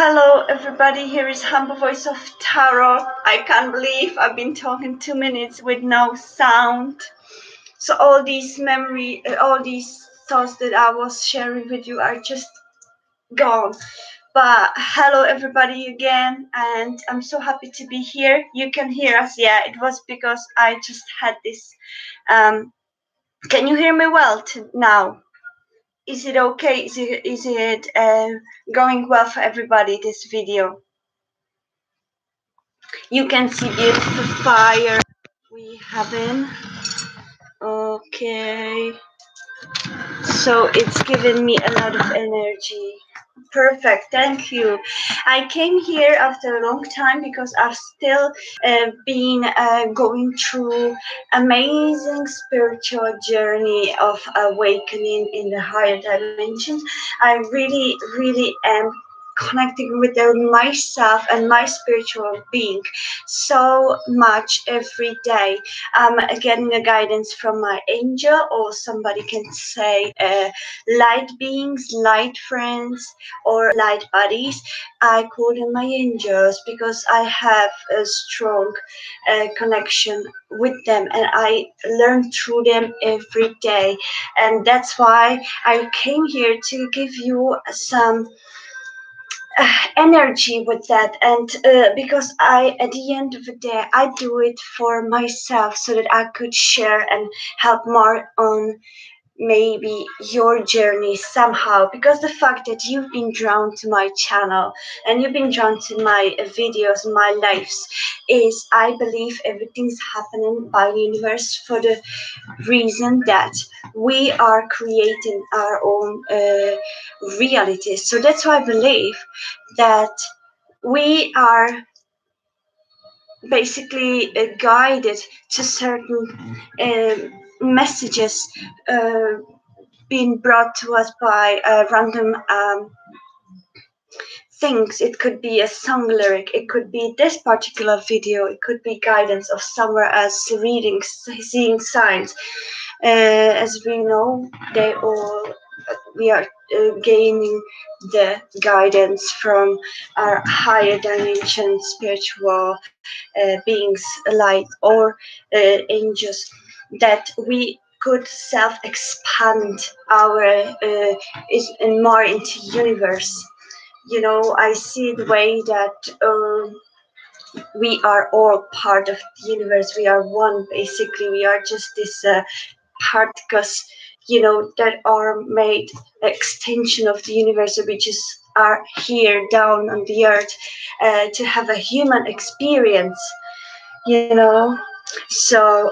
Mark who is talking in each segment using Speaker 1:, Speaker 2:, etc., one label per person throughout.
Speaker 1: Hello everybody, here is Humble Voice of Tarot. I can't believe I've been talking 2 minutes with no sound. So all these all these thoughts that I was sharing with you are just gone. But hello everybody again, and I'm so happy to be here. You can hear us, yeah, it was because I just had this. Can you hear me well now? Is it okay? Is it going well for everybody, this video? You can see beautiful fire we have in. Okay. So it's giving me a lot of energy. Perfect, thank you. I came here after a long time because I've still been going through amazing spiritual journey of awakening in the higher dimensions. I really am connecting with myself and my spiritual being so much every day. I'm getting a guidance from my angel, or somebody can say light beings, light friends, or light bodies. I call them my angels because I have a strong connection with them, and I learn through them every day. And that's why I came here to give you some energy with that. And because I, at the end of the day, I do it for myself so that I could share and help more on maybe your journey somehow, because the fact that you've been drawn to my channel and you've been drawn to my videos, my lives, is, I believe, everything's happening by the universe for the reason that we are creating our own reality. So that's why I believe that we are basically guided to certain messages being brought to us by random things. It could be a song lyric, it could be this particular video, it could be guidance of somewhere else, reading, seeing signs. As we know, we are gaining the guidance from our higher dimension spiritual beings, light, or angels, that we could self-expand our and more into universe. You know, I see the way that we are all part of the universe. We are one, basically. We are just this particles, you know, that are made extension of the universe, which is are here down on the earth to have a human experience, you know. So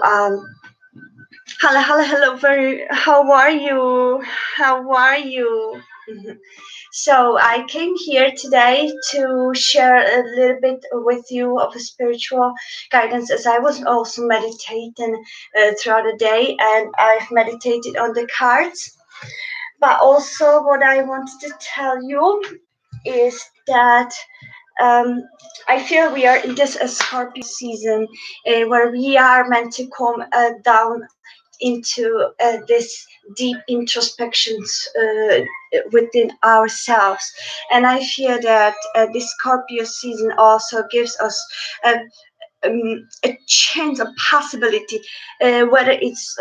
Speaker 1: hello, how are you? How are you? So I came here today to share a little bit with you of a spiritual guidance, as I was also meditating throughout the day, and I've meditated on the cards. But also what I wanted to tell you is that I feel we are in this Scorpio season where we are meant to come down into this deep introspections within ourselves. And I feel that this Scorpio season also gives us a chance, a possibility, whether it's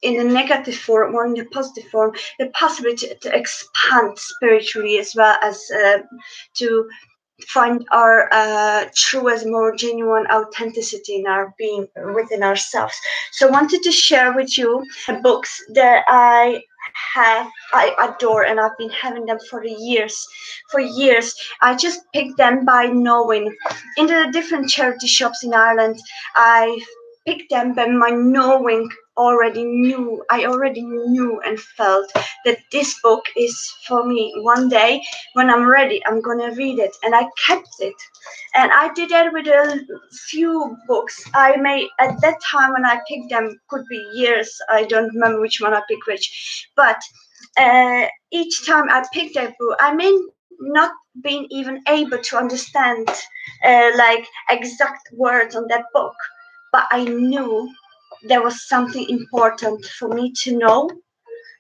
Speaker 1: in a negative form or in a positive form, the possibility to expand spiritually, as well as to find our truest, more genuine authenticity in our being within ourselves. So I wanted to share with you books that I adore, and I've been having them for years. For years, I just picked them by knowing. In the different charity shops in Ireland, I picked them by my knowing. I already knew and felt that this book is for me. One day when I'm ready, I'm gonna read it, and I kept it. And I did that with a few books. I may, at that time when I picked them, could be years, I don't remember which one I picked which, but each time I picked that book, I may not been even able to understand like exact words on that book, but I knew there was something important for me to know.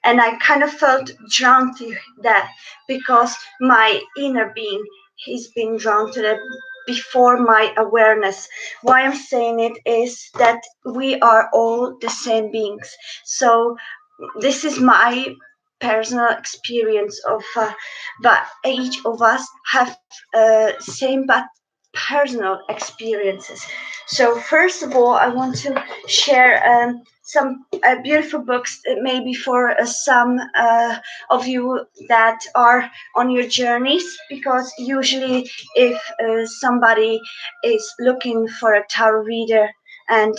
Speaker 1: And I kind of felt drawn to that because my inner being he's been drawn to that before my awareness. Why I'm saying it is that we are all the same beings. So this is my personal experience of but each of us have same but personal experiences. So first of all, I want to share some beautiful books, maybe for some of you that are on your journeys, because usually if somebody is looking for a tarot reader and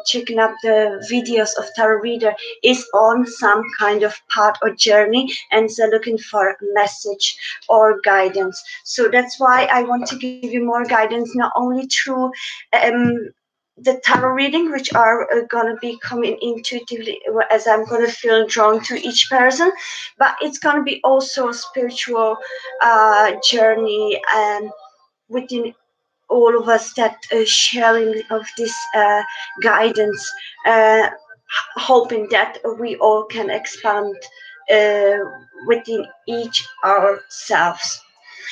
Speaker 1: checking up the videos of tarot reader is on some kind of path or journey, and they're looking for a message or guidance. So that's why I want to give you more guidance, not only through the tarot reading, which are going to be coming intuitively as I'm going to feel drawn to each person, but it's going to be also a spiritual journey and within all of us that sharing of this guidance, hoping that we all can expand uh, within each ourselves.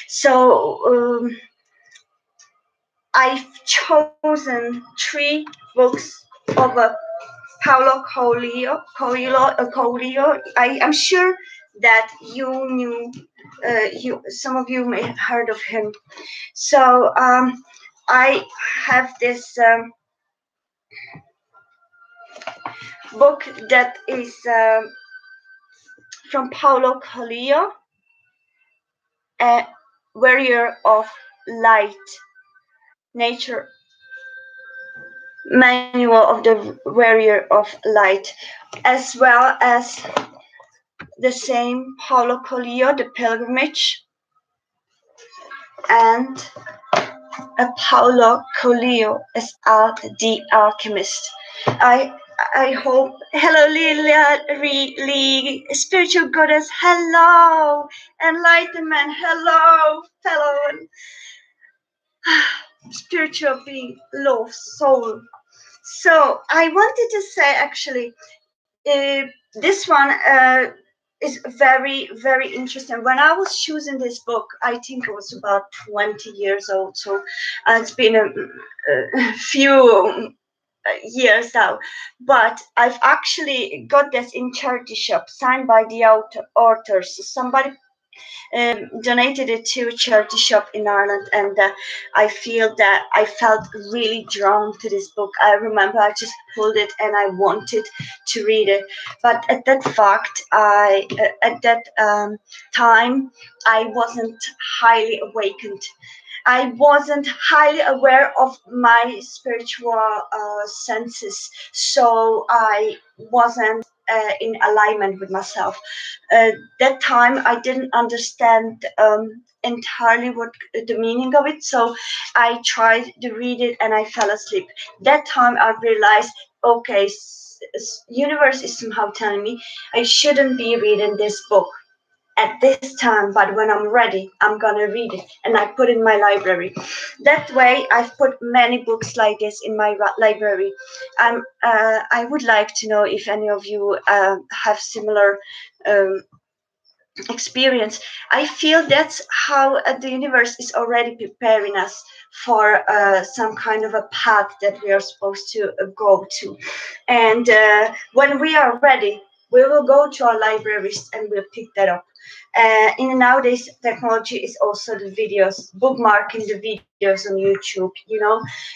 Speaker 1: So I've chosen 3 books of Paulo Coelho. I am sure that you knew, some of you may have heard of him. So I have this book that is from Paulo Coelho, Warrior of Light, Nature Manual of the Warrior of Light, as well as the same Paulo Coelho, The Pilgrimage, and Paulo Coelho as the Alchemist. I hope. Hello, Lily, spiritual goddess. Hello, enlightenment. Hello, fellow spiritual being, love, soul. So I wanted to say actually, this one is very, very interesting. When I was choosing this book, I think I was about 20 years old. So it's been a few years now. But I've actually got this in charity shop, signed by the authors. Somebody donated it to a charity shop in Ireland, and I feel that I felt really drawn to this book. I remember I just pulled it and I wanted to read it, but at that fact, at that time, I wasn't highly awakened. I wasn't highly aware of my spiritual senses, so I wasn't in alignment with myself. That time, I didn't understand entirely what the meaning of it, so I tried to read it and I fell asleep. That time, I realized, okay, universe is somehow telling me I shouldn't be reading this book at this time, but when I'm ready, I'm gonna read it, and I put in my library. That way, I've put many books like this in my library. I would like to know if any of you have similar experience. I feel that's how the universe is already preparing us for some kind of a path that we are supposed to go to, and when we are ready, we will go to our libraries and we'll pick that up. In nowadays, technology is also the videos, bookmarking the videos on YouTube.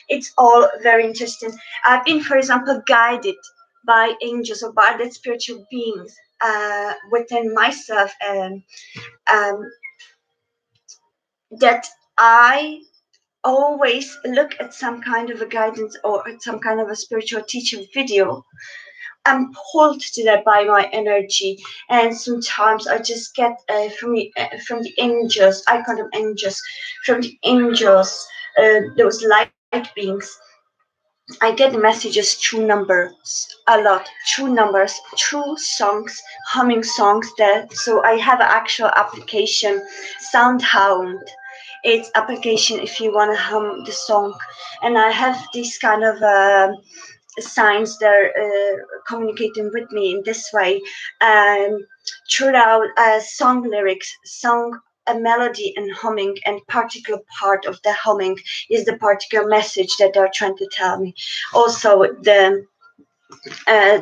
Speaker 1: It's all very interesting. I've been, for example, guided by angels or by the spiritual beings within myself, and that I always look at some kind of a guidance or at some kind of a spiritual teacher video. I'm pulled to that by my energy, and sometimes I just get from the angels, icon of angels, from the angels, those light beings. I get messages through numbers a lot, through numbers, through songs, humming songs. So I have an actual application, Soundhound. It's application if you want to hum the song, and I have this kind of signs that are communicating with me in this way, throughout song lyrics, song a melody and humming, and particular part of the humming is the particular message that they're trying to tell me. Also, the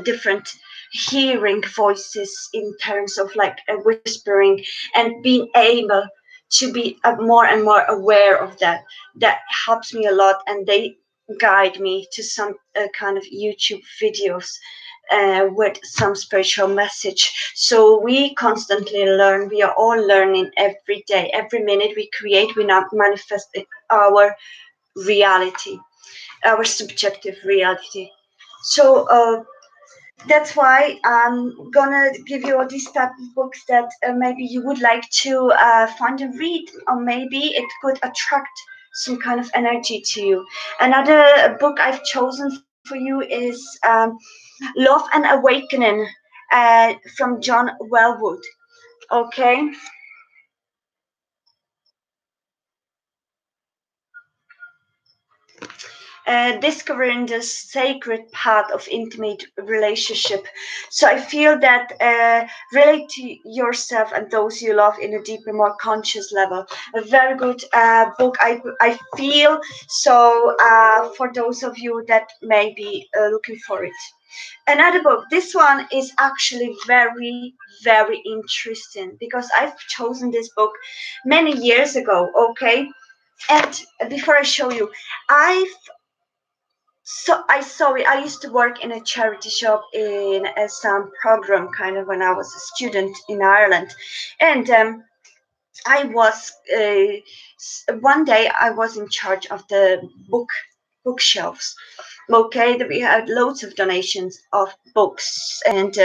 Speaker 1: different hearing voices in terms of like whispering, and being able to be more and more aware of that. That helps me a lot, and they guide me to some kind of YouTube videos with some spiritual message. So we constantly learn. We are all learning every day, every minute we create, we not manifest our reality, our subjective reality. So that's why I'm gonna give you all these type of books that maybe you would like to find and read, or maybe it could attract some kind of energy to you. Another book I've chosen for you is Love and Awakening from John Wellwood. Okay. Discovering the sacred path of intimate relationship. So I feel that relate to yourself and those you love in a deeper, more conscious level. A very good book. I feel so for those of you that may be looking for it. Another book. This one is actually very, very interesting because I've chosen this book many years ago. Okay. And before I show you, I've I saw it. I used to work in a charity shop in a some program kind of when I was a student in Ireland, and I was one day I was in charge of the bookshelves. Okay, that we had loads of donations of books, and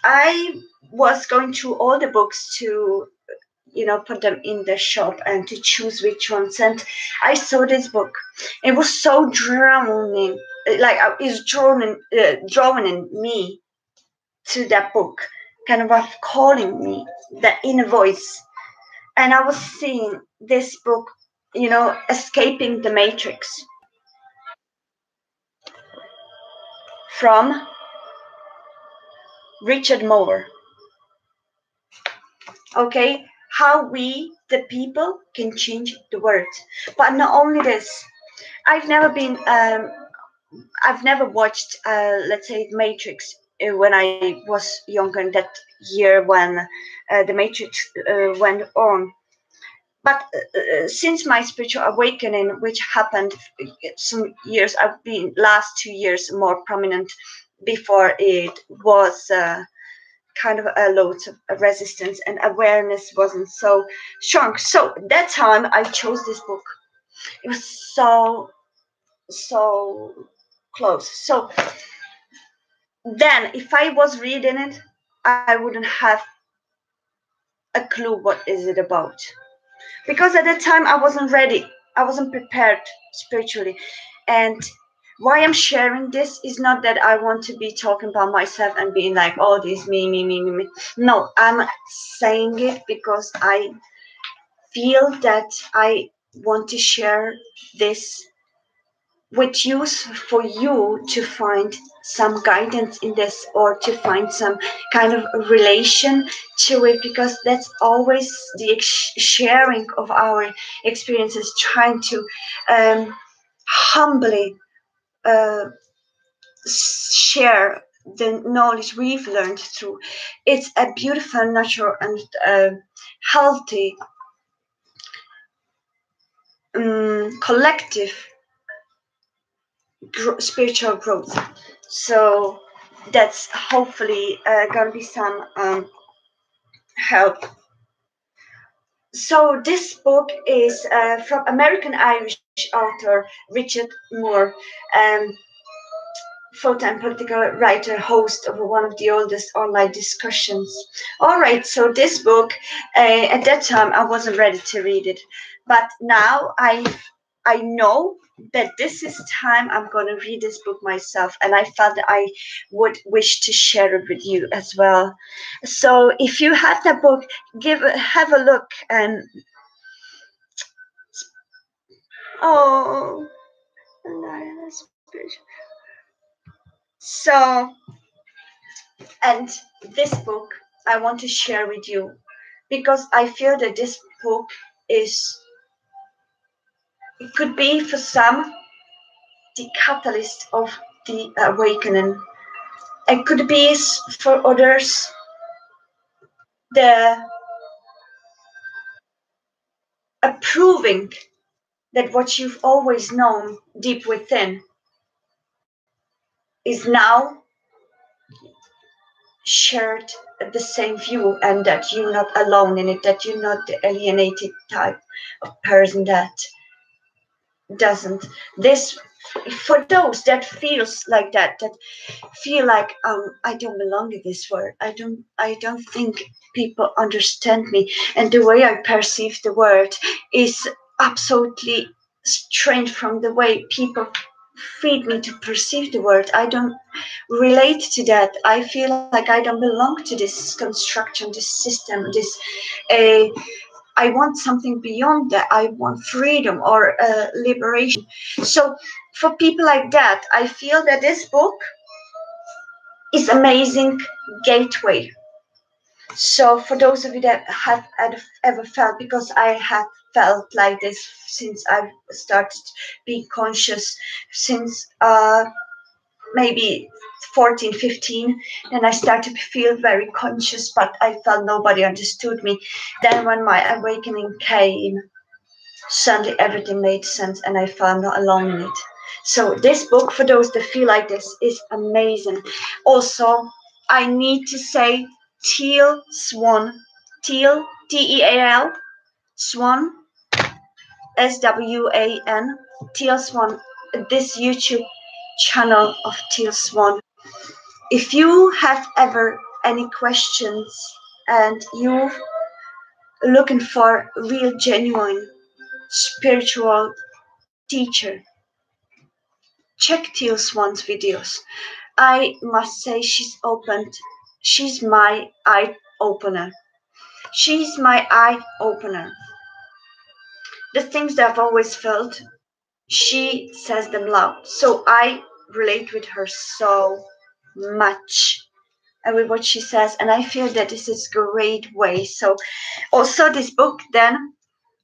Speaker 1: I was going through all the books to put them in the shop and to choose which ones. And I saw this book. It was so drowning, like it's drawing me to that book, kind of calling me, the inner voice. And I was seeing this book, Escaping the Matrix from Richard Moore. Okay, how we, the people, can change the world. But not only this, I've never been I've never watched, let's say, Matrix when I was younger, in that year when the Matrix went on. But since my spiritual awakening, which happened some years, I've been last 2 years more prominent. Before it was kind of a lot of resistance, and awareness wasn't so strong. So that time I chose this book. It was so close. So then if I was reading it, I wouldn't have a clue what is it about, because at that time I wasn't ready, I wasn't prepared spiritually. And why I'm sharing this is not that I want to be talking about myself and being like, oh, this me. No, I'm saying it because I feel that I want to share this with you, for you to find some guidance in this, or to find some kind of relation to it, because that's always the sharing of our experiences, trying to humbly uh, share the knowledge we've learned through. It's a beautiful, natural, and healthy collective spiritual growth. So that's hopefully gonna be some help. So this book is from American Irish author Richard Moore, um, full-time political writer, host of one of the oldest online discussions. All right, so this book, at that time I wasn't ready to read it, but now I know that this is time I'm going to read this book myself, and I felt that I would wish to share it with you as well. So if you have that book, have a look. And oh, so, and this book I want to share with you because I feel that this book is, it could be for some the catalyst of the awakening. It could be for others the approving that what you've always known deep within is now shared the same view, and that you're not alone in it, that you're not the alienated type of person that doesn't. This, for those that feels like that feel like I don't belong in this world, I don't think people understand me, and the way I perceive the world is absolutely strange from the way people feed me to perceive the world. I don't relate to that. I feel like I don't belong to this construction, this system, this uh, I want something beyond that. I want freedom or liberation. So for people like that, I feel that this book is amazing gateway. So for those of you that have ever felt, because I have felt like this since I've started being conscious, since maybe 14, 15, then I started to feel very conscious, but I felt nobody understood me. Then when my awakening came, suddenly everything made sense and I felt not alone in it. So this book, for those that feel like this, is amazing. Also, I need to say Teal Swan, Teal, Teal, Swan, Swan, Teal Swan, this YouTube channel of Teal Swan. If you have ever any questions and you're looking for real, genuine, spiritual teacher, check Teal Swan's videos. I must say she's my eye opener. She's my eye opener. The things that I've always felt, she says them loud. So I relate with her so much and with what she says, and I feel that this is a great way. So also this book then,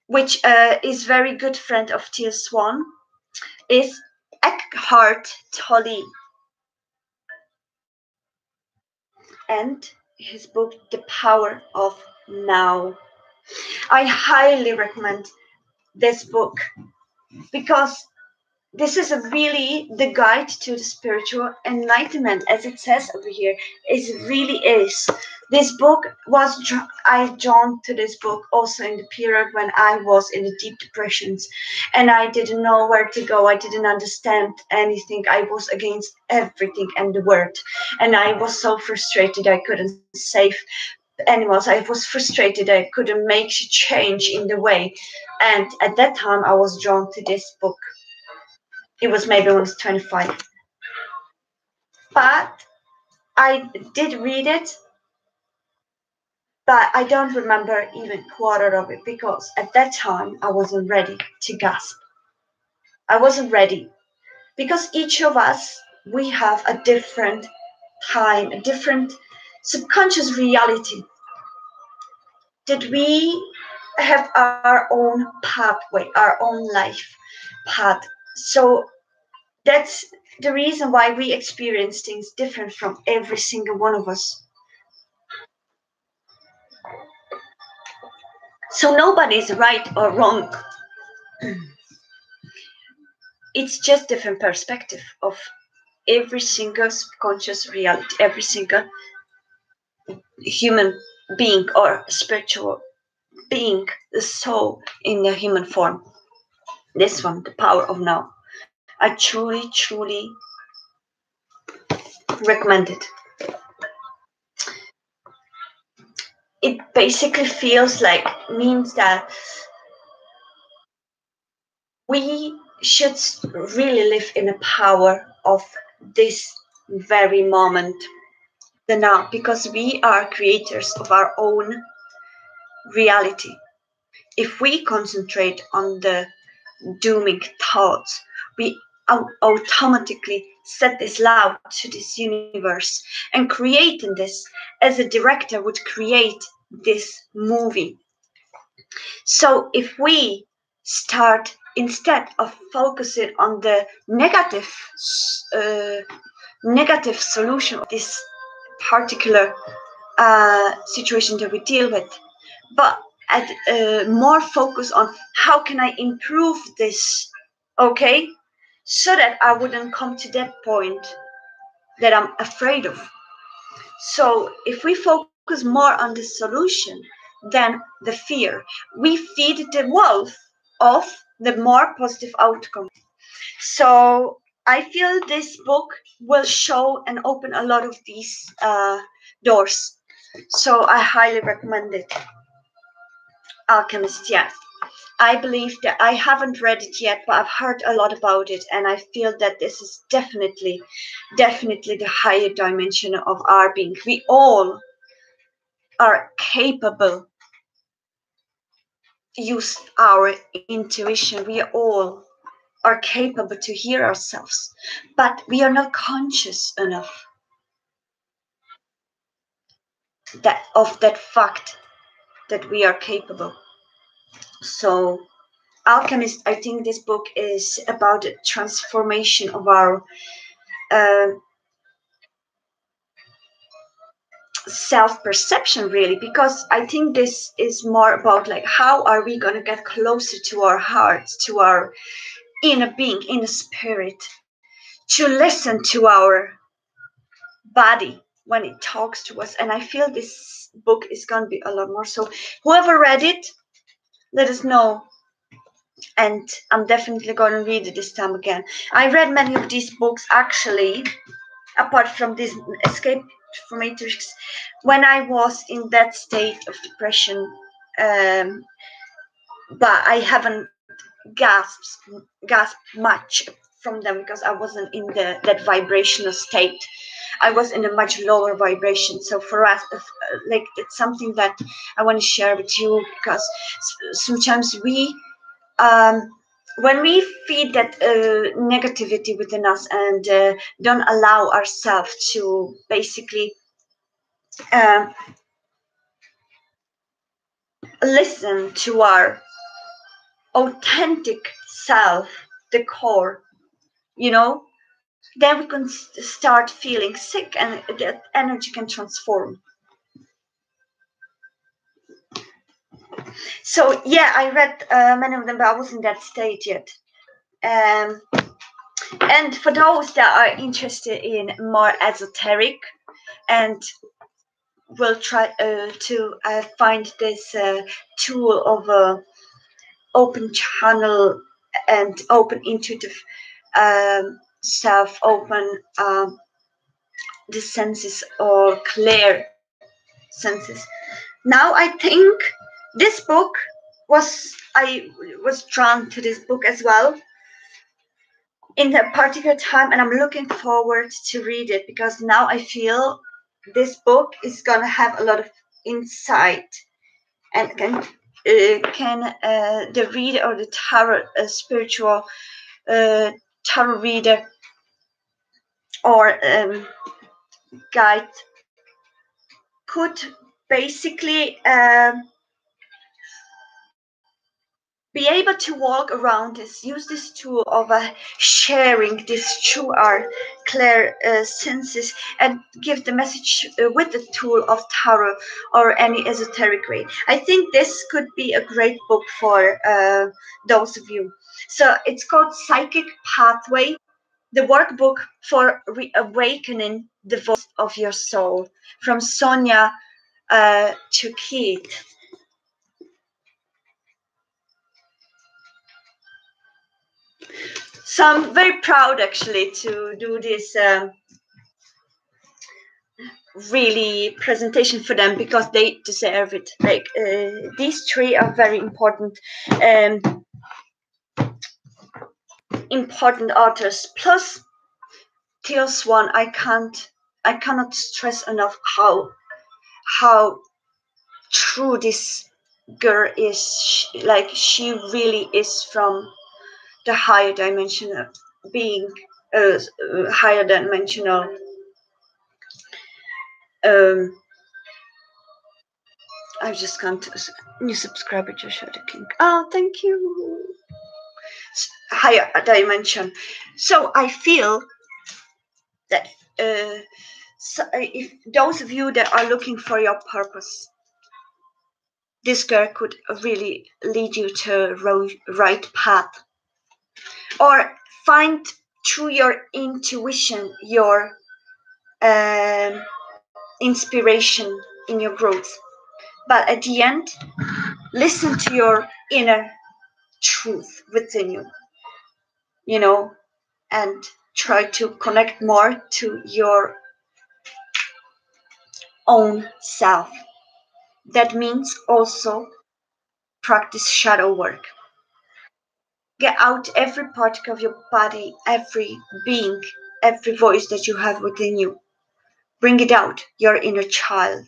Speaker 1: which is very good friend of Teal Swan, is Eckhart Tolle. And his book, The Power of Now. I highly recommend this book because this is really the guide to the spiritual enlightenment, as it says over here. It really is. This book was, I drawn to this book also in the period when I was in the deep depressions and I didn't know where to go. I didn't understand anything. I was against everything and the world. And I was so frustrated I couldn't save animals. I was frustrated I couldn't make a change in the way. And at that time I was drawn to this book. It was maybe when I was 25. But I did read it, but I don't remember even quarter of it because at that time I wasn't ready to gasp. I wasn't ready because each of us, we have a different time, a different subconscious reality that we have our own pathway, our own life path. So that's the reason why we experience things different from every single one of us. So nobody's right or wrong. It's just different perspective of every single subconscious reality, every single human being or spiritual being, the soul in the human form. This one, The Power of Now. I truly, truly recommend it. It basically feels like, means that we should really live in the power of this very moment, the now, because we are creators of our own reality. If we concentrate on the dooming thoughts, we automatically set this loud to this universe, and creating this as a director would create this movie. So if we start, instead of focusing on the negative solution of this particular situation that we deal with, but at more focus on how can I improve this, okay, so that I wouldn't come to that point that I'm afraid of. So if we focus more on the solution than the fear, we feed the wolf of the more positive outcome. So I feel this book will show and open a lot of these doors. So I highly recommend it. Alchemist, yes. I believe that I haven't read it yet, but I've heard a lot about it, and I feel that this is definitely the higher dimension of our being. We all are capable, use our intuition. We all are capable to hear ourselves, but we are not conscious enough that of that fact that we are capable. So Alchemist, I think this book is about the transformation of our uh, self-perception, really, because I think this is more about like how are we going to get closer to our hearts, to our inner being, inner spirit, to listen to our body when it talks to us. And I feel this book is going to be a lot more. So whoever read it, let us know, and I'm definitely going to read it this time again. I read many of these books actually, apart from this Escape from Matrix, when I was in that state of depression, but I haven't gasped much from them because I wasn't in that vibrational state. I was in a much lower vibration. So for us, like it's something that I want to share with you, because sometimes we when we feed that negativity within us and don't allow ourselves to basically um, listen to our authentic self, the core, you know, then we can start feeling sick, and that energy can transform. So yeah, I read many of them, but I wasn't in that state yet. Um, and for those that are interested in more esoteric and will try to find this tool of open channel and open intuitive self, open the senses or clear senses. Now I think this book I was drawn to this book as well in a particular time, and I'm looking forward to read it because now I feel this book is gonna have a lot of insight and can the reader or the tarot spiritual tarot reader or guide could basically be able to walk around this, use this tool of sharing this through our clear senses, and give the message with the tool of tarot or any esoteric way. I think this could be a great book for those of you. So it's called Psychic Pathway, the workbook for reawakening the voice of your soul, from Sonia to Keith. So I'm very proud actually to do this really presentation for them because they deserve it. Like these three are very important important authors. Plus Teal Swan, I cannot stress enough how true this girl is. Like she really is from the higher dimensional being, higher dimensional um, I've just come to new subscriber, Joshua the King. Oh, thank you. Higher dimension. So I feel that if those of you that are looking for your purpose, this girl could really lead you to right path, or find through your intuition your inspiration in your growth. But at the end, listen to your inner truth within you, you know, and try to connect more to your own self. That means also practice shadow work. Get out every particle of your body, every being, every voice that you have within you. Bring it out, your inner child.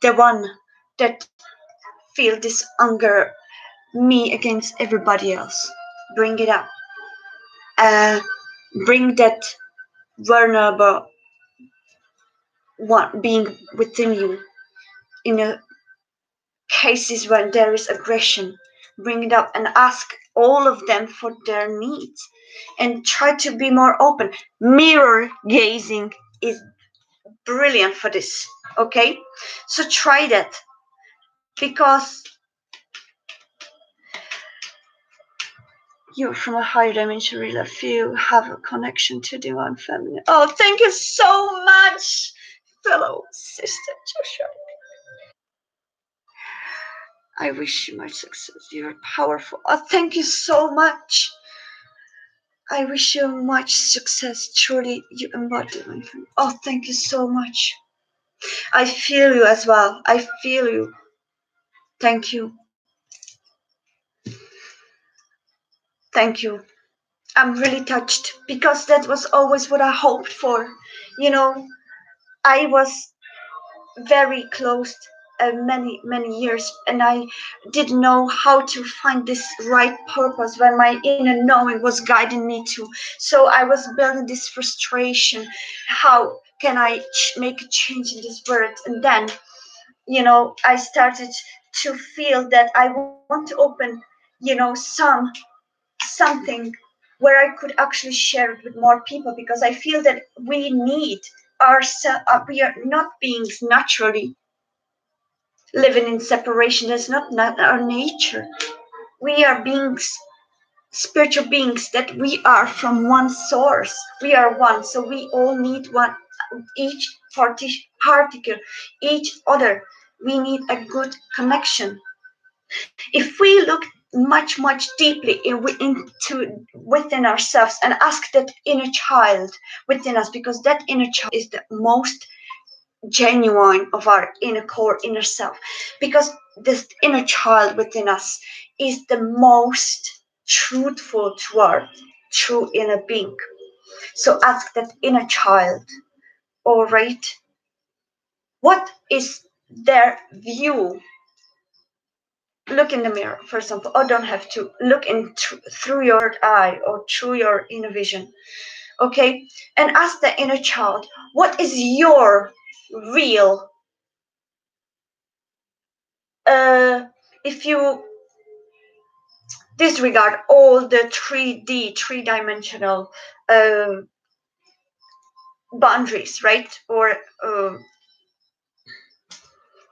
Speaker 1: The one that feel this anger, me against everybody else. Bring it up. Bring that vulnerable one being within you in a cases when there is aggression. Bring it up and ask all of them for their needs and try to be more open. Mirror gazing is brilliant for this. Okay, so try that, because you're from a higher dimension. Really feel have a connection to divine feminine. Oh, thank you so much, fellow sister Joshua. I wish you much success. You're powerful. Oh, thank you so much. I wish you much success. Truly, you embody my friend. Oh, thank you so much. I feel you as well. I feel you. Thank you. Thank you. I'm really touched, because that was always what I hoped for. You know, I was very closed many years, and I didn't know how to find this right purpose when my inner knowing was guiding me to. So I was building this frustration. How can I make a change in this world? And then, I started to feel that I want to open, something where I could actually share it with more people, because I feel that we need ourselves. We are not beings naturally living in separation. That's not our nature. We are beings, spiritual beings, that we are from one source. We are one, so we all need one, each particle, each other. We need a good connection. If we look much deeply into within ourselves and ask that inner child within us, because that inner child is the most genuine of our inner core, inner self, because this inner child within us is the most truthful to our true inner being. So ask that inner child, all right, what is their view? Look in the mirror, for example, or don't have to look in through your eye or through your inner vision, okay, and ask the inner child, what is your real, if you disregard all the 3D, three-dimensional boundaries, right, or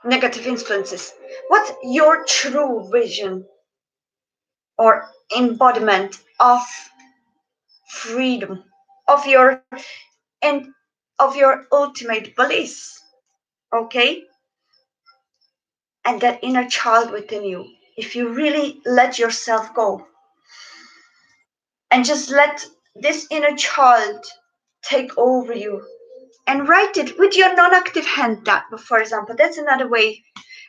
Speaker 1: negative influences, what's your true vision or embodiment of freedom, of your and of your ultimate bliss, okay? And that inner child within you, if you really let yourself go and just let this inner child take over you, and write it with your non-active hand, that, for example, that's another way.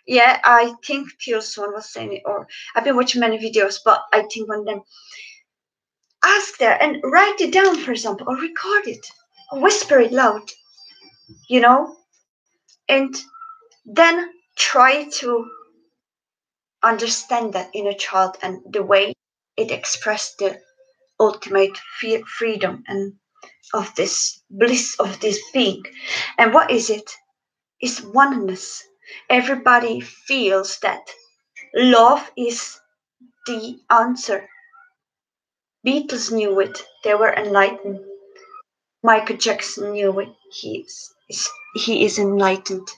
Speaker 1: Yeah, I think Pearson was saying it, or I've been watching many videos, but I think one of them, ask there and write it down, for example, or record it, or whisper it loud, and then try to understand that inner child and the way it expressed the ultimate freedom and of this bliss of this being. And what is it? It's oneness. Everybody feels that love is the answer. Beatles knew it. They were enlightened. Michael Jackson knew it. He is enlightened.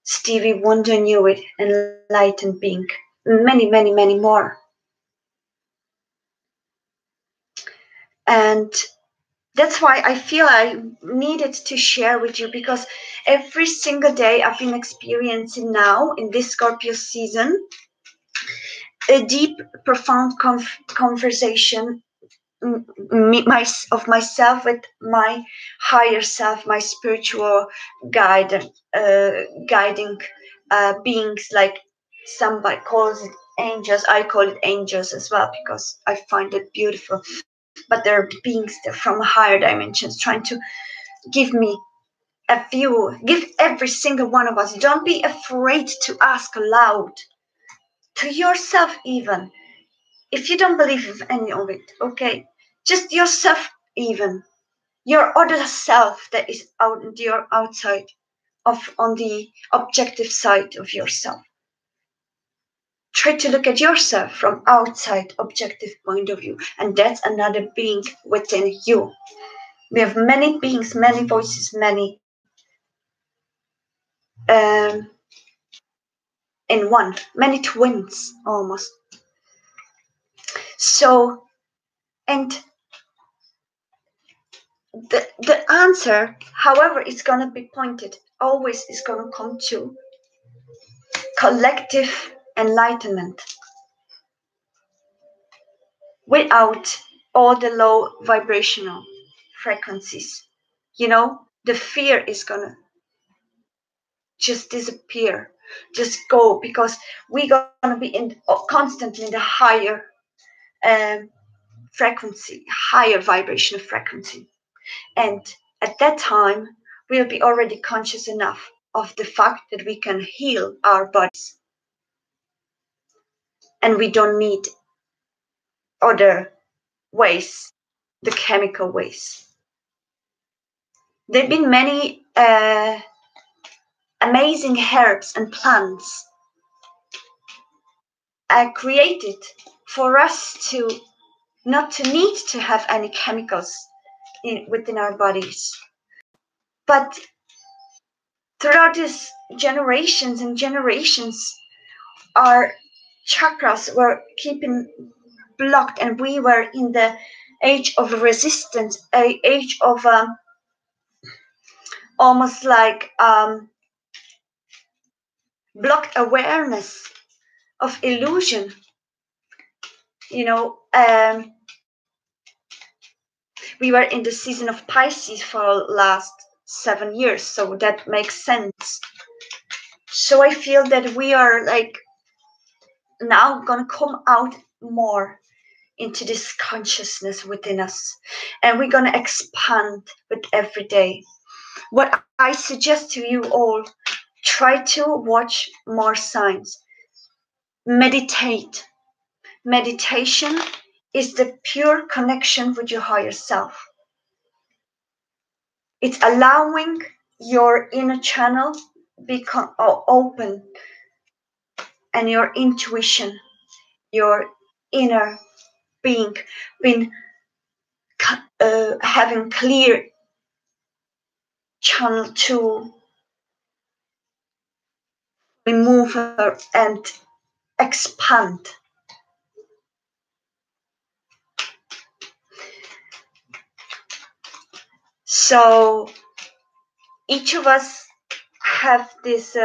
Speaker 1: Stevie Wonder knew it. Enlightened being. Many, many, many more. And that's why I feel I needed to share with you, because every single day I've been experiencing now in this Scorpio season a deep, profound conversation of myself with my higher self, my spiritual guiding beings, like somebody calls it angels. I call it angels as well because I find it beautiful. But they're beings from higher dimensions trying to give me a view, give every single one of us. Don't be afraid to ask aloud to yourself, even if you don't believe in any of it, okay? Just yourself, even your other self that is out on your outside of on the objective side of yourself. Try to look at yourself from outside objective point of view, and that's another being within you. We have many beings, many voices, many in one, many twins almost. So, and the answer, however it's going to be pointed, always is going to come to collective enlightenment without all the low vibrational frequencies. You know, the fear is going to just disappear, just go, because we're going to be constantly in the higher frequency, higher vibrational frequency. And at that time, we'll be already conscious enough of the fact that we can heal our bodies. And we don't need other ways, the chemical ways. There have been many amazing herbs and plants created for us to not to need to have any chemicals within our bodies. But throughout these generations and generations, our chakras were keeping blocked, and we were in the age of resistance, a age of almost like blocked awareness of illusion. You know, we were in the season of Pisces for the last 7 years, so that makes sense. So I feel that we are like now gonna come out more into this consciousness within us, and we're gonna expand with every day. What I suggest to you all, try to watch more signs. Meditate. Meditation is the pure connection with your higher self. It's allowing your inner channel become open, and your intuition, your inner being, having clear channel to remove and expand. So each of us have this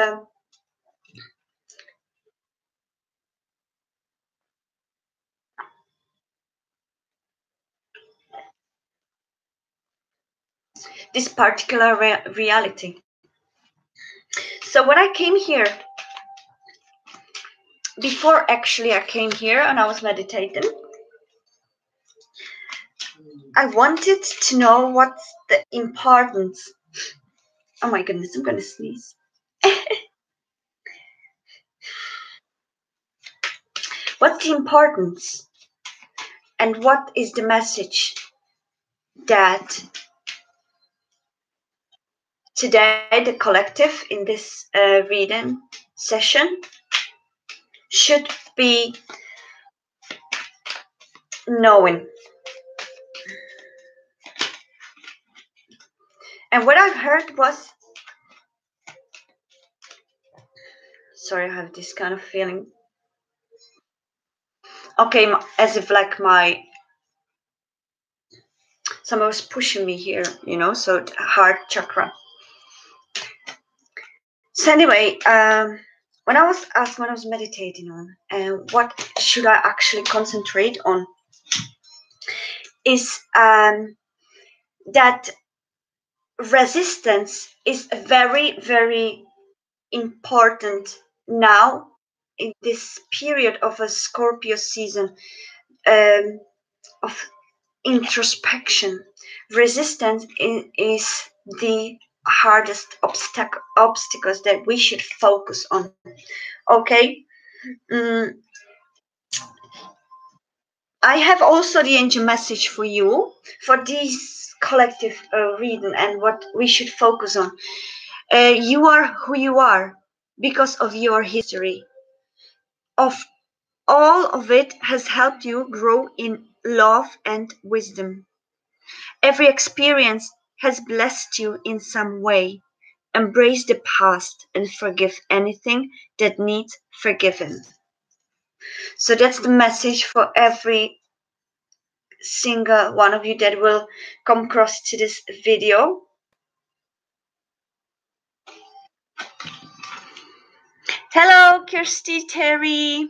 Speaker 1: this particular reality. So when I came here, before actually I came here and I was meditating, I wanted to know what's the importance. Oh my goodness, I'm gonna sneeze. What's the importance and what is the message that today the collective in this reading session should be knowing. And what I've heard was, sorry, I have this kind of feeling. Okay, as if like someone was pushing me here, you know, so heart chakra. So anyway, when I was meditating on, what should I actually concentrate on, is that resistance is very, very important now in this period of a Scorpio season of introspection. Resistance is the hardest obstacles that we should focus on. Okay. I have also the angel message for you for this collective reading and what we should focus on. You are who you are because of your history. Of all of it has helped you grow in love and wisdom. Every experience has blessed you in some way. Embrace the past and forgive anything that needs forgiven. So that's the message for every single one of you that will come across to this video. Hello, Kirsty, Terry.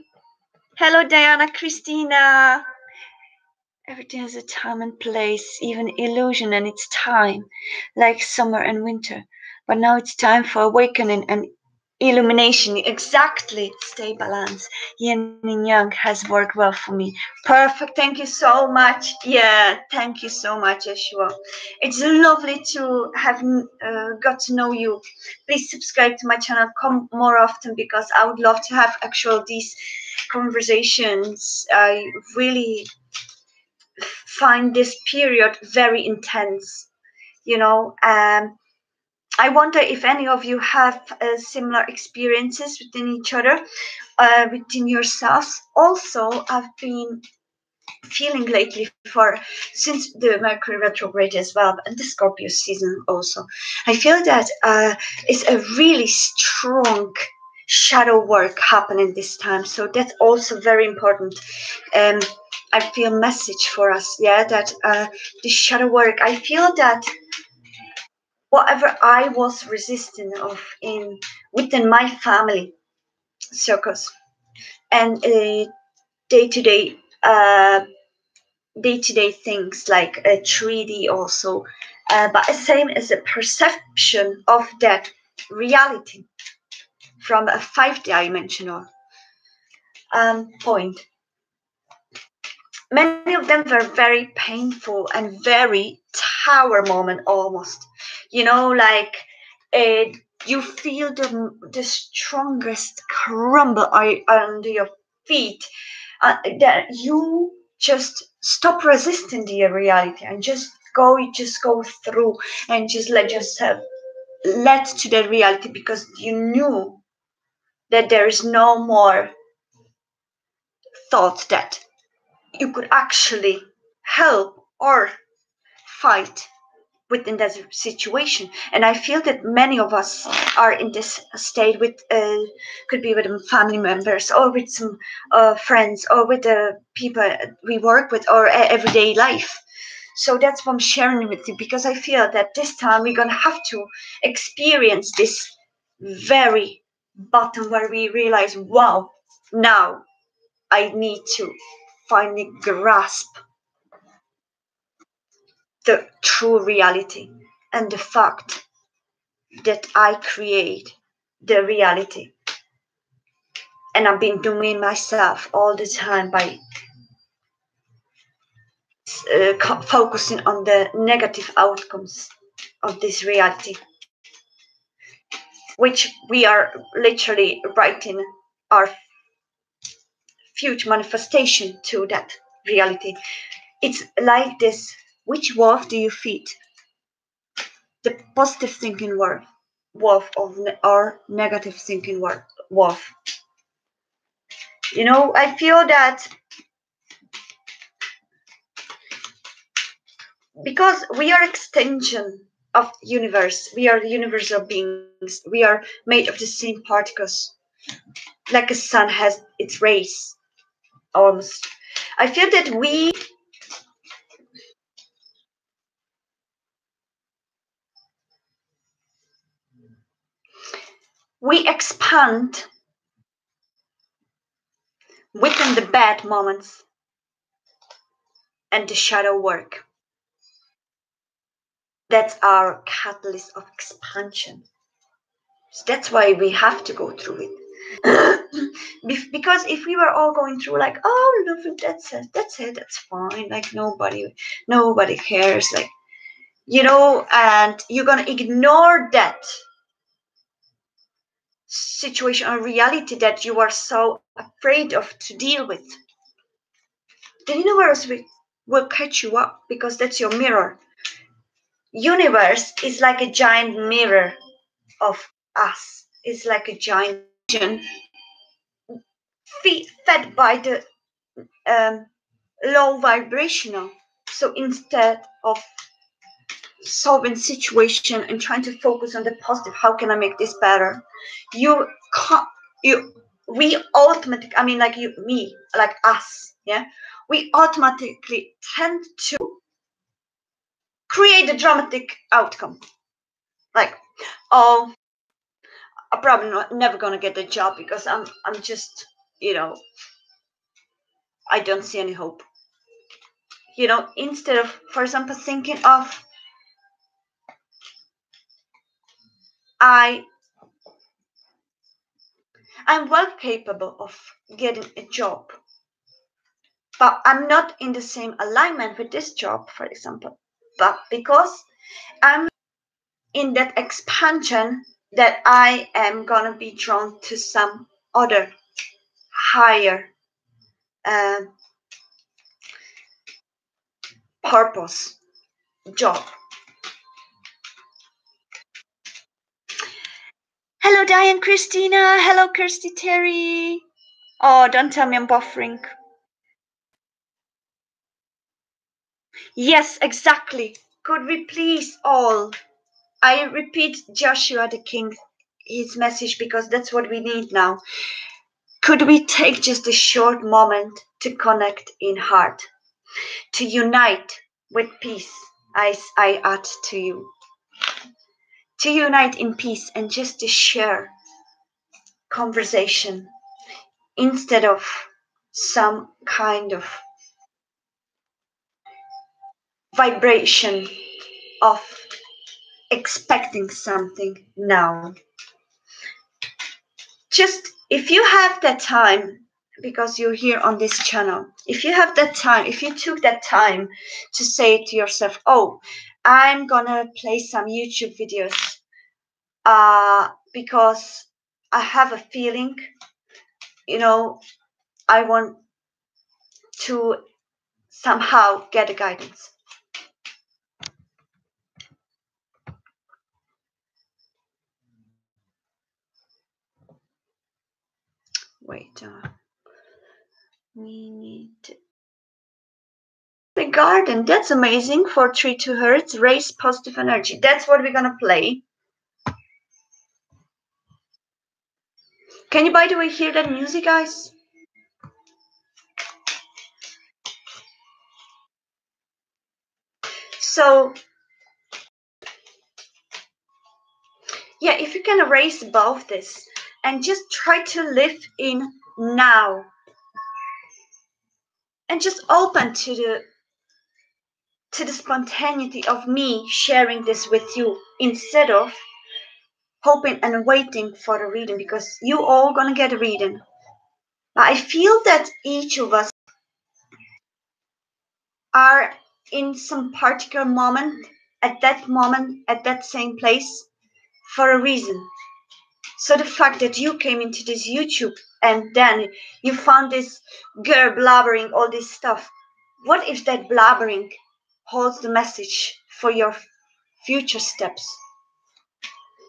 Speaker 1: Hello, Diana, Christina. Everything has a time and place, even illusion and its time, like summer and winter. But now it's time for awakening and illumination. Exactly. Stay balanced. Yin and yang has worked well for me. Perfect. Thank you so much. Yeah, thank you so much, Yeshua. It's lovely to have got to know you. Please subscribe to my channel. Come more often because I would love to have actual these conversations. I really find this period very intense, you know. I wonder if any of you have similar experiences within each other, within yourselves. Also, I've been feeling lately since the Mercury retrograde as well, and the Scorpio season also. I feel that it's a really strong shadow work happening this time, so that's also very important. I feel message for us, yeah, that the shadow work. I feel that whatever I was resistant of in within my family circles and day-to-day day-to-day things like a 3D also, but the same as a perception of that reality from a 5-dimensional point. Many of them were very painful and very tower moment almost, you know, like you feel the strongest crumble under your feet, that you just stop resisting the reality and just go through and just let yourself led to the reality because you knew that there is no more thought that you could actually help or fight within that situation. And I feel that many of us are in this state with could be with family members or with some friends or with the people we work with or everyday life. So that's what I'm sharing with you, because I feel that this time we're gonna have to experience this very bottom where we realize, wow, now I need to finally grasp the true reality and the fact that I create the reality. And I've been doing myself all the time by focusing on the negative outcomes of this reality, which we are literally writing our future manifestation to that reality. It's like this: which wolf do you feed? the positive thinking wolf or negative thinking wolf. You know, I feel that because we are extension of universe, we are universal beings, we are made of the same particles, like a sun has its rays, almost. I feel that we expand within the bad moments and the shadow work. That's our catalyst of expansion. So that's why we have to go through it. Because if we were all going through like, oh, no, that's fine, like nobody cares, like, you know, and you're gonna ignore that situation or reality that you are so afraid of to deal with, the universe will catch you up because that's your mirror. Universe is like a giant mirror of us. It's like a giant fed by the um, low vibrational. So instead of solving situation and trying to focus on the positive, how can I make this better? You can't. You we automatically. I mean, like you, me, like us. Yeah, we automatically tend to create a dramatic outcome. Like, oh, I'm probably never gonna get the job because I'm just, you know, I don't see any hope. You know, instead of, for example, thinking of I I'm well capable of getting a job, but I'm not in the same alignment with this job, for example. But because I'm in that expansion, that I am gonna be drawn to some other higher uh, purpose job. Hello, Diane Christina. Hello, Kirsty Terry. Oh, don't tell me I'm buffering. Yes, exactly. Could we please all, I repeat Joshua the King, his message, because that's what we need now. Could we take just a short moment to connect in heart, to unite with peace? I add to you. To unite in peace and just to share conversation instead of some kind of vibration of expecting something now. Just if you have that time, because you're here on this channel, if you have that time, if you took that time to say to yourself, oh, I'm gonna play some YouTube videos because I have a feeling, you know, I want to somehow get a guidance. Wait, we need the garden. That's amazing. For 3-2 hertz, raise positive energy. That's what we're gonna play. Can you, by the way, hear that music, guys? So, yeah, if you can erase above this and just try to live in now and just open to the spontaneity of me sharing this with you instead of hoping and waiting for a reading, because you all gonna get a reading. But I feel that each of us are in some particular moment, at that same place, for a reason. So the fact that you came into this YouTube and then you found this girl blabbering all this stuff, what if that blabbering holds the message for your future steps.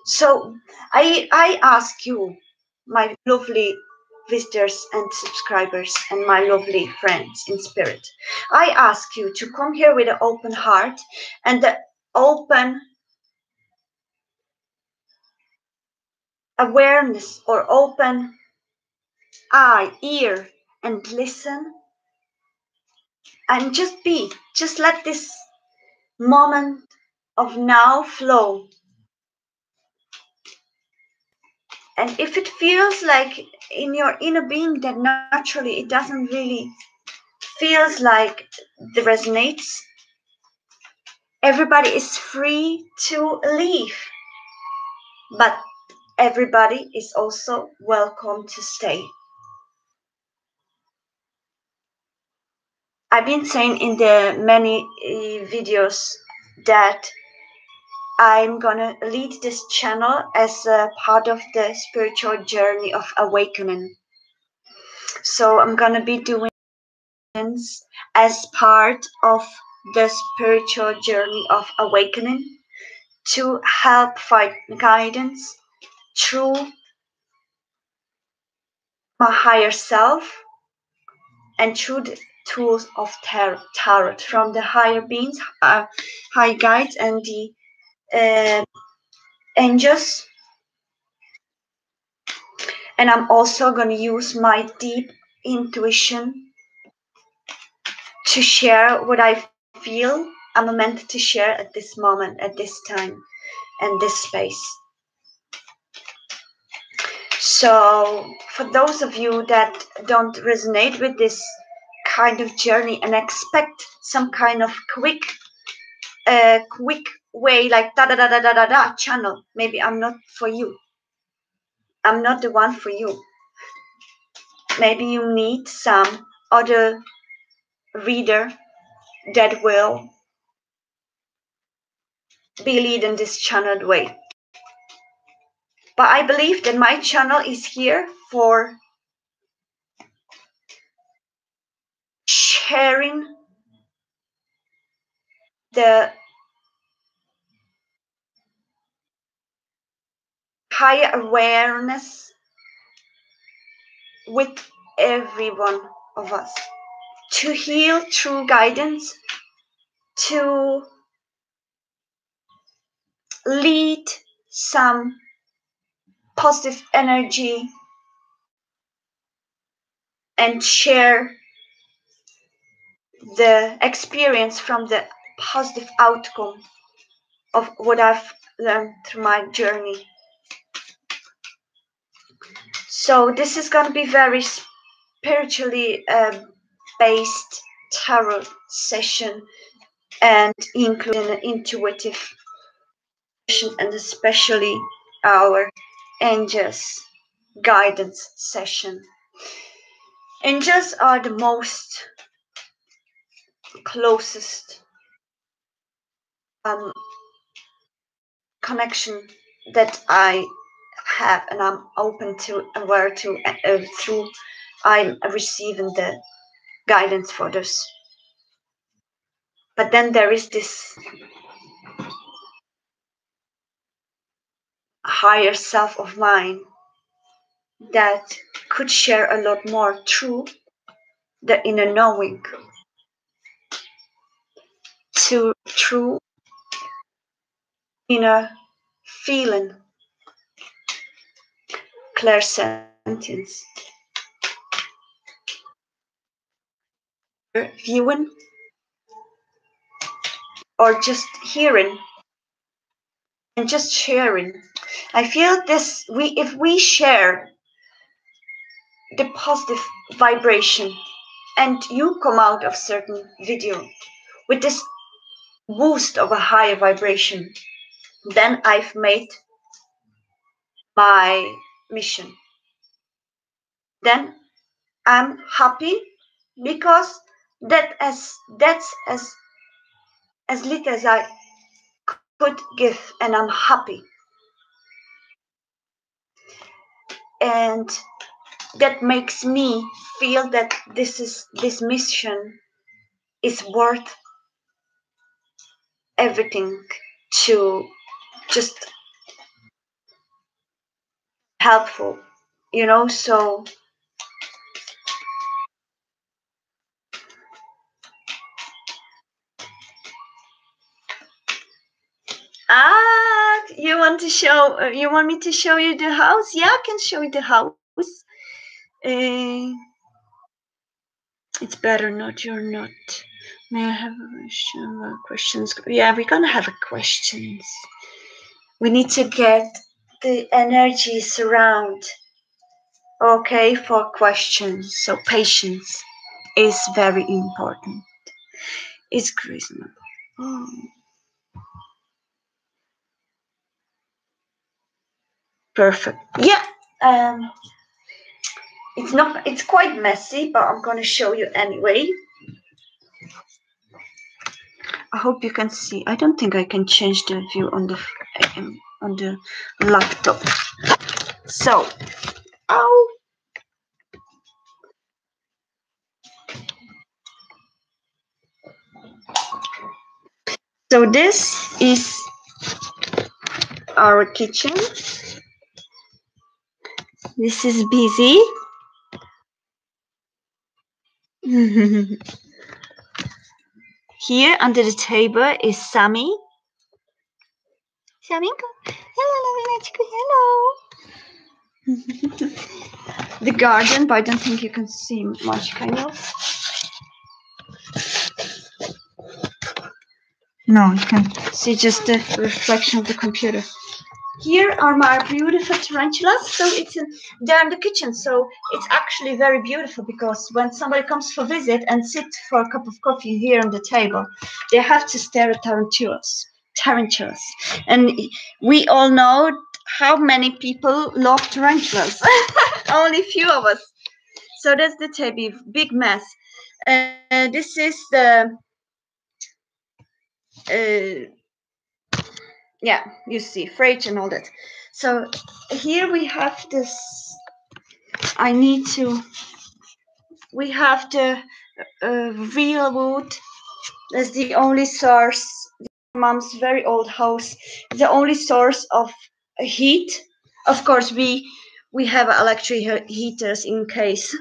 Speaker 1: So I ask you, my lovely visitors and subscribers and my lovely friends in spirit, I ask you to come here with an open heart and the open awareness or open eye, ear, and listen and just let this moment of now flow. And if it feels like in your inner being that naturally it doesn't really feels like it resonates, everybody is free to leave, but everybody is also welcome to stay. I've been saying in the many videos that I'm gonna lead this channel as a part of the spiritual journey of awakening. So I'm gonna be doing as part of the spiritual journey of awakening to help find guidance through my higher self and through the tools of tarot from the higher beings, high guides, and the angels. And I'm also going to use my deep intuition to share what I feel I'm meant to share at this moment, at this time, and this space. So, for those of you that don't resonate with this kind of journey and expect some kind of quick way, like da da da da da da da channel, maybe I'm not for you. I'm not the one for you. Maybe you need some other reader that will be leading this channeled way. But I believe that my channel is here for sharing the higher awareness with every one of us, to heal through guidance, to lead some positive energy and share the experience from the positive outcome of what I've learned through my journey. So this is going to be very spiritually based tarot session and including an intuitive session and especially our angels guidance session. Angels are the most closest connection that I have, and I'm open to aware to through I'm receiving the guidance for this. But then there is this higher self of mine that could share a lot more through the inner knowing, through inner feeling, clairsentience, viewing, or just hearing and just sharing. I feel this if we share the positive vibration and you come out of certain video with this boost of a higher vibration, then I've made my mission. Then I'm happy because that's as little as I could give, and I'm happy. And that makes me feel that this mission is worth everything to just helpful, so you want me to show you the house? Yeah, I can show you the house. It's better not. You're not. May I have a question? Questions? Yeah, we're gonna have a questions. We need to get the energies around. Okay, for questions. So patience is very important. It's reasonable. Perfect. Yeah. It's not. It's quite messy, but I'm gonna show you anyway. I hope you can see. I don't think I can change the view on the laptop. So, oh. So this is our kitchen. This is busy. Here under the table is Sammy. Saminko. Hello, hello. The garden, but I don't think you can see much, kind of. No, you can see just the reflection of the computer. Here are my beautiful tarantulas. So they're in the kitchen. So it's actually very beautiful because when somebody comes for visit and sit for a cup of coffee here on the table, they have to stare at tarantulas. And we all know how many people love tarantulas. Only few of us. So that's the table, big mess. This is the yeah, you see fridge and all that. So here we have this. We have the real wood. That's the only source. Mom's very old house. The only source of heat. Of course, we have electric heaters in case,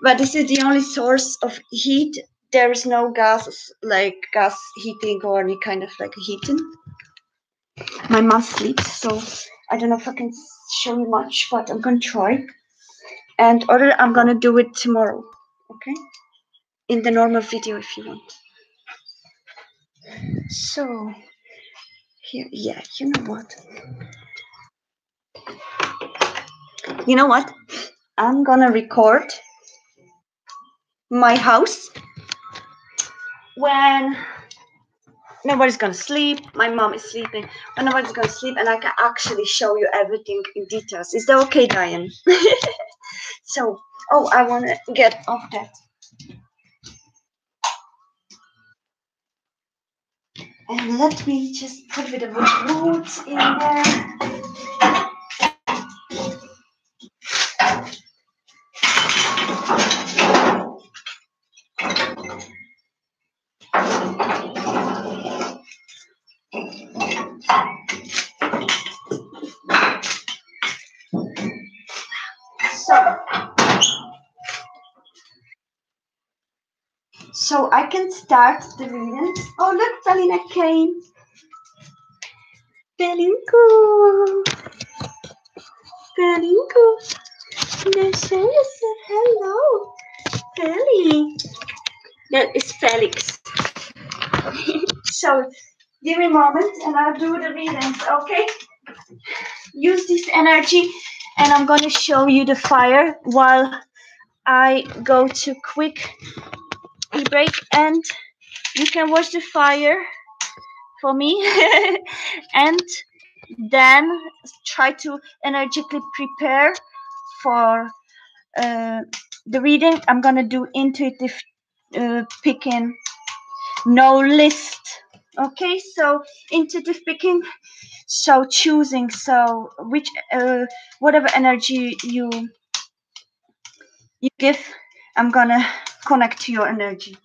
Speaker 1: but this is the only source of heat. There is no gas, like gas heating or any kind of like heating. My mom sleeps, so I don't know if I can show you much, but I'm gonna try. And other, I'm gonna do it tomorrow. Okay, in the normal video if you want. So here, yeah, you know what? I'm gonna record my house when nobody's gonna sleep. My mom is sleeping. When nobody's gonna sleep, and I can actually show you everything in details. Is that okay, Diane? So, I wanna get off that. And let me just put a bit of roots in there. So I can start the reading. Oh, look, Felina came. Felinko. Nasha said hello. Feli. That is Felix. So, give me a moment and I'll do the readings, okay? Use this energy and I'm going to show you the fire while I go to quick e-break, and you can watch the fire for me and then try to energetically prepare for the reading. I'm gonna do intuitive picking, no list. Okay, so intuitive picking, so choosing, so which whatever energy you give, I'm gonna connect to your energy.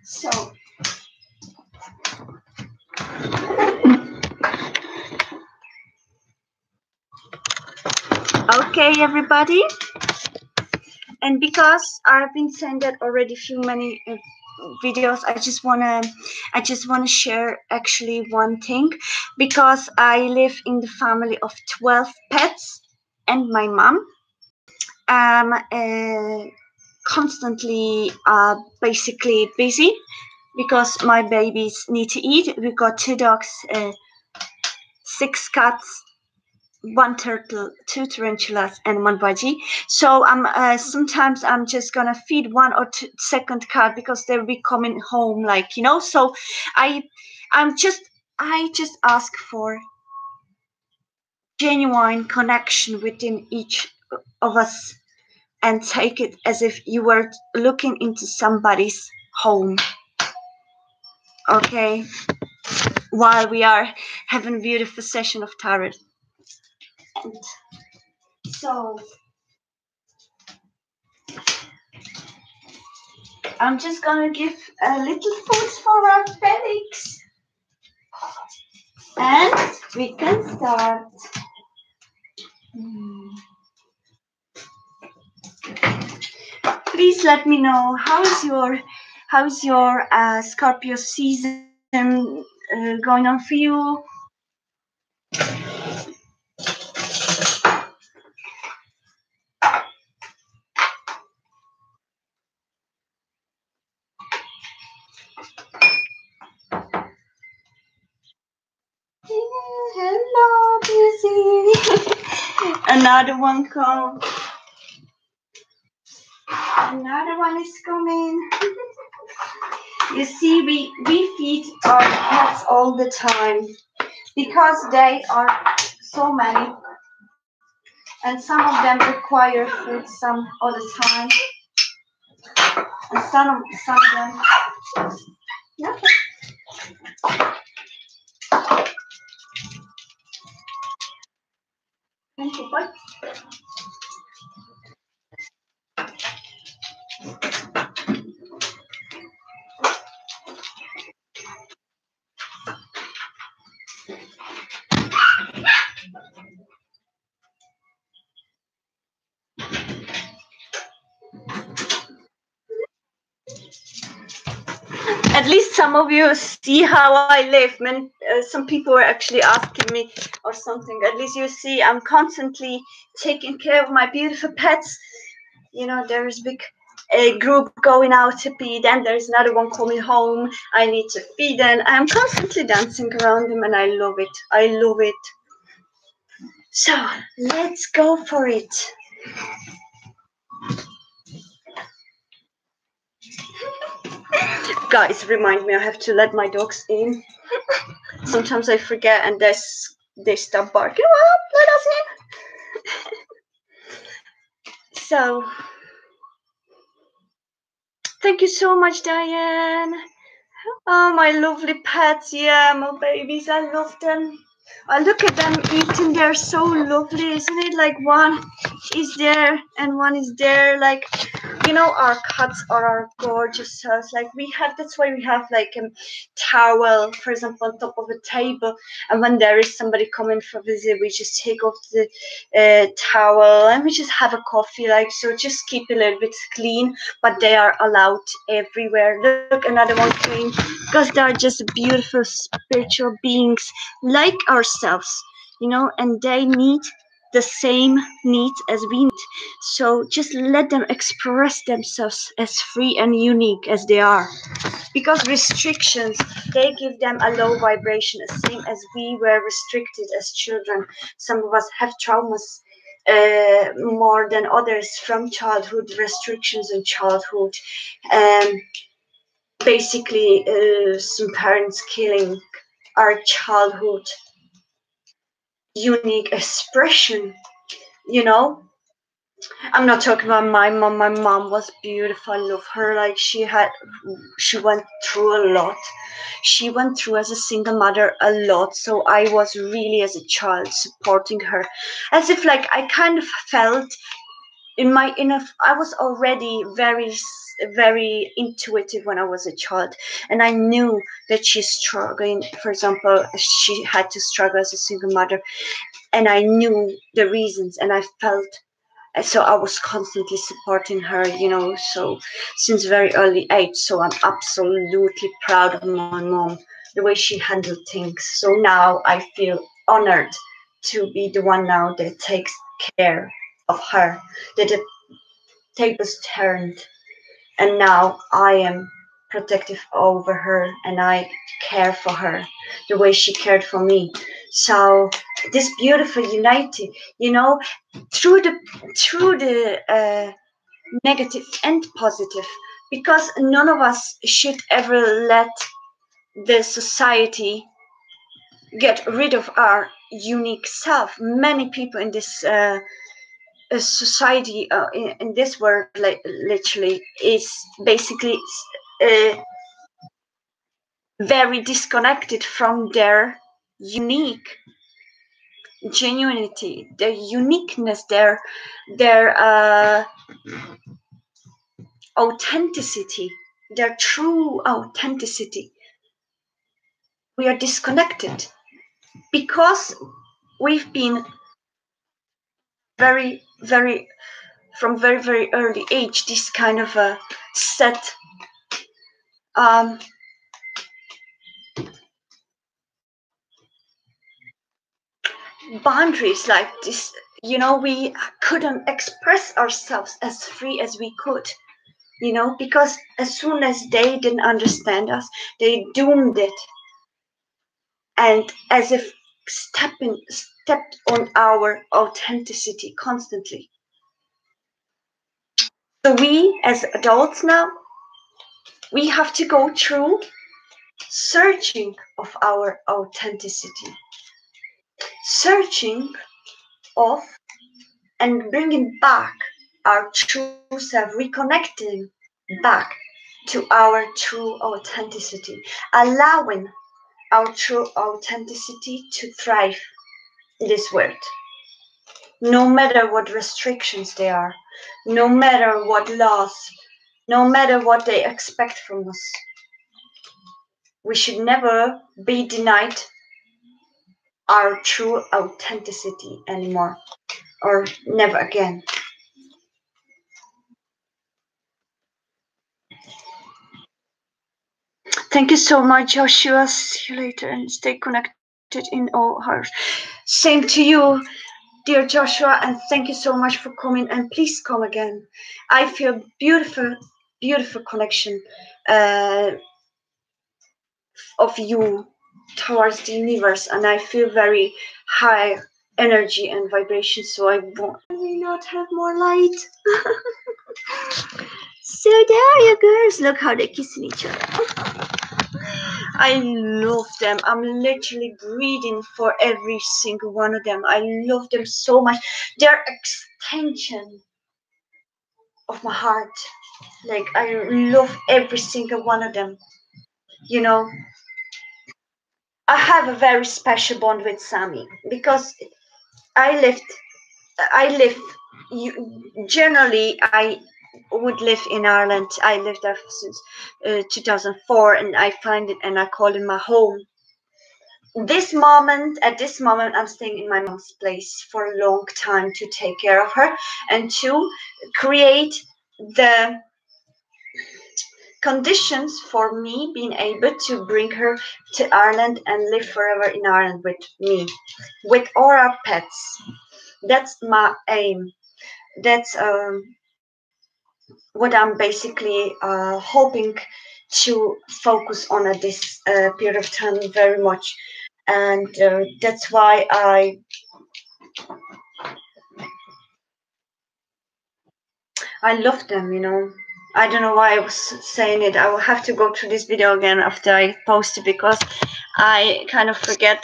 Speaker 1: So, okay, everybody. And because I've been sent that already few many videos, I just wanna share actually one thing, because I live in the family of 12 pets, and my mom constantly basically busy because my babies need to eat. We got 2 dogs, 6 cats, 1 turtle, 2 tarantulas, and 1 budgie. So sometimes I'm just gonna feed 1 or 2 second cat because they'll be coming home, like, you know. So I I'm just I just ask for genuine connection within each of us, and take it as if you were looking into somebody's home. Okay, while we are having a beautiful session of tarot. And so I'm just gonna give a little food for our Felix, and we can start. Please let me know how's your Scorpio season going on for you. Hello, Busy. Another one come. Another one is coming. You see, we feed our pets all the time because they are so many, and some of them require food some all the time, and some of them. Yeah. Thank you, bye. At least some of you see how I live. Some people were actually asking me or something. At least you see I'm constantly taking care of my beautiful pets. You know, there is big a group going out to feed, and there's another one coming home. I need to feed, and I'm constantly dancing around them, and I love it. I love it. So let's go for it. Guys, remind me, I have to let my dogs in. Sometimes I forget, and they stop barking. Well, let us in. So, thank you so much, Diane. Oh, my lovely pets, yeah, my babies, I love them. I look at them eating, they're so lovely, isn't it? Like one is there and one is there. Like, our cats are our gorgeous selves. Like we have, that's why we have like a towel, for example, on top of a table. And when there is somebody coming for visit, we just take off the towel and we just have a coffee. Like, so just keep a little bit clean, but they are allowed everywhere. Look, another one came, because they are just beautiful spiritual beings like ourselves, and they need the same needs as we need. So just let them express themselves as free and unique as they are. Because restrictions, they give them a low vibration, the same as we were restricted as children. Some of us have traumas more than others from childhood, restrictions in childhood. Um, Basically, some parents killing our childhood unique expression, you know I'm not talking about my mom. My mom was beautiful. I love her. Like she went through a lot. She went through as a single mother a lot. So I was really, as a child, supporting her, as if like I kind of felt in my inner. I was already very intuitive when I was a child, and I knew that she's struggling. For example, she had to struggle as a single mother, and I knew the reasons, and I felt, so I was constantly supporting her, so since very early age. So I'm absolutely proud of my mom, the way she handled things. So now I feel honored to be the one now that takes care of her, that the tables turned, and now I am protective over her and I care for her the way she cared for me. So this beautiful unity, through the negative and positive, because none of us should ever let the society get rid of our unique self. Many people in this society, in this world, like, literally is basically uh, very disconnected from their unique genuinity, their uniqueness, their authenticity, their true authenticity. We are disconnected because we've been very from very early age this kind of a set um, boundaries like this. We couldn't express ourselves as free as we could, because as soon as they didn't understand us, they doomed it, and as if stepped on our authenticity constantly. So we, as adults now, we have to go through searching of our authenticity, searching of and bringing back our true self, reconnecting back to our true authenticity, allowing our true authenticity to thrive in this world, no matter what restrictions they are, no matter what laws, no matter what they expect from us. We should never be denied our true authenticity anymore, or never again. Thank you so much, Joshua. See you later and stay connected in all hearts. Same to you, dear Joshua, and thank you so much for coming. And please come again. I feel beautiful connection uh, of you towards the universe, and I feel very high energy and vibration. So I want we not have more light. So there you girls, look how they're kissing each other. I love them. I'm literally breathing for every single one of them. I love them so much. They're extension of my heart. Like, I love every single one of them. You know, I have a very special bond with Sami because I lived, I live, generally, I would live in Ireland. I lived there since 2004, and I find it and I call it my home. At this moment, I'm staying in my mom's place for a long time to take care of her and to create the conditions for me being able to bring her to Ireland and live forever in Ireland with me, with all our pets. That's my aim. That's what I'm basically hoping to focus on at this period of time very much, and that's why I love them. I don't know why I was saying it. I will have to go through this video again after I post it because I kind of forget.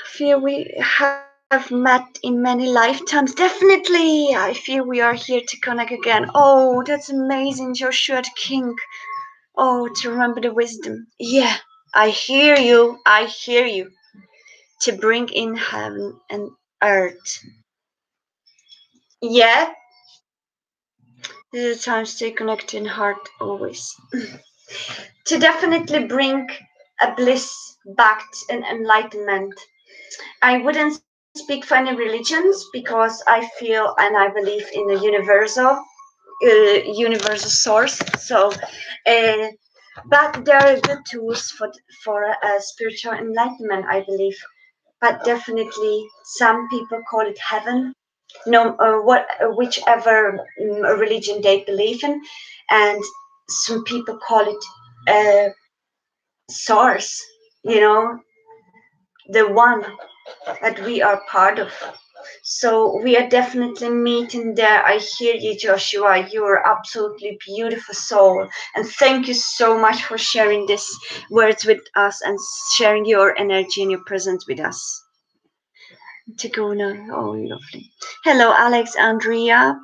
Speaker 1: Feel we have met in many lifetimes. Definitely. I feel we are here to connect again. Oh, that's amazing, Joshua the King. Oh, to remember the wisdom. Yeah, I hear you. I hear you. To bring in heaven and earth. Yeah, this is a time to stay connected in heart always. To definitely bring a bliss back and enlightenment. I wouldn't speak for any religions because I feel and I believe in a universal source. So, uh, but there are good tools for spiritual enlightenment, I believe. But definitely, some people call it heaven. No, whichever religion they believe in, and some people call it source. You know, the one that we are part of. So we are definitely meeting there. I hear you, Joshua. You're absolutely beautiful soul. And thank you so much for sharing these words with us and sharing your energy and your presence with us. Tiguna, oh, lovely. Hello, Alex, Andrea.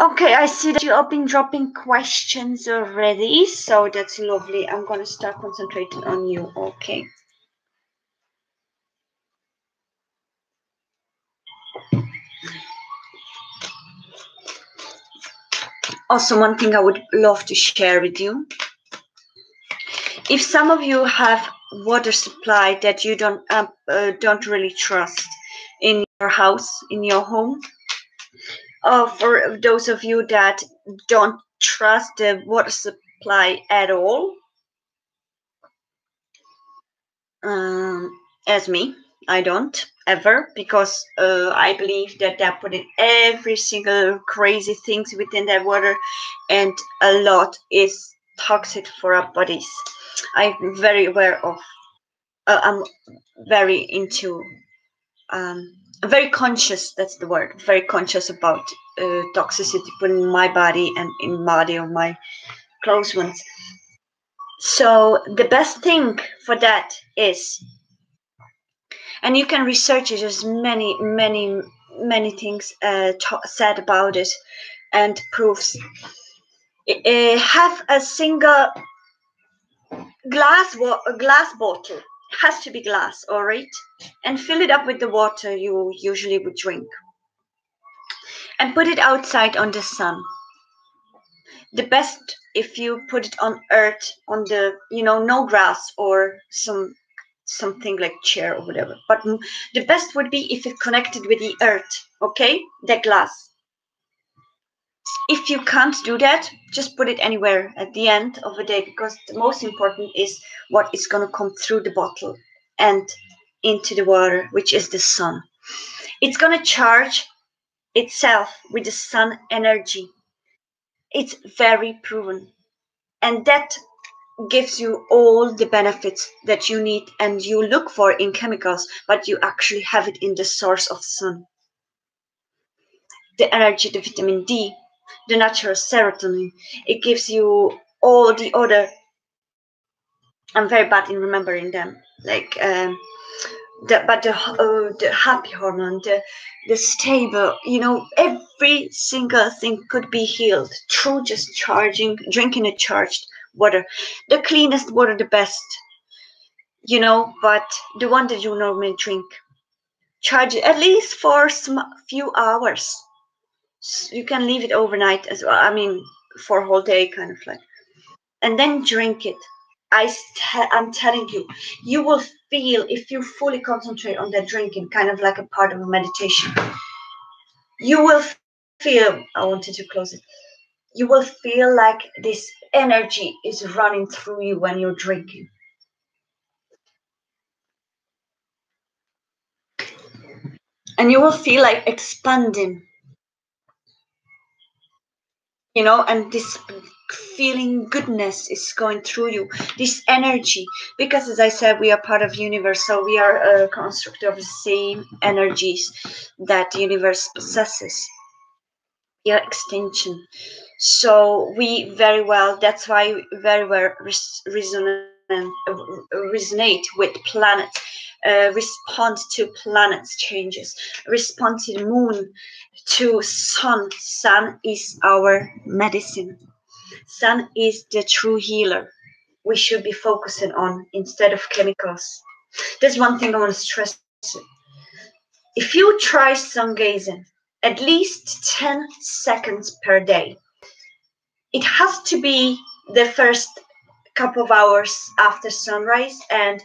Speaker 1: Okay, I see that you have been dropping questions already, so that's lovely. I'm gonna start concentrating on you. Okay. Also, one thing I would love to share with you. If some of you have water supply that you don't really trust in your house, in your home, or for those of you that don't trust the water supply at all, as me, I don't ever, because I believe that they're putting every single crazy things within that water, and a lot is toxic for our bodies. I'm very aware of. I'm very into. Very conscious. That's the word. Very conscious about toxicity put in my body and in body of my close ones. So the best thing for that is, and you can research it. There's many things said about it and proofs. Have a single glass bottle. It has to be glass, all right, and fill it up with the water you usually would drink, and put it outside on the sun. The best if you put it on earth, on the no grass or something like chair or whatever, but the best would be if it connected with the earth, okay, the glass. If you can't do that, just put it anywhere at the end of the day, because the most important is what is going to come through the bottle and into the water, which is the sun. It's going to charge itself with the sun energy. It's very proven, and that gives you all the benefits that you need and you look for in chemicals, but you actually have it in the source of sun. The energy, the vitamin D, the natural serotonin. It gives you all the other. I'm very bad in remembering them. Like the happy hormone, the stable, every single thing could be healed through just charging, drinking a charged water, the cleanest water, the best, but the one that you normally drink. Charge it at least for few hours. You can leave it overnight as well. I mean, for a whole day, kind of like, and then drink it. I'm telling you, you will feel, if you fully concentrate on that drinking, kind of like a part of a meditation. You will feel. I wanted to close it. You will feel like this energy is running through you when you're drinking, and you will feel like expanding, and this feeling goodness is going through you, this energy, because as I said, we are part of universe, so we are a construct of the same energies that the universe possesses. We are extension, so we very well, that's why we very well resonate with planets, respond to planets changes, respond to the moon, to sun is our medicine. Sun is the true healer we should be focusing on instead of chemicals. There's one thing I want to stress. If you try sun gazing at least 10 seconds per day, it has to be the first couple of hours after sunrise and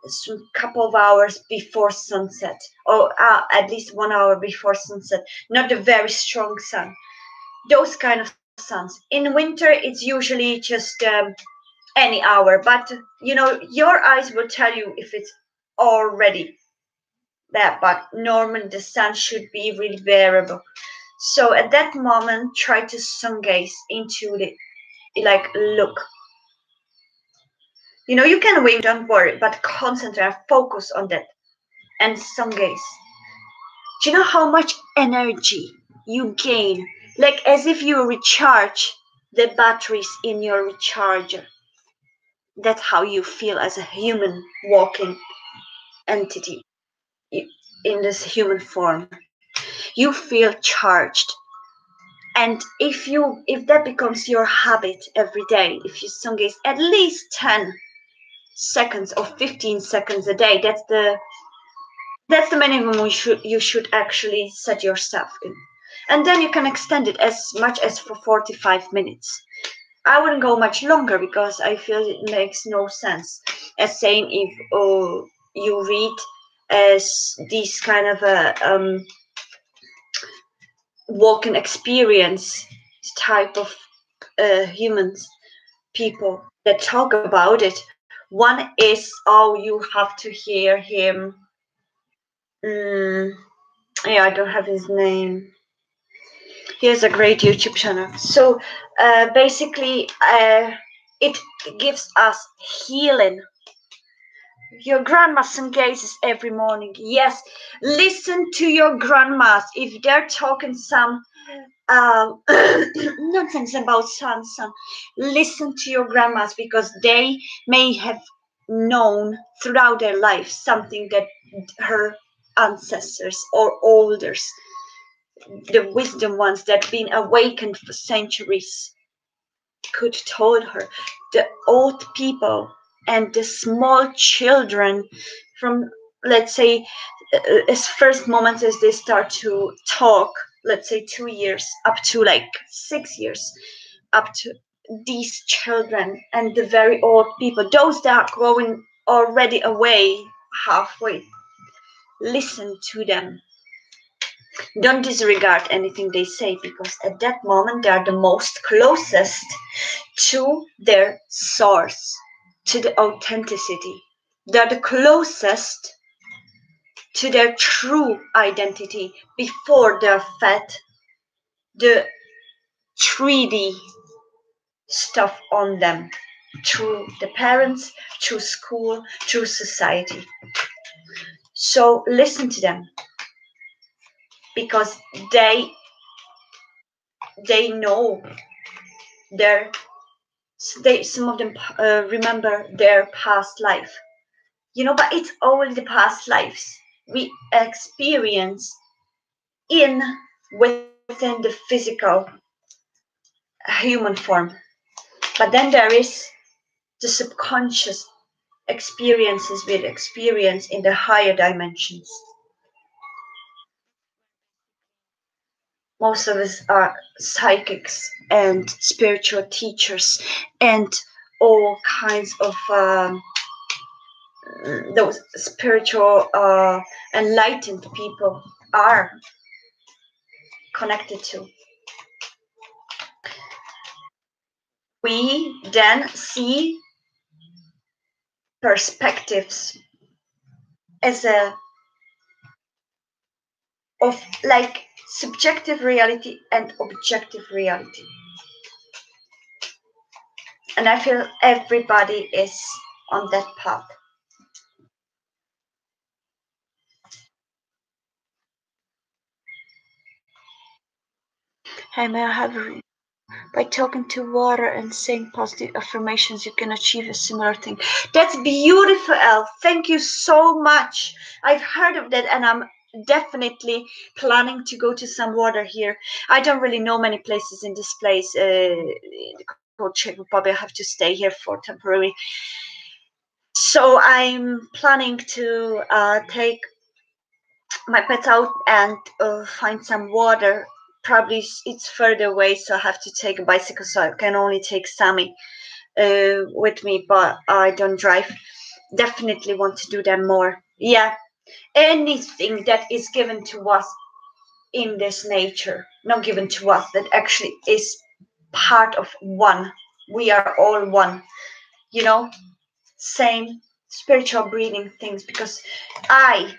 Speaker 1: a couple of hours before sunset, or at least 1 hour before sunset, not the very strong sun. Those kind of suns. In winter, it's usually just any hour, but your eyes will tell you if it's already there. But normally, the sun should be really variable. So at that moment, try to sun gaze into the, like, look. You can wait, don't worry, but concentrate, focus on that, and sun gaze. Do you know how much energy you gain? Like as if you recharge the batteries in your recharger. That's how you feel as a human walking entity in this human form. You feel charged. And if that becomes your habit every day, if you sun gaze at least 10 seconds or 15 seconds a day, that's the minimum you should actually set yourself in. And then you can extend it as much as for 45 minutes. I wouldn't go much longer because I feel it makes no sense. As saying, if you read as these kind of a walking experience type of humans, people that talk about it. One is, oh, you have to hear him. Yeah, I don't have his name. He has a great YouTube channel. So basically, it gives us healing. Your grandma's sun gazes every morning. Yes, listen to your grandmas if they're talking some nonsense about sun. Listen to your grandmas because they may have known throughout their life something that her ancestors or elders, the wisdom ones that been awakened for centuries, could told her. The old people and the small children, from, let's say, as first moments as they start to talk, let's say 2 years up to like 6 years, up to these children and the very old people, those that are going already away halfway, listen to them. Don't disregard anything they say, because at that moment they are the most closest to their source, to the authenticity. They are the closest to their true identity before they're fed the 3D stuff on them through the parents, through school, through society. So listen to them, because they know their, some of them remember their past life. but it's all the past lives we experience in within the physical human form. But then there is the subconscious experiences we experience in the higher dimensions. Most of us are psychics and spiritual teachers and all kinds of those spiritual enlightened people are connected to. We then see perspectives as a of like subjective reality and objective reality. And I feel everybody is on that path. Hey, may I have a by talking to water and saying positive affirmations, you can achieve a similar thing. That's beautiful, Elle. Thank you so much. I've heard of that, and I'm definitely planning to go to some water here. I don't really know many places in this place called Czech Republic. I have to stay here for temporary. So I'm planning to take my pets out and find some water. Probably it's further away, so I have to take a bicycle, so I can only take Sammy with me, but I don't drive. Definitely want to do that more. Yeah, anything that is given to us in this nature, not given to us, that actually is part of one. We are all one, you know, same spiritual breathing things, because I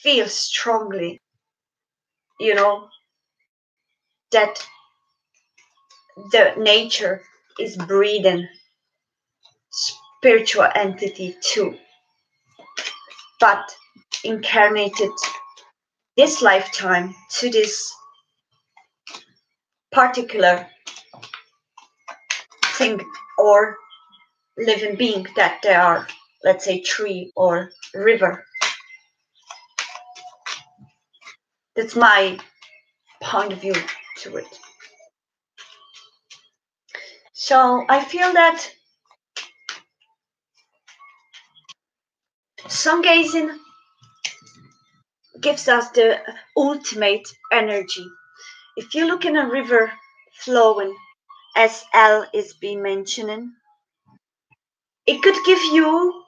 Speaker 1: feel strongly, you know, that the nature is breathing spiritual entity too, but incarnated this lifetime to this particular thing or living being that they are, let's say, tree or river. That's my point of view to it. So I feel that sun gazing gives us the ultimate energy. If you look in a river flowing, as Elle is been mentioning, it could give you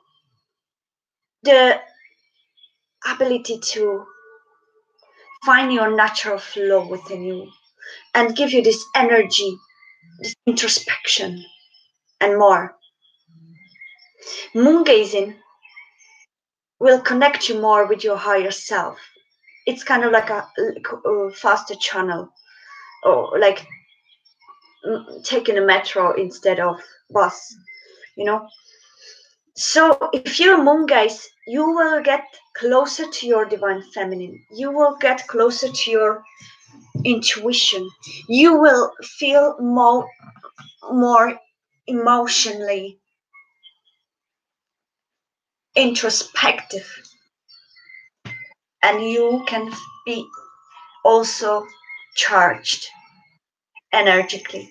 Speaker 1: the ability to find your natural flow within you and give you this energy, this introspection, and more. Moon gazing will connect you more with your higher self. It's kind of like a faster channel, or like taking a metro instead of bus, you know. So if you're a moon gaze, you will get closer to your divine feminine. You will get closer to your intuition. You will feel more emotionally introspective, and you can be also charged energetically.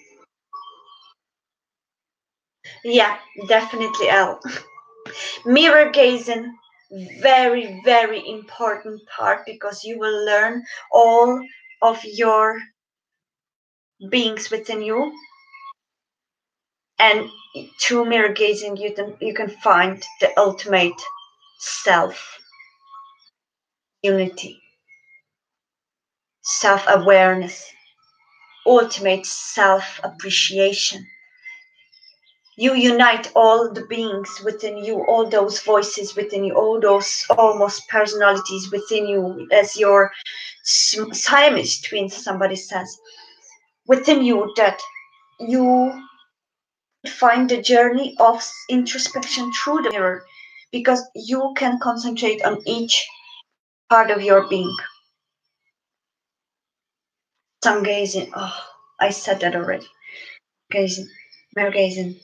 Speaker 1: Yeah, definitely, Elle. Mirror gazing, very, very important part, because you will learn all of your beings within you, and through mirror gazing you can find the ultimate self unity, self-awareness, ultimate self-appreciation. You unite all the beings within you, all those voices within you, all those almost personalities within you, as your Siamese twins, somebody says, within you, that you find the journey of introspection through the mirror, because you can concentrate on each part of your being. Sun gazing. Oh, I said that already. Gazing, mirror gazing.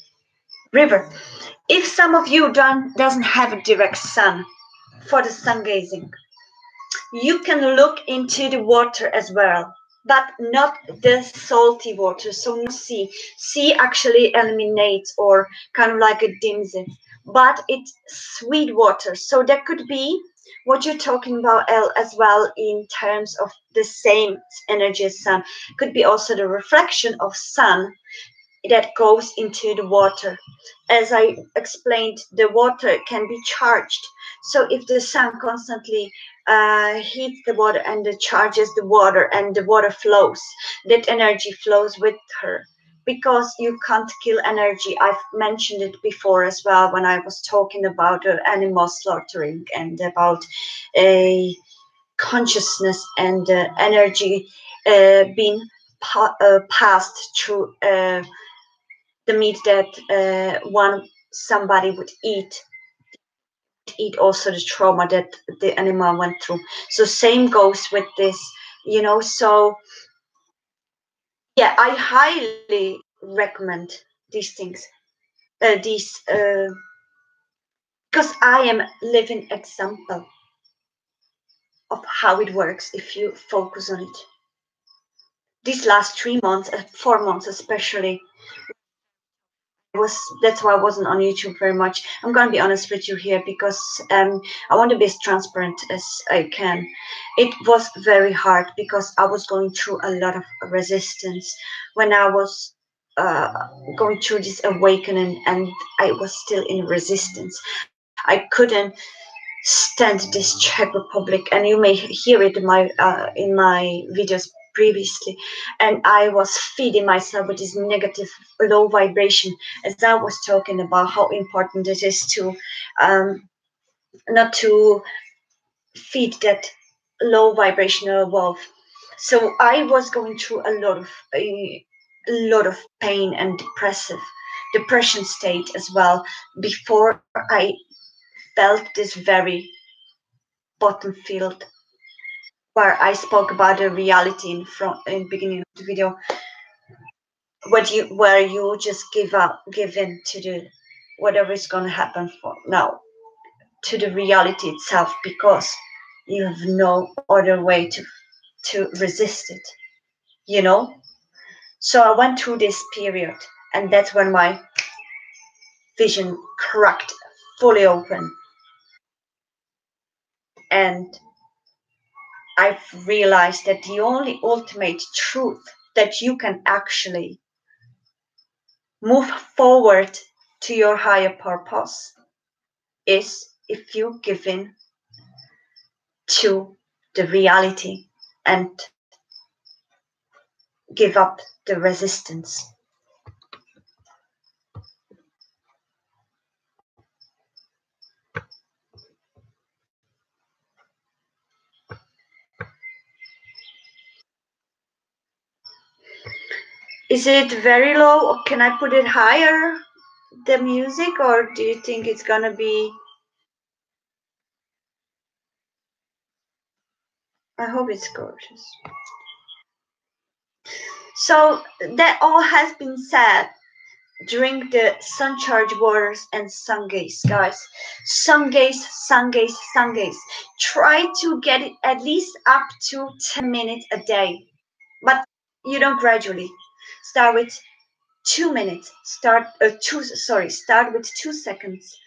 Speaker 1: River. If some of you don't doesn't have a direct sun for the sun gazing, you can look into the water as well, but not the salty water. So no sea. Sea actually eliminates or kind of like a dims it, but it's sweet water. So that could be what you're talking about as well in terms of the same energy as sun. Could be also the reflection of sun that goes into the water. As I explained, the water can be charged. So if the sun constantly heats the water and it charges the water and the water flows, that energy flows with her. Because you can't kill energy. I've mentioned it before as well when I was talking about animal slaughtering and about a consciousness and energy being passed through the meat that one somebody would eat also the trauma that the animal went through. So same goes with this, so yeah, I highly recommend these things, these because I am living example of how it works if you focus on it. These last 3 months, 4 months especially, was that's why I wasn't on YouTube very much. I'm gonna be honest with you here because I want to be as transparent as I can. It was very hard because I was going through a lot of resistance when I was uh, going through this awakening, and I was still in resistance. I couldn't stand this Czech Republic, and you may hear it in my videos previously. And I was feeding myself with this negative, low vibration, as I was talking about how important it is to not to feed that low vibrational wolf. So I was going through a lot of pain and depression state as well before I felt this very bottom field where I spoke about the reality in the beginning of the video, where you just give in to the whatever is gonna happen for now, to the reality itself, because you have no other way to resist it, you know. So I went through this period, and that's when my vision cracked fully open, and I've realized that the only ultimate truth that you can actually move forward to your higher purpose is if you give in to the reality and give up the resistance. Is it very low, or can I put it higher, the music, or do you think it's gonna be? I hope it's gorgeous. So that all has been said. Drink the sun charge waters and sun gaze, guys. Sun gaze, sun gaze, sun gaze. Try to get it at least up to 10 minutes a day, but gradually. Start with 2 minutes. Start with 2 seconds.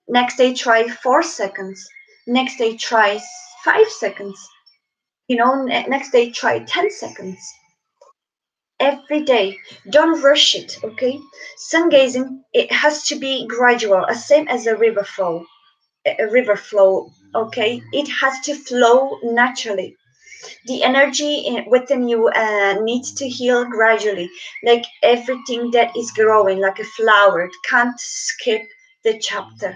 Speaker 1: Next day try 4 seconds. Next day try 5 seconds. Next day try 10 seconds. Every day. Don't rush it, okay? Sun gazing, it has to be gradual, same as a river flow. A river flow, okay? It has to flow naturally. The energy within you needs to heal gradually, like everything that is growing, like a flower. It can't skip the chapter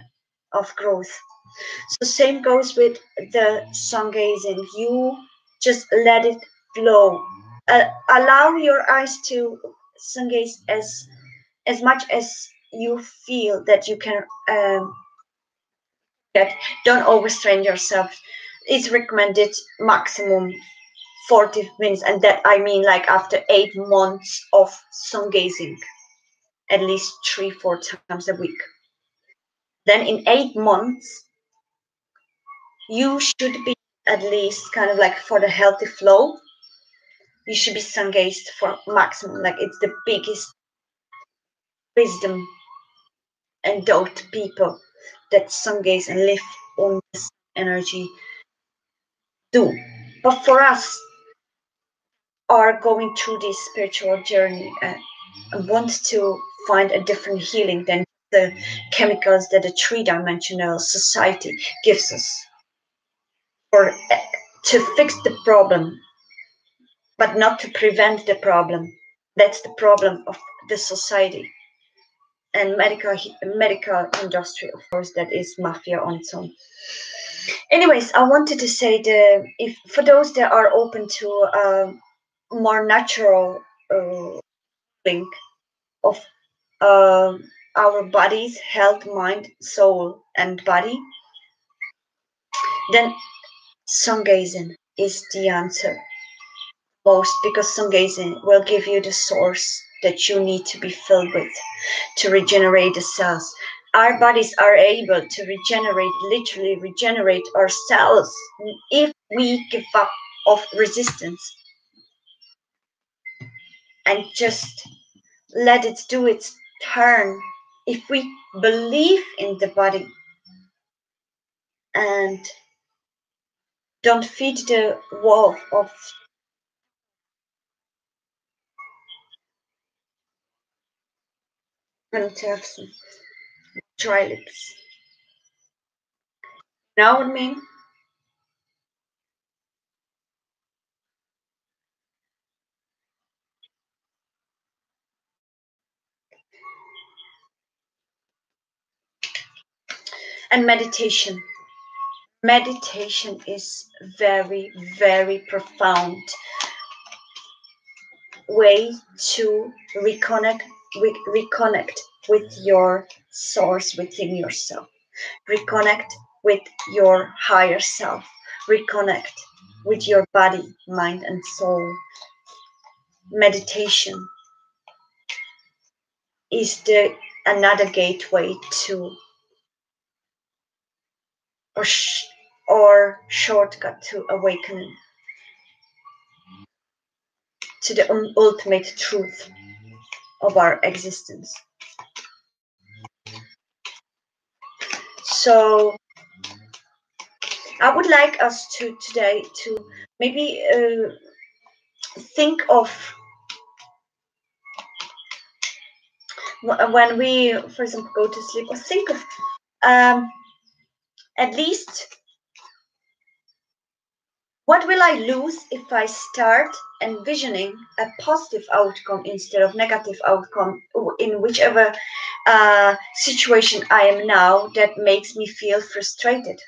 Speaker 1: of growth. So same goes with the sun gazing. You just let it flow. Allow your eyes to sun gaze as much as you feel that you can get. Don't overstrain yourself. It's recommended maximum 40 minutes, and that I mean like after 8 months of sun gazing. at least 3-4 times a week. Then in 8 months, you should be at least kind of like for the healthy flow, you should be sun gazed for maximum. Like it's the biggest wisdom endowed people that sun gaze and live on this energy do. But for us, are going through this spiritual journey and want to find a different healing than the chemicals that a three-dimensional society gives us, or to fix the problem, but not to prevent the problem. That's the problem of the society and medical industry, of course, that is mafia on its own. Anyways, I wanted to say if for those that are open to more natural link of our body's health, mind, soul, and body, then sun gazing is the answer most, because sun gazing will give you the source that you need to be filled with to regenerate the cells. Our bodies are able to regenerate, literally regenerate our cells if we give up of resistance and just let it do its turn. If we believe in the body and don't feed the wolf of Antidepressant, dry lips. Know what I mean? And meditation. Meditation is very, very profound way to reconnect with your source within yourself, reconnect with your higher self, reconnect with your body, mind, and soul. Meditation is the another gateway to or shortcut to awakening to the ultimate truth of our existence. So I would like us to today to maybe think of when we, for example, go to sleep, or think of at least what will I lose if I start envisioning a positive outcome instead of negative outcome in whichever situation I am now that makes me feel frustrated.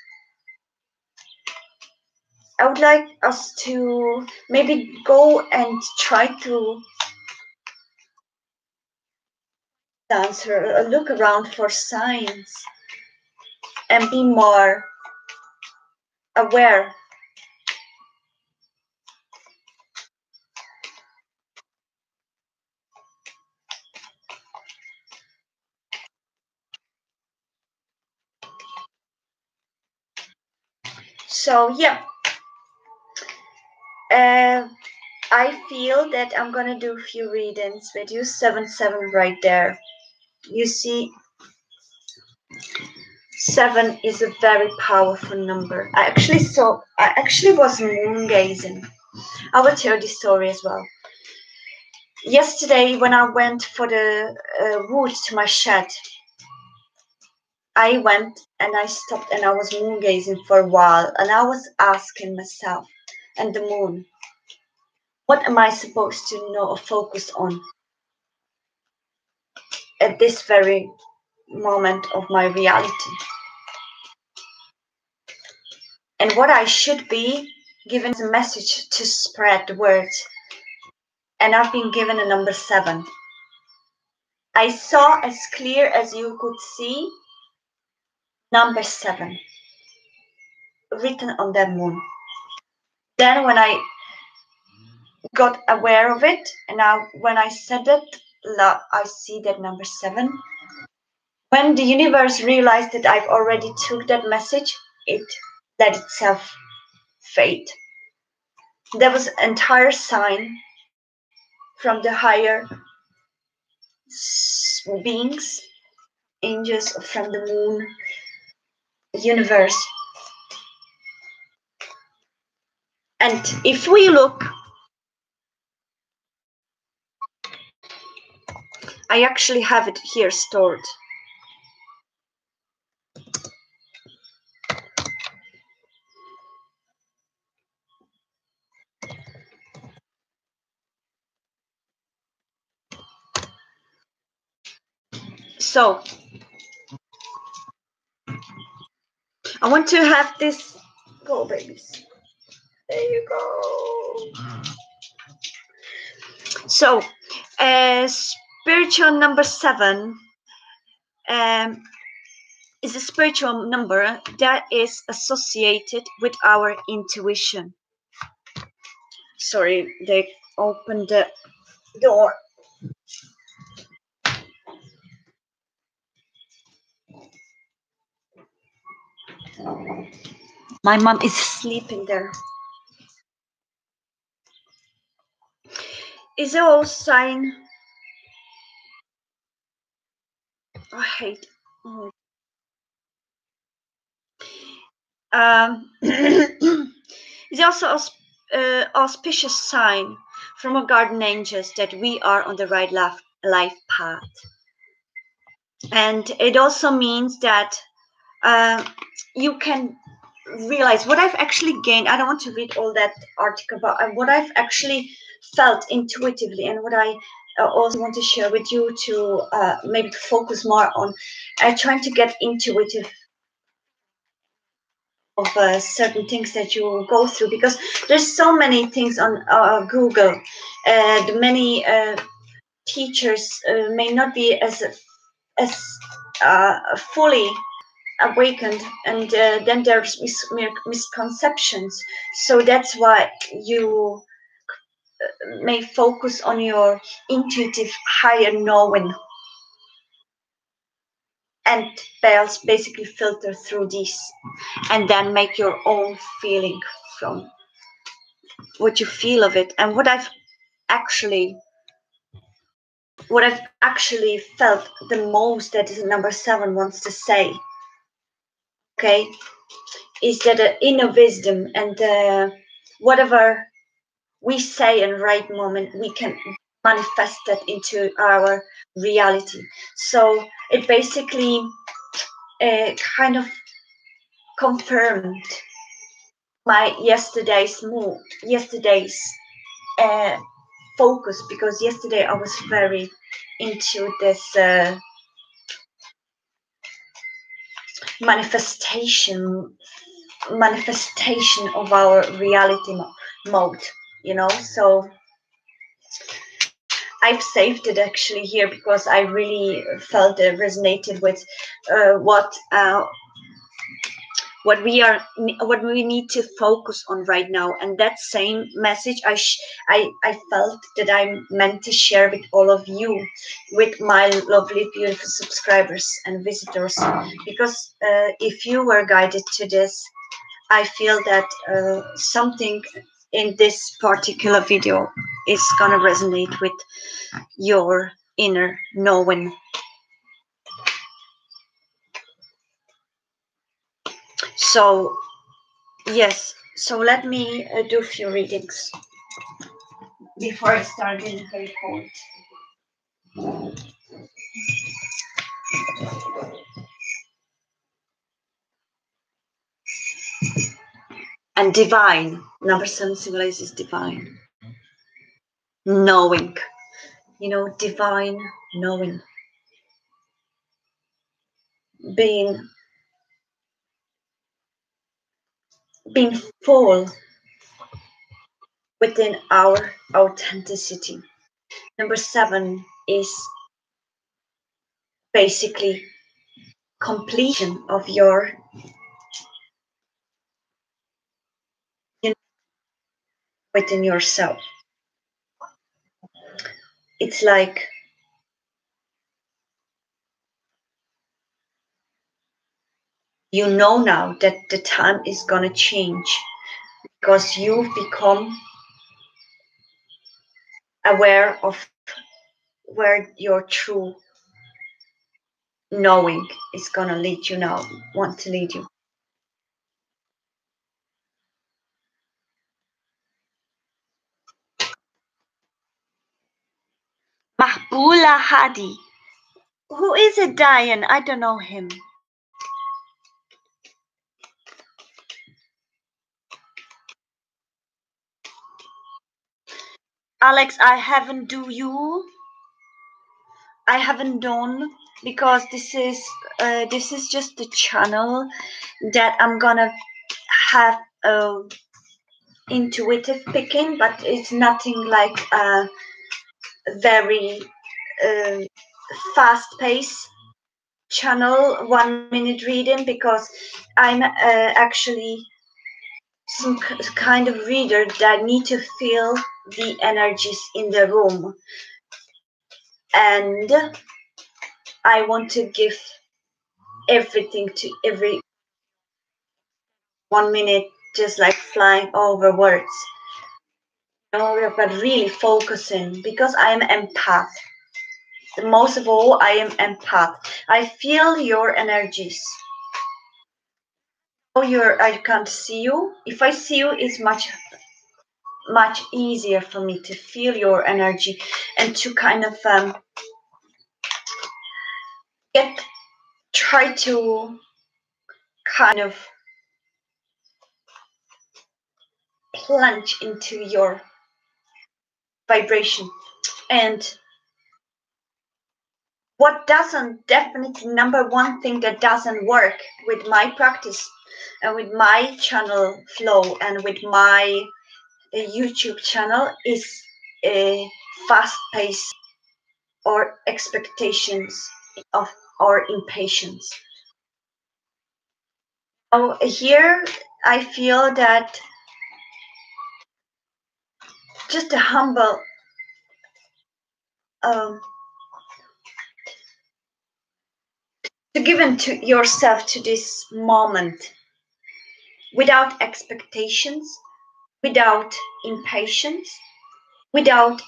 Speaker 1: I would like us to maybe go and try to answer or look around for signs and be more aware. So yeah, I feel that I'm gonna do a few readings with you. 7-7 right there. You see, 7 is a very powerful number. I actually was moon gazing. I will tell this story as well. Yesterday, when I went for the wood to my shed, I went and I stopped and I was moon gazing for a while, and I was asking myself and the moon, what am I supposed to know or focus on at this very moment of my reality? And what I should be given as a message to spread the word. And I've been given a number 7. I saw as clear as you could see number 7 written on that moon. Then when I got aware of it, and when I said it, I see that number 7. When the universe realized that I've already took that message, it let itself fade. There was an entire sign from the higher beings, angels from the moon, universe. And if we look, I actually have it here stored. So I want to have this. Go, babies. There you go. So, spiritual number 7 is a spiritual number that is associated with our intuition. Sorry, they opened the door. My mom is sleeping there. Is it all sign? I hate. Oh. It's also an auspicious sign from our guardian angels that we are on the right life path. And it also means that you can realize what I've actually gained. I don't want to read all that article, but what I've actually felt intuitively, and what I also want to share with you to maybe to focus more on trying to get intuitive of certain things that you go through, because there's so many things on Google. The many teachers may not be as fully awakened, and then there's misconceptions. So that's why you may focus on your intuitive higher knowing, and basically filter through these and then make your own feeling from what you feel of it. And what I've actually felt the most, that is number 7 wants to say, okay, is that inner wisdom, and whatever we say in right moment, we can manifest that into our reality. So it basically kind of confirmed my yesterday's focus, because yesterday I was very into this manifestation of our reality mode, so I've saved it actually here, because I really felt it resonated with what we need to focus on right now. And that same message I felt that I'm meant to share with all of you, with my lovely beautiful subscribers and visitors, because if you were guided to this, I feel that something in this particular video is gonna resonate with your inner knowing. So yes, so let me do a few readings before I start getting very cold. And divine, number 7 symbolizes divine knowing, divine knowing, being full within our authenticity. Number 7 is basically completion of your within yourself. It's like You know now that the time is gonna change because you've become aware of where your true knowing is gonna lead you now, want to lead you. Mahbula Hadi. Who is it, Diane? I don't know him. Alex, I haven't done because this is just the channel that I'm gonna have intuitive picking, but it's nothing like very fast pace channel 1 minute reading because I'm actually some kind of reader that need to feel the energies in the room, and I want to give everything to every 1 minute, just like flying over words. No, but really focusing because I am empath. Most of all, I am empath. I feel your energies. Oh, I can't see you. If I see you, it's much easier for me to feel your energy and to kind of try to kind of plunge into your vibration. And what doesn't, definitely number one thing that doesn't work with my practice and with my channel flow and with my YouTube channel is a fast pace or expectations of or impatience. Now here I feel that just a humble to give into yourself to this moment without expectations, without impatience, without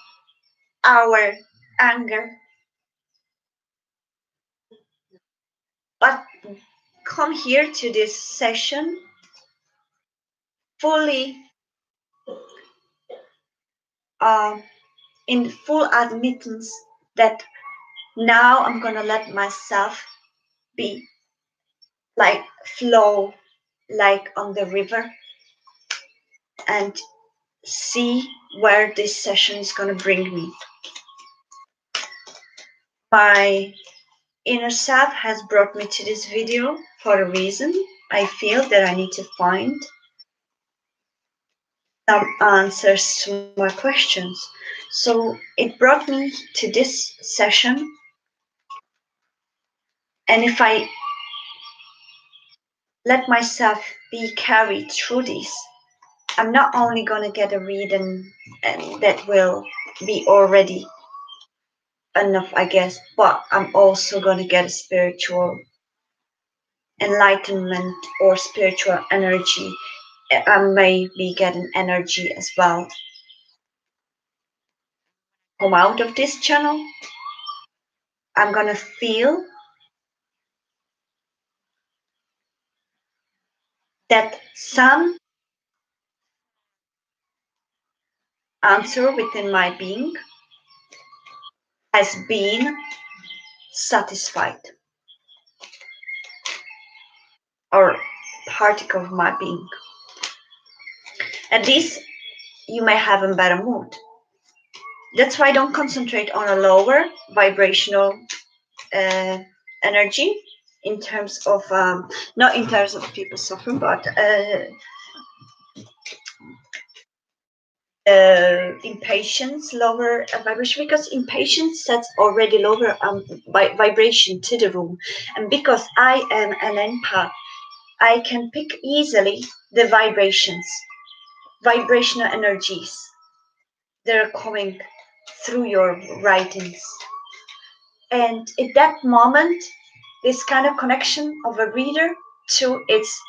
Speaker 1: our anger, but come here to this session fully in full admittance that now I'm gonna let myself be like flow like on the river and see where this session is gonna bring me. My inner self has brought me to this video for a reason. I feel that I need to find some answers to my questions. So it brought me to this session. And if I let myself be carried through this, I'm not only going to get a reading and that will be already enough, I guess, but I'm also going to get a spiritual enlightenment or spiritual energy. I may be getting energy as well. Come out of this channel, I'm going to feel that some answer within my being has been satisfied, or particle of my being. At least you may have a better mood. That's why I don't concentrate on a lower vibrational energy in terms of not in terms of people suffering, but impatience, lower vibration, because impatience sets already lower vibration to the room, and because I am an empath, I can pick easily the vibrational energies that are coming through your writings. And at that moment, this kind of connection of a reader to its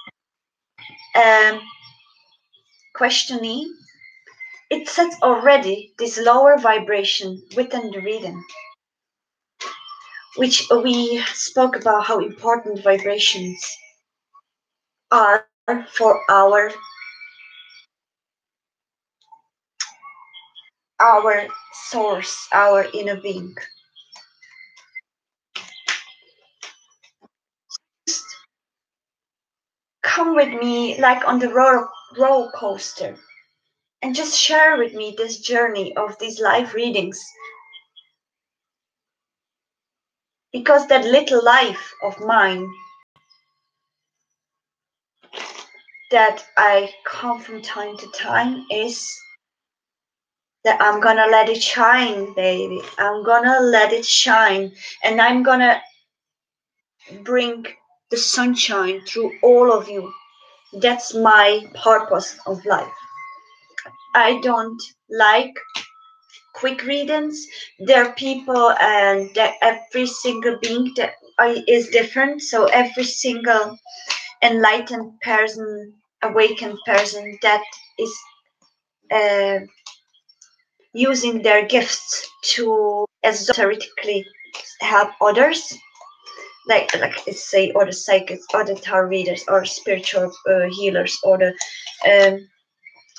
Speaker 1: questioning, it sets already this lower vibration within the reading, which we spoke about how important vibrations are for our source, our inner being. Come with me like on the roller coaster and just share with me this journey of these live readings. Because that little life of mine that I come from time to time is that I'm gonna let it shine, baby. I'm gonna let it shine. And I'm gonna bring the sunshine through all of you. That's my purpose of life. I don't like quick readings. There are people and that every single being that is different. So every single enlightened person, awakened person that is uh, using their gifts to esoterically help others, like say, or the psychics, or the tarot readers, or spiritual healers, or the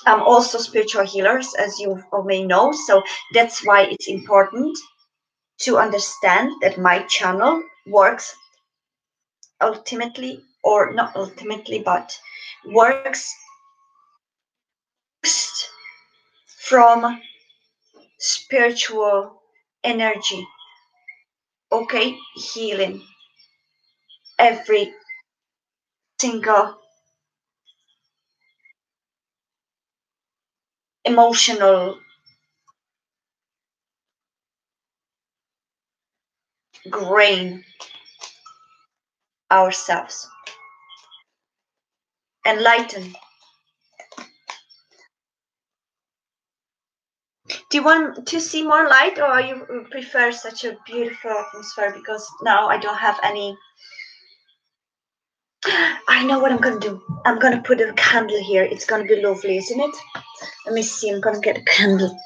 Speaker 1: I'm also spiritual healers, as you may know. So that's why it's important to understand that my channel works ultimately, or not ultimately, but works from spiritual energy. Okay, healing every single emotional grain ourselves. Enlighten. Do you want to see more light, or you prefer such a beautiful atmosphere? Because now I don't have any. I know what I'm gonna do. I'm gonna put a candle here. It's gonna be lovely, isn't it? Let me see. I'm gonna get a candle.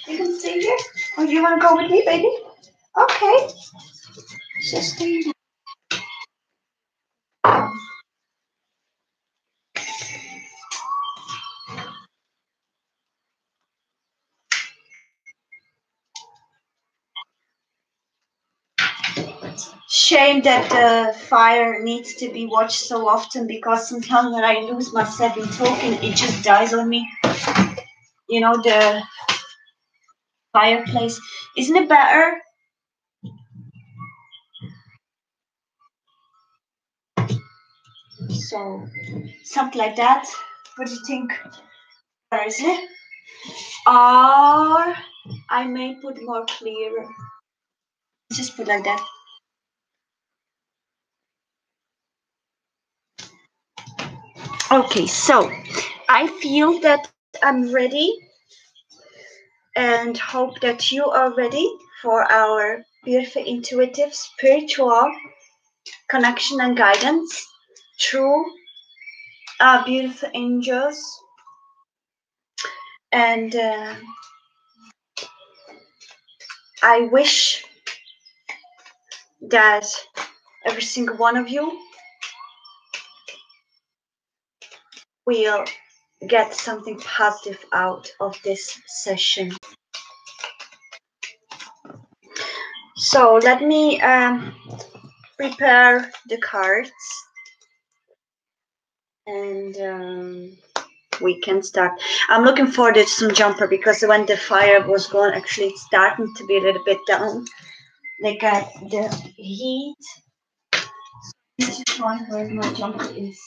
Speaker 1: You can stay here. Or do you want to go with me, baby? Okay. Just stay here. Shame that the fire needs to be watched so often, because sometimes when I lose myself in talking, it just dies on me. You know, the fireplace. Isn't it better? So, something like that. What do you think? Where is it? Or I may put more clear. Just put like that. Okay, so I feel that I'm ready and hope that you are ready for our beautiful, intuitive, spiritual connection and guidance through our beautiful angels. And I wish that every single one of you will get something positive out of this session. So let me prepare the cards, and We can start. I'm looking forward to some jumper because when the fire was gone, actually it's starting to be a little bit down. Like the heat. This is one where my jumper is.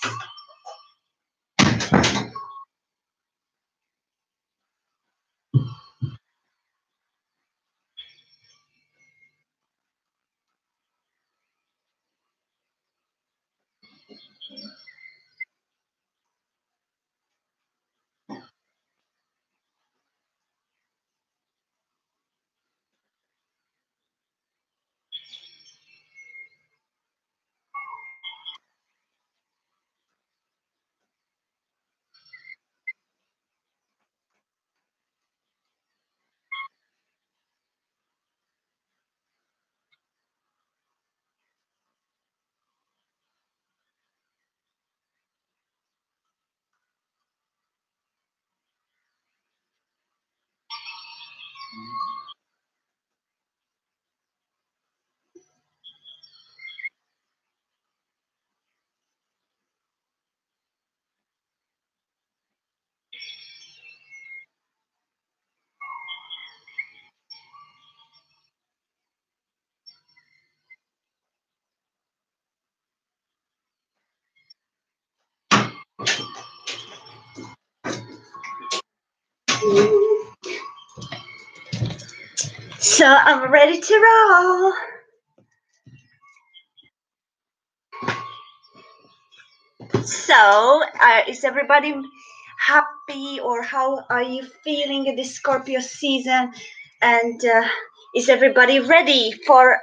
Speaker 1: So I'm ready to roll. So, is everybody happy, or how are you feeling in this Scorpio season? And is everybody ready for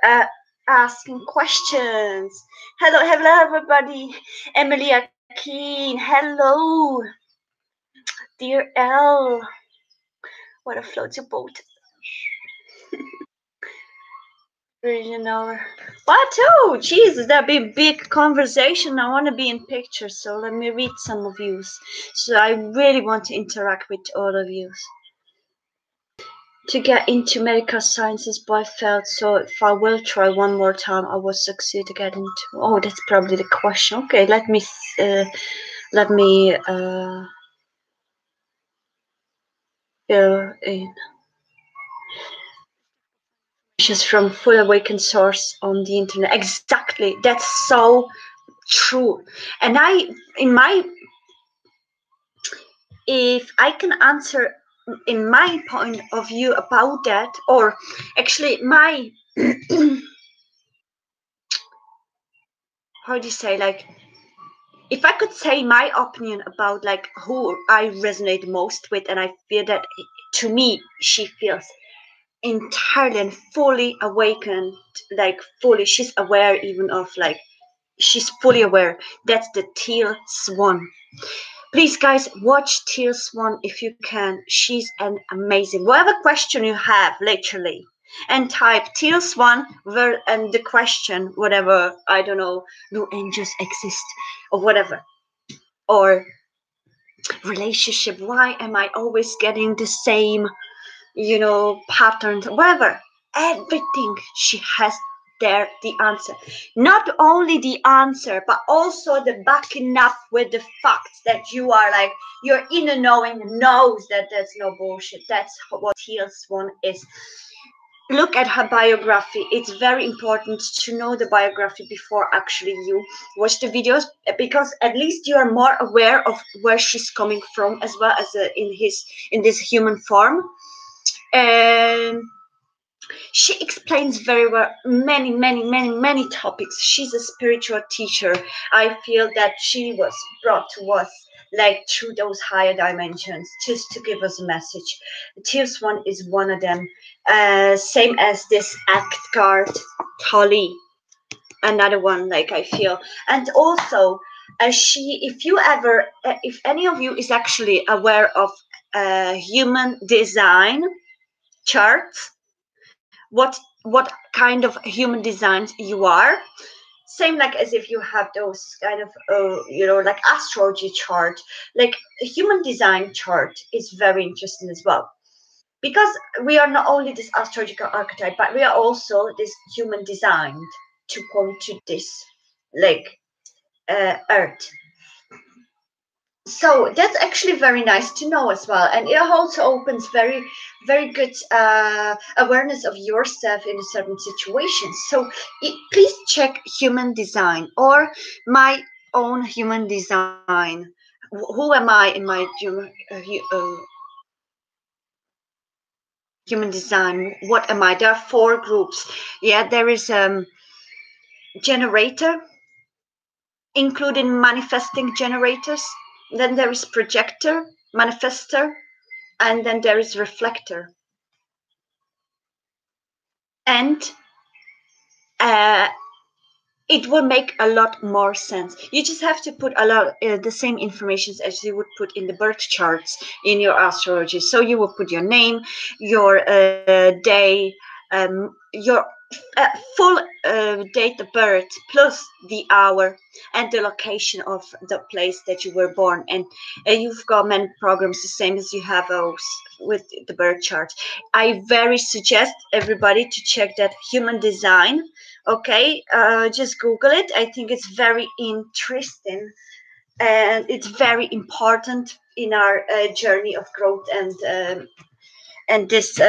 Speaker 1: asking questions? Hello, everybody. Emilia Keen, hello, dear L. What a floaty boat. Original. What too? Jesus, that'd be a big conversation. I want to be in pictures, so let me read some of you. So I really want to interact with all of you. To get into medical sciences, but I felt so if I will try one more time, I will succeed to get into. Oh, that's probably the question. Okay, let me fill in. Just from full awakened source on the internet. Exactly, that's so true. And if I can answer in my point of view about that, or actually my how do you say, like, if I could say my opinion about like who I resonate most with, and I feel that to me she feels entirely and fully awakened, like fully, she's aware even of like she's fully aware. That's the Teal Swan. Please, guys, watch Teal Swan if you can. She's an amazing. Whatever question you have, literally, and type Teal Swan and the question, whatever, I don't know, do angels exist or whatever, or relationship. Why am I always getting the same, patterns? Whatever, everything she has there the answer. Not only the answer, but also the backing up with the facts that you are like your inner knowing knows that there's no bullshit. That's what Teal Swan is. Look at her biography. It's very important to know the biography before actually you watch the videos, because at least you are more aware of where she's coming from, as well as in this human form. And she explains very well many topics. She's a spiritual teacher. I feel that she was brought to us like through those higher dimensions just to give us a message. Teal Swan is one of them. Same as this act card, Holly, another one, like I feel. And also, if any of you is actually aware of human design charts, what kind of human designs you are, same like as if you have those kind of like astrology chart, like a human design chart is very interesting as well, because we are not only this astrological archetype, but we are also this human designed to come to this like earth. So that's actually very nice to know as well, and it also opens very good awareness of yourself in a certain situation. So please check human design or my own human design. Who am I in my human design? What am I? There are four groups. Yeah, there is generator, including manifesting generators. Then there is projector, manifester, and then there is reflector. And uh, it will make a lot more sense. You just have to put a lot the same information as you would put in the birth charts in your astrology. So you will put your name, your day, your full date of birth plus the hour and the location of the place that you were born. And you've got many programs the same as you have with the birth chart. I very suggest everybody to check that human design. Okay, just Google it. I think it's very interesting and it's very important in our journey of growth and this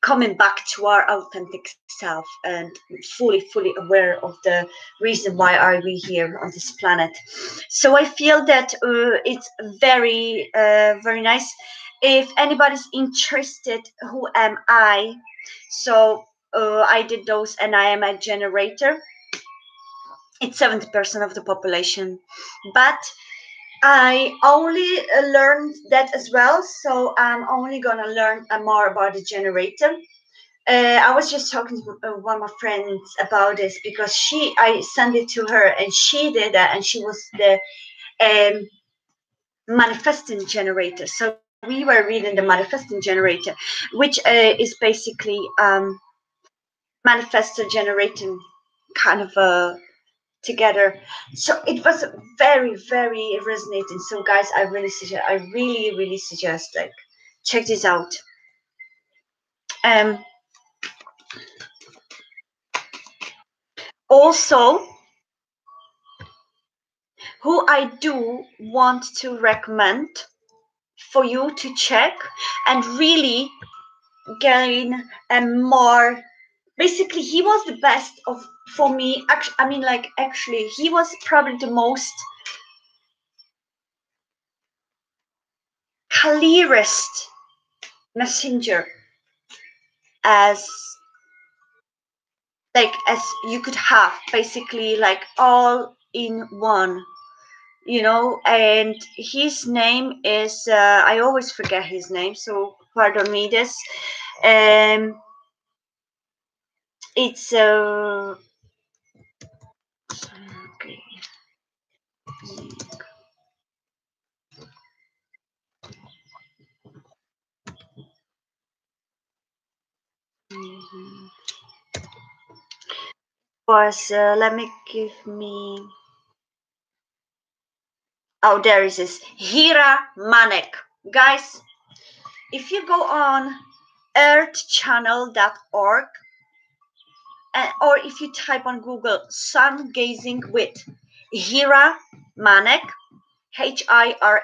Speaker 1: coming back to our authentic self and fully aware of the reason why are we here on this planet. So I feel that it's very nice. If anybody's interested, who am I? So I did those, and I am a generator. It's 70% of the population, but I only learned that as well. So I'm only gonna learn more about the generator. I was just talking to one of my friends about this because I sent it to her and she did that, and she was the um, manifesting generator. So we were reading the manifesting generator, which is basically manifestor generating kind of together. So it was very resonating. So guys, I really suggest, like, check this out. Um, Also, who I do want to recommend for you to check and really gain a more. Basically, he was the best of for me. Actually, I mean, like, actually, he was probably the most clearest messenger as as you could have, basically, like, all in one, and his name is I always forget his name, so pardon me this. It's okay. Was let me give me. Oh, there is this Hira Manek. Guys, if you go on earthchannel.org, or if you type on Google sun gazing with Hira Manek, Hira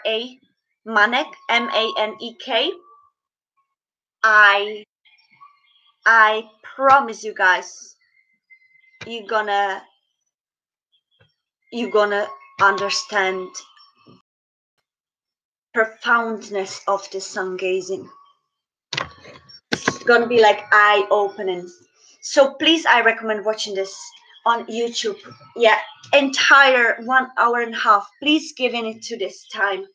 Speaker 1: Manek, Manek, I promise you guys, you're gonna understand profoundness of the sun gazing. It's gonna be like eye opening. So please, I recommend watching this on YouTube. Yeah, entire 1 hour and a half. Please giving it to this time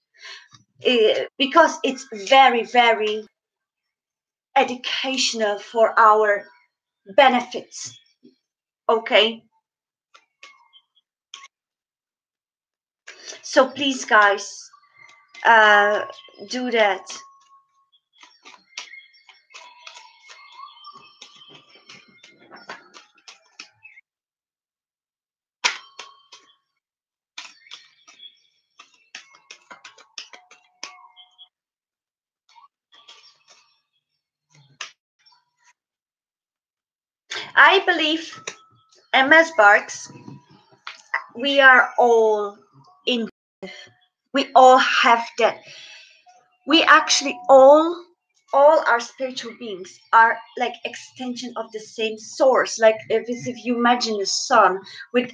Speaker 1: because it's very educational for our benefits. Okay. So please, guys, do that. I believe, MS Barks, we are all in We all have that. We actually all our spiritual beings are like extension of the same source. Like if you imagine the sun with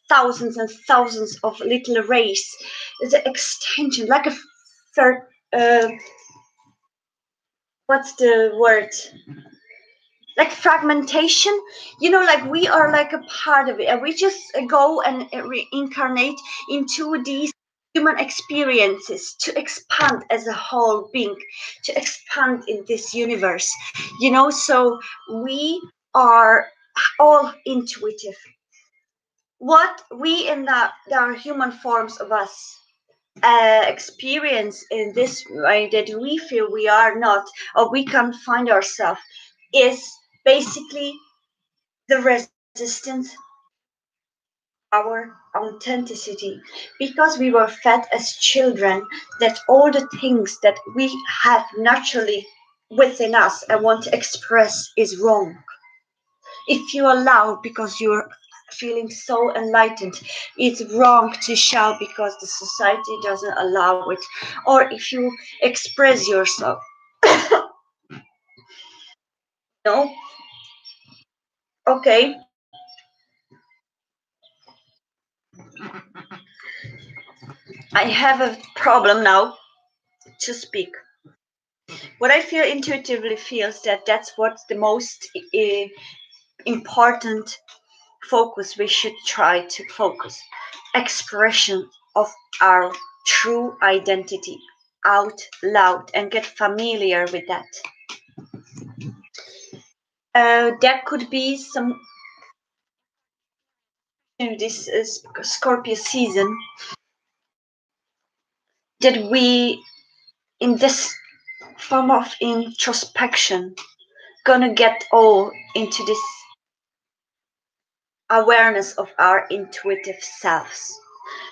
Speaker 1: thousands and thousands of little rays, it's an extension, like a third. What's the word? Like fragmentation, like we are like a part of it, and we just go and reincarnate into these human experiences to expand as a whole being, to expand in this universe, so we are all intuitive. What we in the human forms of us experience in this way, that we feel we are not, or we can't find ourselves, is basically the resistance, our authenticity, because we were fed as children that all the things that we have naturally within us and want to express is wrong. If you allow because you're feeling so enlightened, it's wrong to shout because the society doesn't allow it. Or if you express yourself, no, okay, I have a problem now to speak. What I feel intuitively feels that that's what's the most important focus we should try to focus. Expression of our true identity out loud and get familiar with that. That could be some in this Scorpio season that we, in this form of introspection, gonna get all into this awareness of our intuitive selves.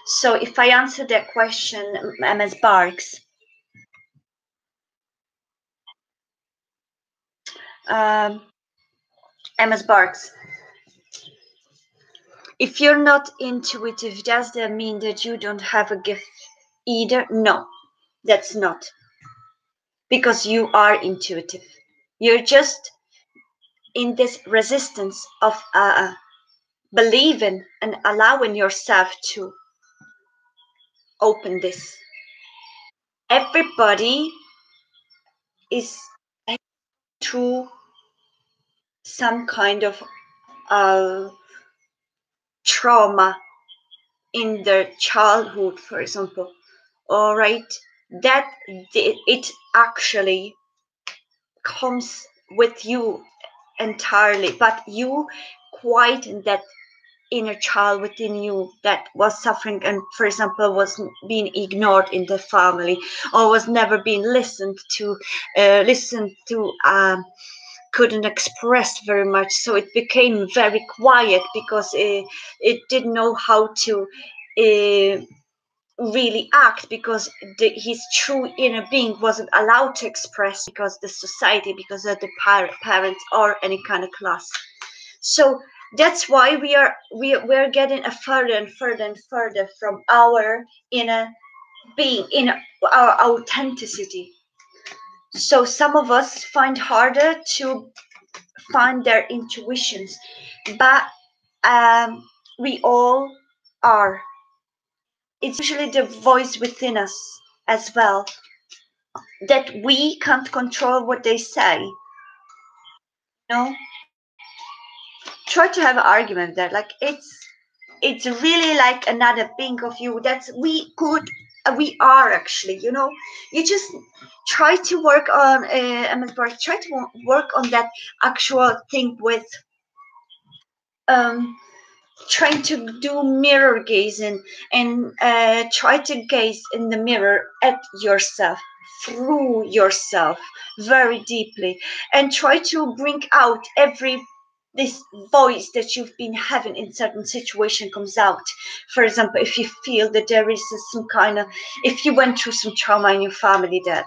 Speaker 1: So if I answer that question, MS Barks, um, MS Barks, if you're not intuitive, does that mean that you don't have a gift either? No, that's not. Because you are intuitive. You're just in this resistance of believing and allowing yourself to open this. Everybody is through some kind of uh, trauma in their childhood, for example. All right, that it actually comes with you entirely, but you quieten that inner child within you that was suffering and, for example, was being ignored in the family, or was never being listened to, couldn't express very much, so it became very quiet because it didn't know how to uh, really act, because his true inner being wasn't allowed to express because the society, because of the parents or any kind of class. So that's why we're getting a further and further and further from our inner being, in our authenticity. So some of us find harder to find their intuitions, but we all are. It's usually the voice within us as well, that we can't control what they say. No, try to have an argument there. Like it's really like another being of you. That's we are actually. You just try to work on try to work on that actual thing with um trying to do mirror gazing, and try to gaze in the mirror at yourself, through yourself, very deeply, and try to bring out every this voice that you've been having in certain situation comes out. For example, if you feel that there is some kind of, if you went through some trauma in your family, that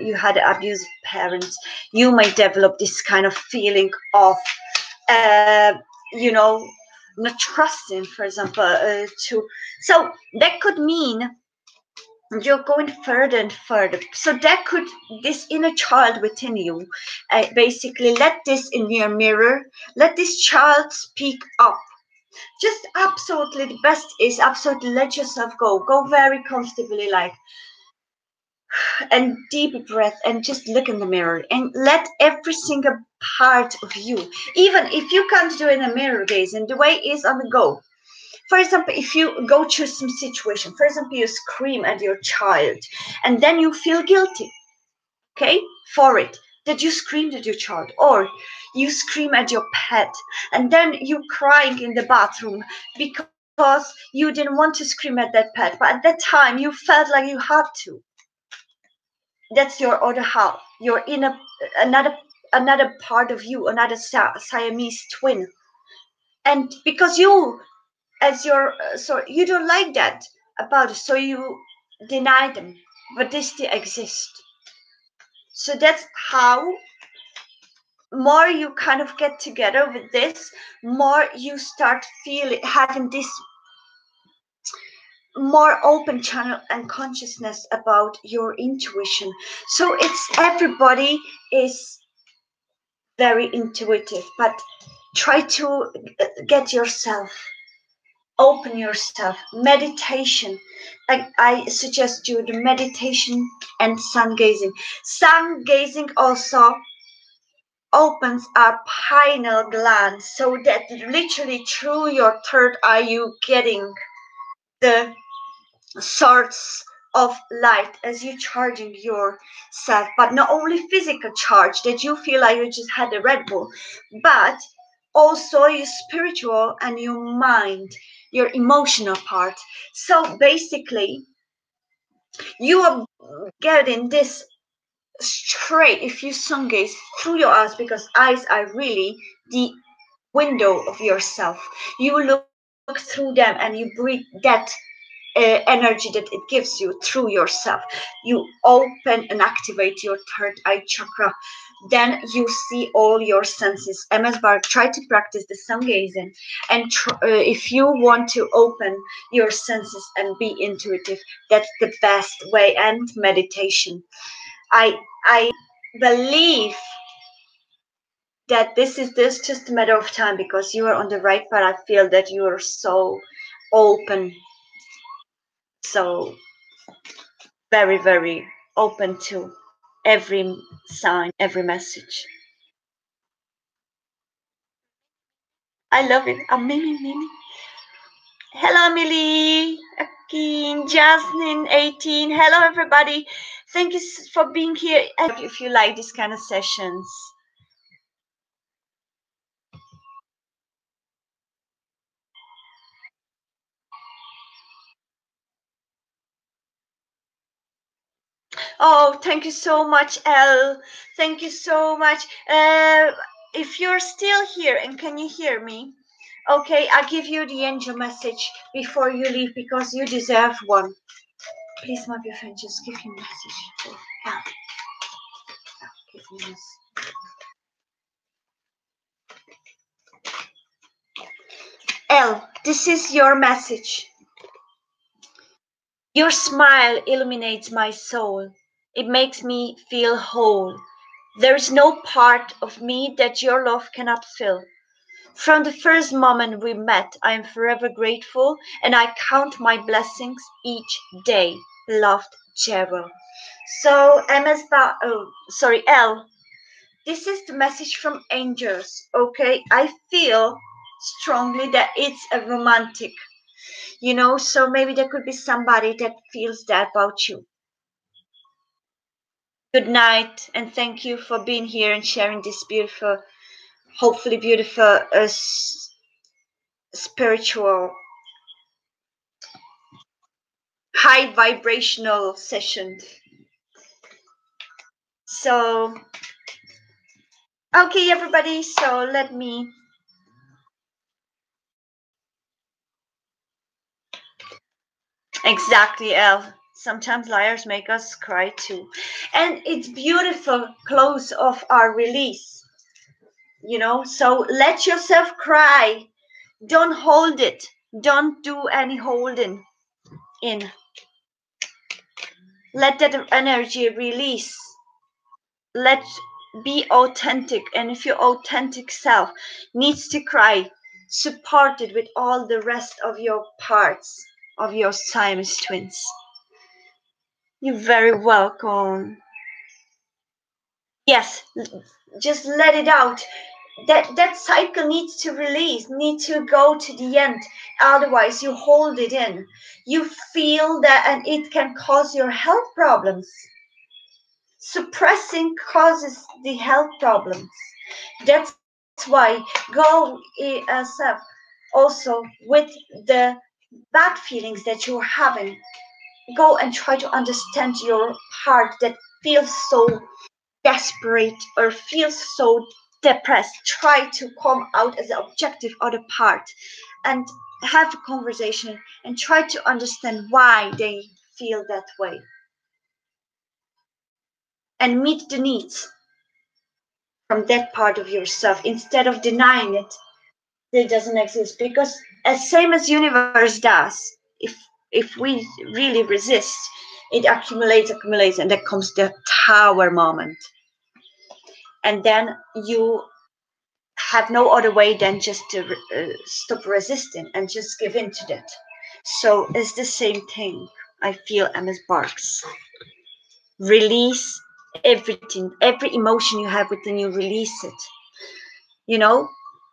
Speaker 1: you had abusive parents, you might develop this kind of feeling of uh, you know not trusting, for example, to, so that could mean you're going further and further. So that could, this inner child within you, basically let this in your mirror, let this child speak up. Just absolutely the best is absolutely let yourself go very comfortably, like, and deep breath, and just look in the mirror and let every single part of you, even if you can't do it in a mirror gaze, and the way is on the go. For example, if you go through some situation, for example, you scream at your child and then you feel guilty, okay, for it, that you screamed at your child, or you scream at your pet and then you crying in the bathroom because you didn't want to scream at that pet, but at that time you felt like you had to. That's your other half, your inner, another another part of you, another Siamese twin. And because you, as your so you don't like that about it, so you deny them, but they still exist. So that's how, more you kind of get together with this, more you start feeling, having this more open channel and consciousness about your intuition. So it's, everybody is very intuitive, but try to get yourself, open yourself. Meditation, I suggest you the meditation and sun gazing. Sun gazing also opens our pineal gland, so that literally through your third eye you getting the sorts of light as you charging yourself, but not only physical charge that you feel like you just had a Red Bull, but also your spiritual and your mind, your emotional part. So basically you are getting this straight if you sun gaze through your eyes, because eyes are really the window of yourself. You look through them and you breathe that energy that it gives you through yourself. You open and activate your third eye chakra. Then you see all your senses. MS Bar, try to practice the sun gazing. And if you want to open your senses and be intuitive, that's the best way. And meditation. I believe that this is this just a matter of time, because you are on the right path. I feel that you are so open, so very open to every sign, every message. I love it. Mimi. Hello, Millie, Akin, Jasmine, 18. Hello, everybody. Thank you for being here. If you like this kind of sessions. Oh, thank you so much, Elle. Thank you so much. If you're still here and can you hear me? Okay, I'll give you the angel message before you leave, because you deserve one. Please, my dear friend, just give him a message. Oh, Elle. Give me this. Elle, this is your message. Your smile illuminates my soul. It makes me feel whole. There is no part of me that your love cannot fill. From the first moment we met, I am forever grateful, and I count my blessings each day. Loved, Gerald. So, Elle, this is the message from angels, okay? I feel strongly that it's a romantic, so maybe there could be somebody that feels that about you. Good night, and thank you for being here and sharing this beautiful, hopefully beautiful, spiritual, high vibrational session. So, okay, everybody, so let me. Exactly, Elle. Sometimes liars make us cry too. And it's beautiful close of our release, so let yourself cry. Don't hold it. Don't do any holding in. Let that energy release. Let be authentic. And if your authentic self needs to cry, support it with all the rest of your parts of your Siamese twins. You're very welcome. Yes, just let it out. That cycle needs to release, needs to go to the end. Otherwise, you hold it in. You feel that, and it can cause your health problems. Suppressing causes the health problems. That's why go also with the bad feelings that you're having. Go and try to understand your heart that feels so desperate or feels so depressed. Try to come out as the objective other part and have a conversation and try to understand why they feel that way and meet the needs from that part of yourself instead of denying it. It doesn't exist because as same as universe does, if we really resist, it accumulates, and then comes the tower moment, and then you have no other way than just to stop resisting and just give in to that. So it's the same thing. I feel MS Barks. Release everything, every emotion you have within you, release it. You know,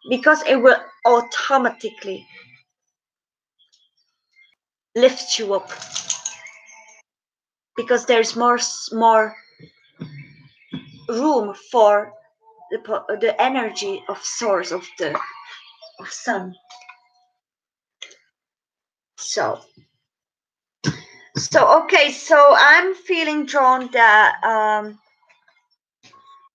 Speaker 1: because it will automatically lift you up. Because there's more room for the energy of source of the of sun. So okay, so I'm feeling drawn that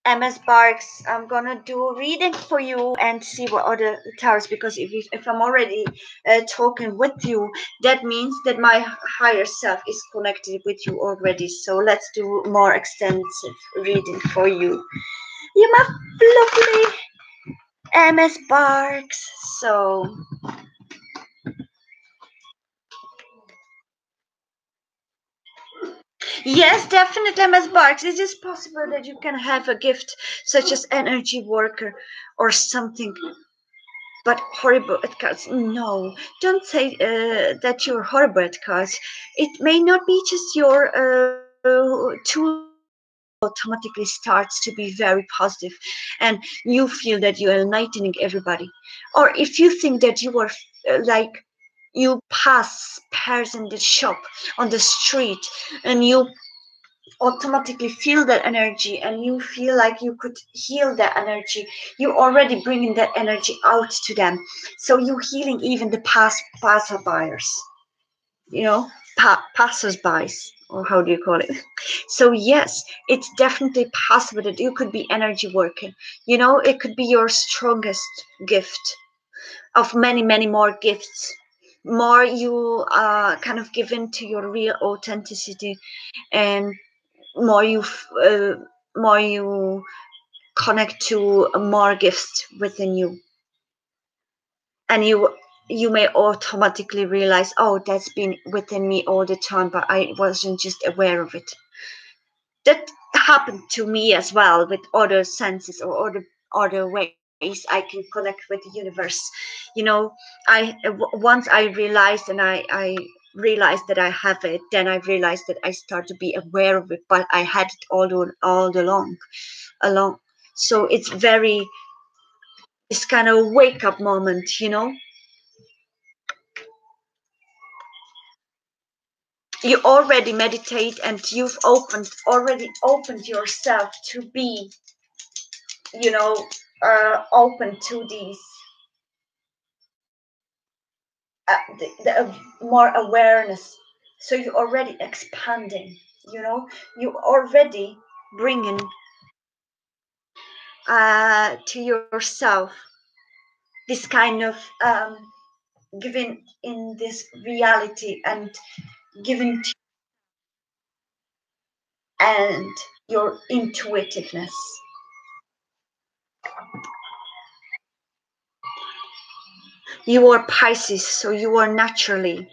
Speaker 1: MS Barks, I'm gonna do a reading for you and see what other towers, because if I'm already talking with you, that means that my higher self is connected with you already. So let's do more extensive reading for you. You my lovely MS Barks. So yes, definitely, MS Barks. Is it possible that you can have a gift such as energy worker or something? But horrible at cards. No, don't say that you're horrible at cards. It may not be just your tool automatically starts to be very positive and you feel that you are enlightening everybody. Or if you think that you are like you pass pairs in the shop on the street and you automatically feel that energy and you feel like you could heal that energy, you already bringing that energy out to them, so you healing even the passerbyers, you know, passers-bys, or how do you call it? So yes, it's definitely possible that you could be energy working, you know, it could be your strongest gift of many more gifts. More you kind of give in to your real authenticity, and more you more you connect to more gifts within you, and you may automatically realize, oh, that's been within me all the time, but I wasn't just aware of it. That happened to me as well with other senses or other ways I can connect with the universe. You know, once I realized, and I realized that I have it, then I realized that I start to be aware of it, but I had it all along. So it's very, it's kind of a wake up moment, you know. You already meditate and you've already opened yourself to be, you know, open to these the more awareness. So you're already expanding, you know, you already bringing to yourself this kind of giving in this reality and giving to, and your intuitiveness. You are Pisces, so you're naturally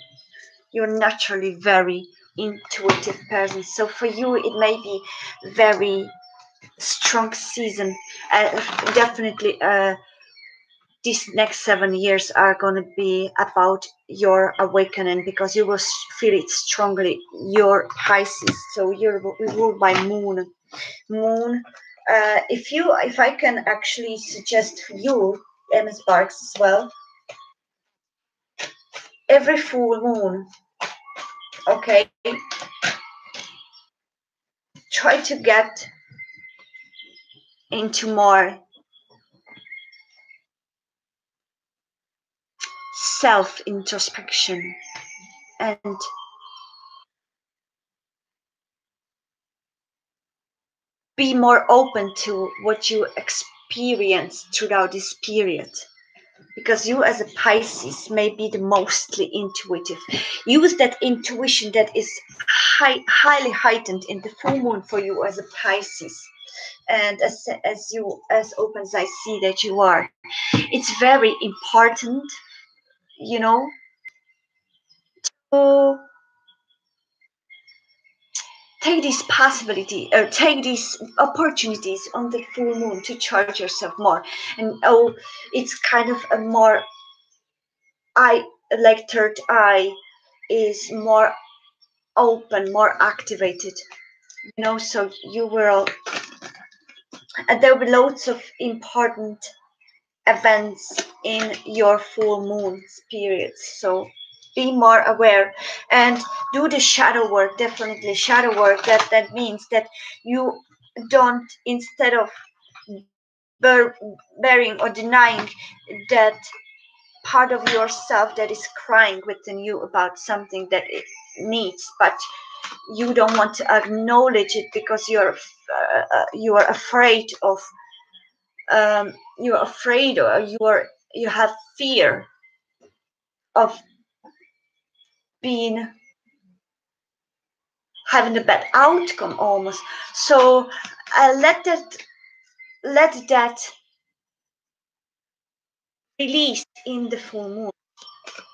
Speaker 1: very intuitive person. So for you, it may be very strong season. Definitely, these next 7 years are going to be about your awakening because you will feel it strongly. Your Pisces, so you're ruled by Moon. If I can actually suggest for you, MS Sparks as well, every full moon, okay, try to get into more self introspection and be more open to what you experience throughout this period. Because you, as a Pisces, may be the mostly intuitive. Use that intuition that is highly heightened in the full moon for you as a Pisces. And as open as I see that you are, it's very important, you know, to take this possibility or take these opportunities on the full moon to charge yourself more. And oh, it's kind of a more eye, like third eye is more open, more activated, so you will, and there will be loads of important events in your full moon periods. So be more aware and do the shadow work. Definitely shadow work. That means that you don't, instead of burying or denying that part of yourself that is crying within you about something that it needs, but you don't want to acknowledge it because you are afraid of, you're afraid, or you have fear of being, having a bad outcome almost. So let that release in the full moon.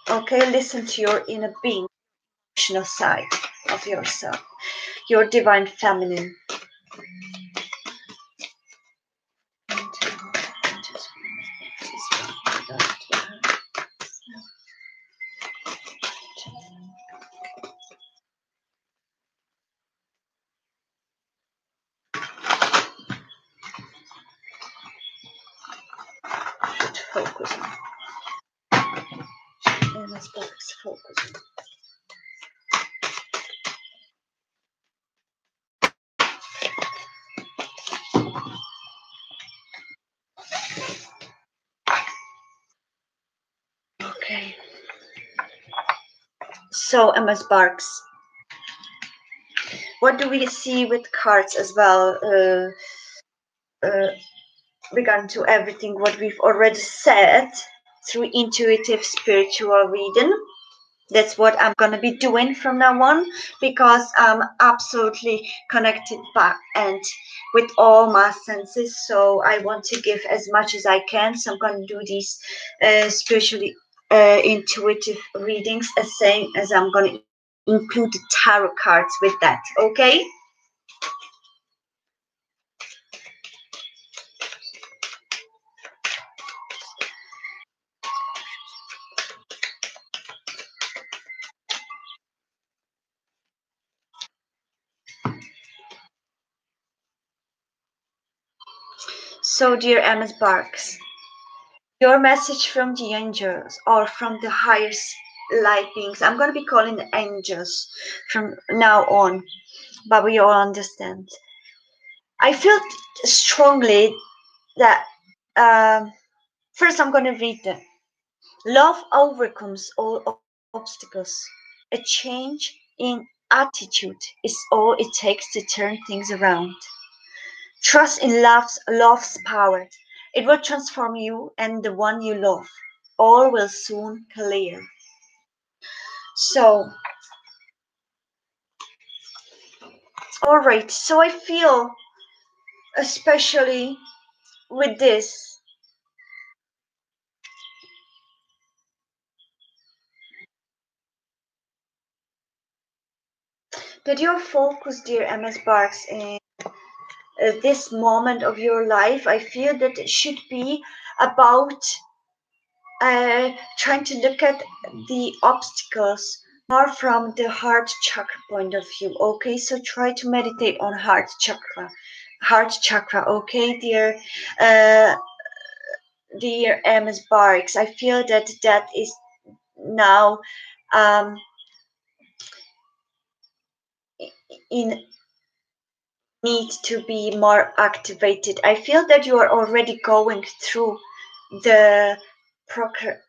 Speaker 1: Okay, listen to your inner being, emotional side of yourself, your divine feminine. Focus on MS Box. Focus. Okay. So MS Barks, what do we see with cards as well? Regarding to everything what we've already said through intuitive spiritual reading. That's what I'm going to be doing from now on, because I'm absolutely connected back and with all my senses. So I want to give as much as I can. So I'm going to do these spiritually intuitive readings as same as I'm going to include the tarot cards with that. Okay. So, dear MS Barks, your message from the angels or from the highest light beings, I'm going to be calling the angels from now on, but we all understand. I feel strongly that, first I'm going to read them. Love overcomes all obstacles. A change in attitude is all it takes to turn things around. Trust in love's power. It will transform you and the one you love. All will soon clear. So, all right. So I feel, especially with this, that your focus, dear MS Barks, in this moment of your life, I feel that it should be about trying to look at the obstacles more from the heart chakra point of view. Okay, so try to meditate on heart chakra. Okay, uh, dear MS Barks, I feel that that is now um, in need to be more activated. I feel that you are already going through the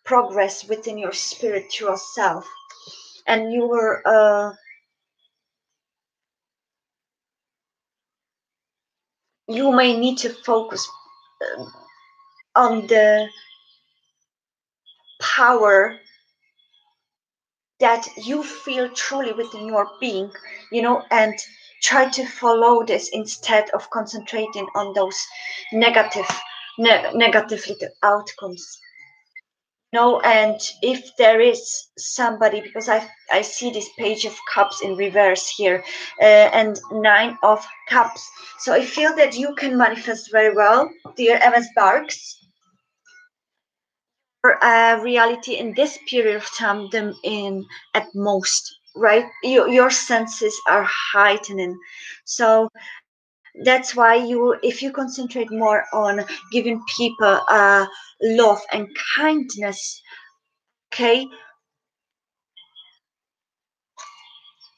Speaker 1: progress within your spiritual self, and you may need to focus uh, on the power that you feel truly within your being, and try to follow this instead of concentrating on those negative negative little outcomes. No, and if there is somebody, because I see this page of cups in reverse here, and 9 of cups, so I feel that you can manifest very well, dear MS Barks, for reality in this period of time than in at most, right? Your senses are heightening, so that's why if you concentrate more on giving people love and kindness, okay,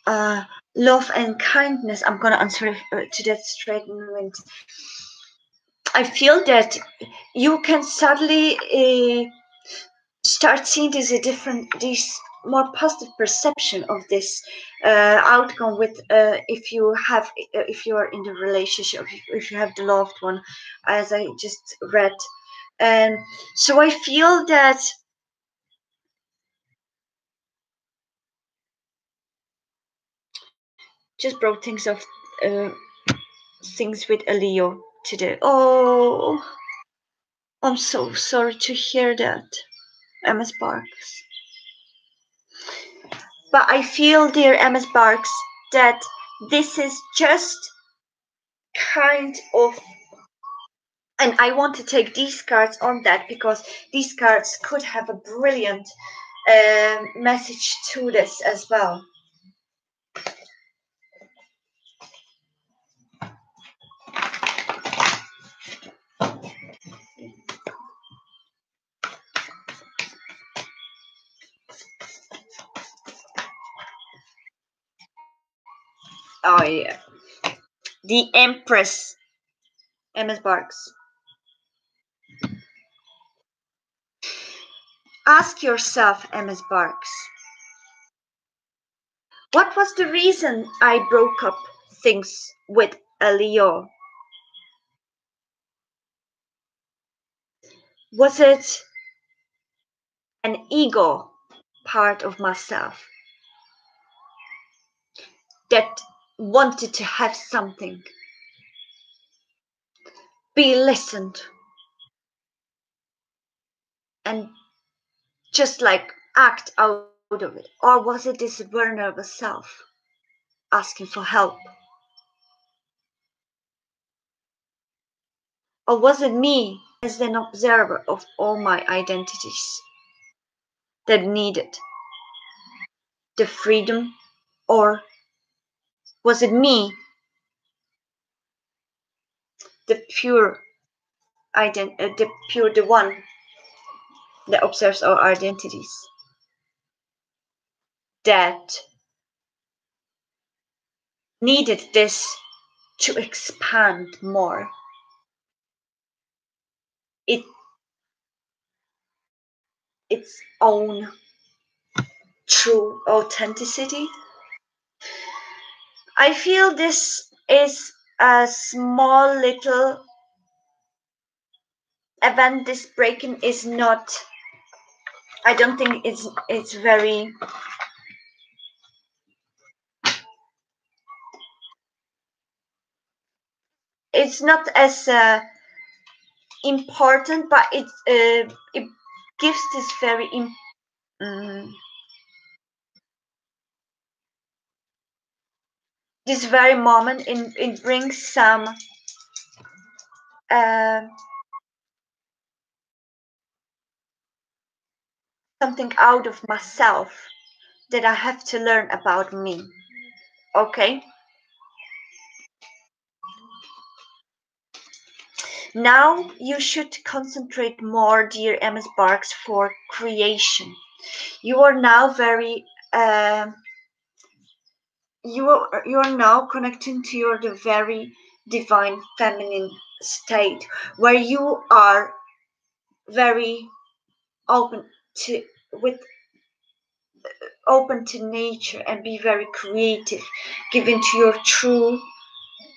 Speaker 1: uh, love and kindness. I'm gonna answer to that straight in a minute. I feel that you can suddenly start seeing this more positive perception of this outcome with if you are in the relationship, if you have the loved one, as I just read, and so I feel that just brought uh, things with a Leo today. Oh, I'm so sorry to hear that, MS Barks. But I feel, dear MS Barks, that this is just kind of, and I want to take these cards on that because these cards could have a brilliant message to this as well. Oh, yeah. The Empress, MS Barks. Ask yourself, MS Barks, what was the reason I broke up things with a Leo? Was it an ego part of myself that wanted to have something, be listened, and just like act out of it? Or was it this vulnerable self asking for help? Or was it me as an observer of all my identities that needed the freedom? Or was it me, the pure the one that observes our identities, that needed this to expand more it its own true authenticity? I feel this is a small little event. This breaking is not, I don't think it's very, it's not as important, but it gives this very mm, this very moment, it brings some uh, something out of myself that I have to learn about me. Okay? Now you should concentrate more, dear MS Barks, for creation. You are now very you are now connecting to your the very divine feminine state where you are very open to with open to nature and be very creative, given to your true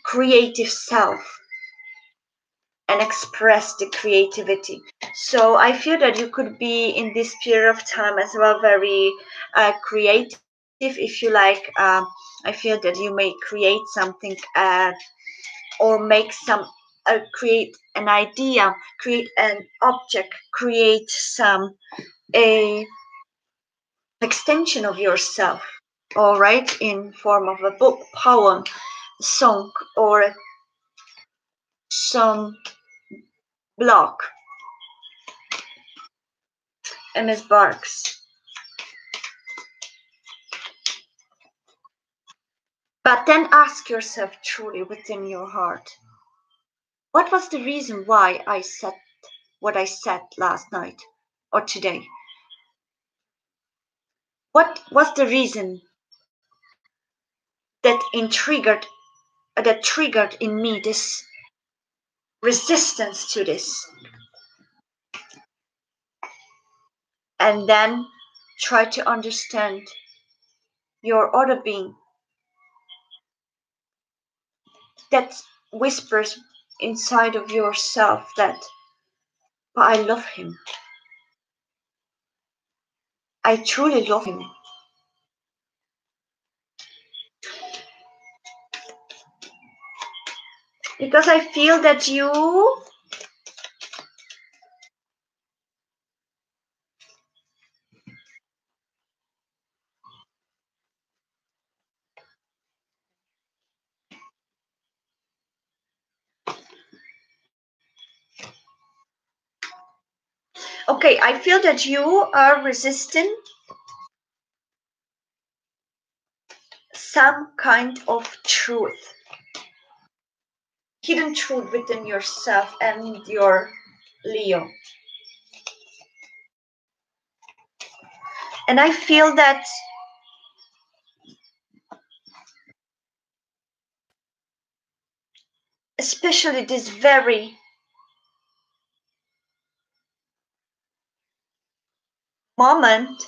Speaker 1: creative self and express the creativity. So I feel that you could be in this period of time as well very creative if you like. I feel that you may create something or make some create an idea, create an object, create some a extension of yourself, all right, in form of a book, poem, song, or some blog. MS Barks. But then ask yourself truly within your heart, what was the reason why I said what I said last night or today? What was the reason that triggered in me this resistance to this? And then try to understand your other being that whispers inside of yourself that, but I love him. I truly love him. Because I feel that you okay, I feel that you are resisting some kind of truth, hidden truth within yourself and your Leo. And I feel that especially this very moment,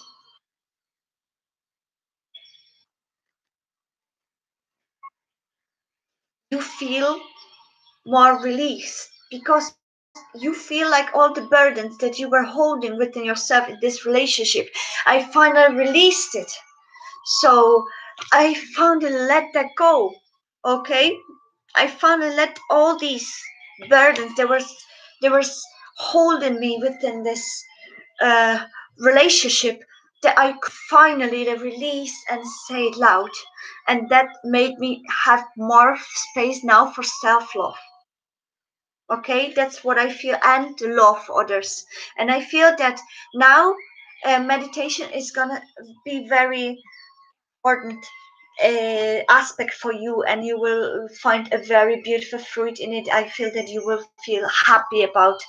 Speaker 1: you feel more released because you feel like all the burdens that you were holding within yourself in this relationship, I finally released it. So I finally let that go. Okay, I finally let all these burdens that were holding me within this uh, relationship that I could finally release and say it loud, and that made me have more space now for self-love. Okay, that's what I feel, and to love others. And I feel that now meditation is gonna be very important aspect for you, and you will find a very beautiful fruit in it. I feel that you will feel happy about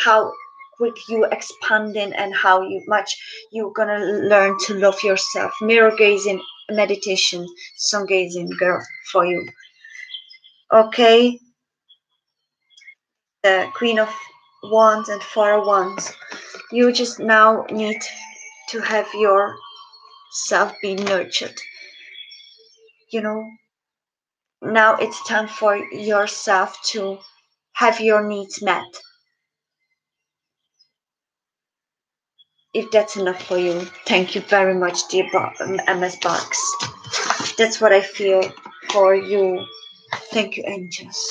Speaker 1: how quick you expanding and how you much you're gonna learn to love yourself. Mirror gazing meditation, sun gazing girl for you. Okay, the Queen of Wands and Four of Wands. You just now need to have yourself be nurtured. You know, now it's time for yourself to have your needs met. If that's enough for you, thank you very much, dear MS Box. That's what I feel for you. Thank you, angels.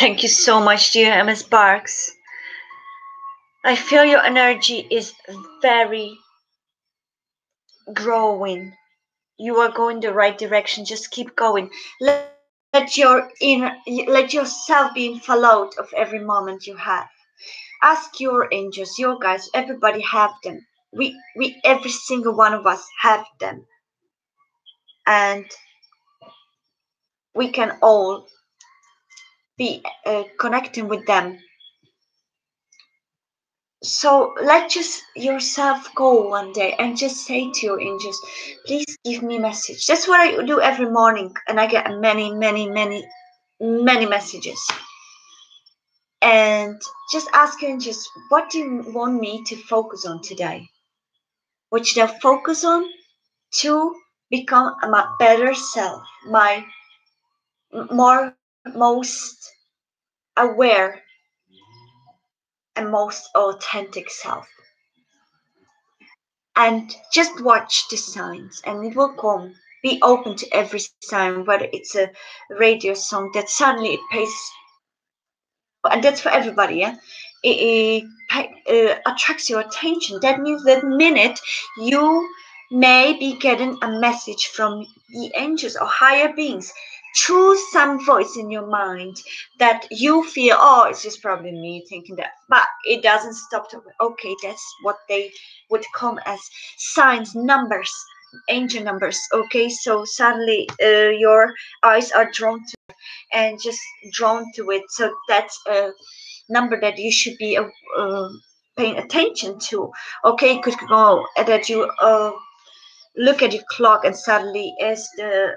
Speaker 1: Thank you so much, dear MS Sparks. I feel your energy is very growing. You are going the right direction. Just keep going. Let yourself be in followed of every moment you have. Ask your angels, your guides. Everybody have them. We every single one of us have them, and we can all be connecting with them. So let just yourself go one day and just say to your angels, please give me a message. That's what I do every morning, and I get many, many, many, many messages. And just ask your angels, what do you want me to focus on today? What should I focus on to become my better self, my most aware and most authentic self? And just watch the signs and it will come. Be open to every sign, whether it's a radio song that suddenly it pays, and that's for everybody, yeah. It attracts your attention. That means that minute you may be getting a message from the angels or higher beings through some voice in your mind that you feel, oh, it's just probably me thinking that, but it doesn't stop to, okay, that's what they would come as signs, numbers, angel numbers. Okay, so suddenly your eyes are drawn to and just drawn to it. So that's a number that you should be paying attention to. Okay, could go that you look at your clock and suddenly is the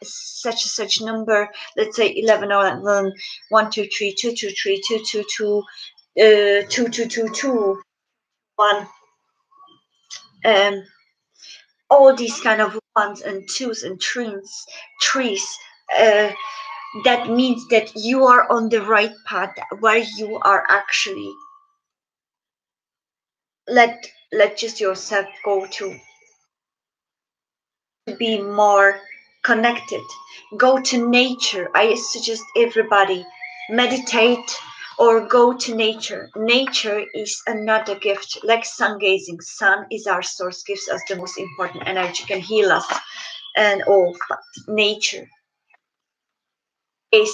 Speaker 1: such and such number. Let's say 11 or 11, 1 2 3 2 2 3 2 2 2 2 2 2 2 1. All these kind of ones and twos and trees. Uh, that means that you are on the right path where you are actually let just yourself go to be more connected. Go to nature. I suggest everybody meditate or go to nature. Nature is another gift, like sun gazing. Sun is our source, gives us the most important energy, can heal us and all. But nature is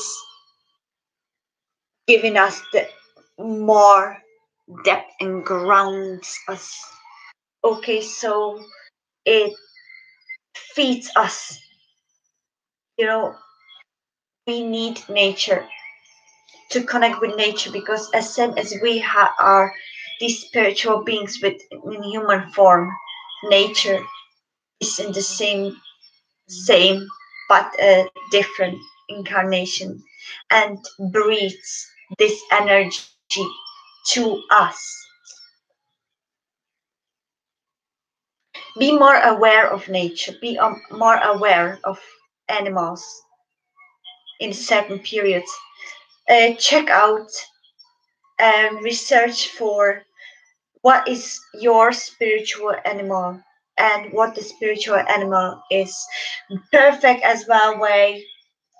Speaker 1: giving us the more depth and grounds us. Okay, so it feeds us. You know, we need nature to connect with nature because as same as we are these spiritual beings with in human form, nature is in the same but a different incarnation and breathes this energy to us. Be more aware of nature, be more aware of animals in certain periods. Check out and research for what is your spiritual animal and what the spiritual animal is. Perfect as well way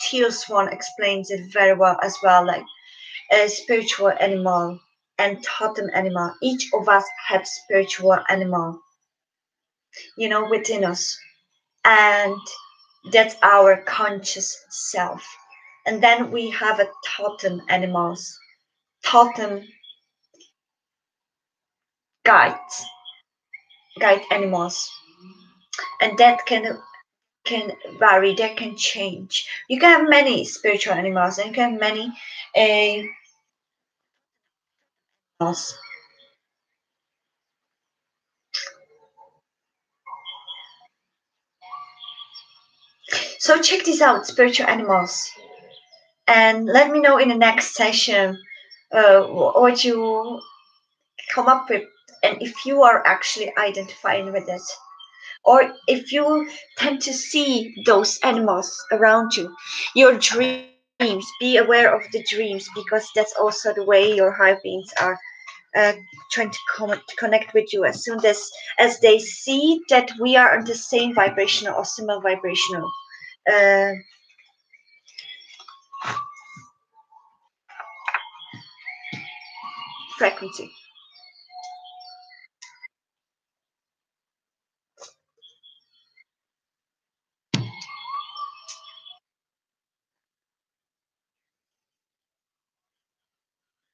Speaker 1: Teal Swan explains it very well as well, like a spiritual animal and totem animal. Each of us have spiritual animal, within us. And that's our conscious self. And then we have a totem animals, totem guides, guide animals, and that can vary, that can change. You can have many spiritual animals, and you can have many animals. So check this out, spiritual animals, and let me know in the next session what you come up with, and if you are actually identifying with it, or if you tend to see those animals around you, your dreams. Be aware of the dreams because that's also the way your higher beings are trying to connect with you. As soon as they see that we are on the same vibrational or similar vibrational uh, frequency.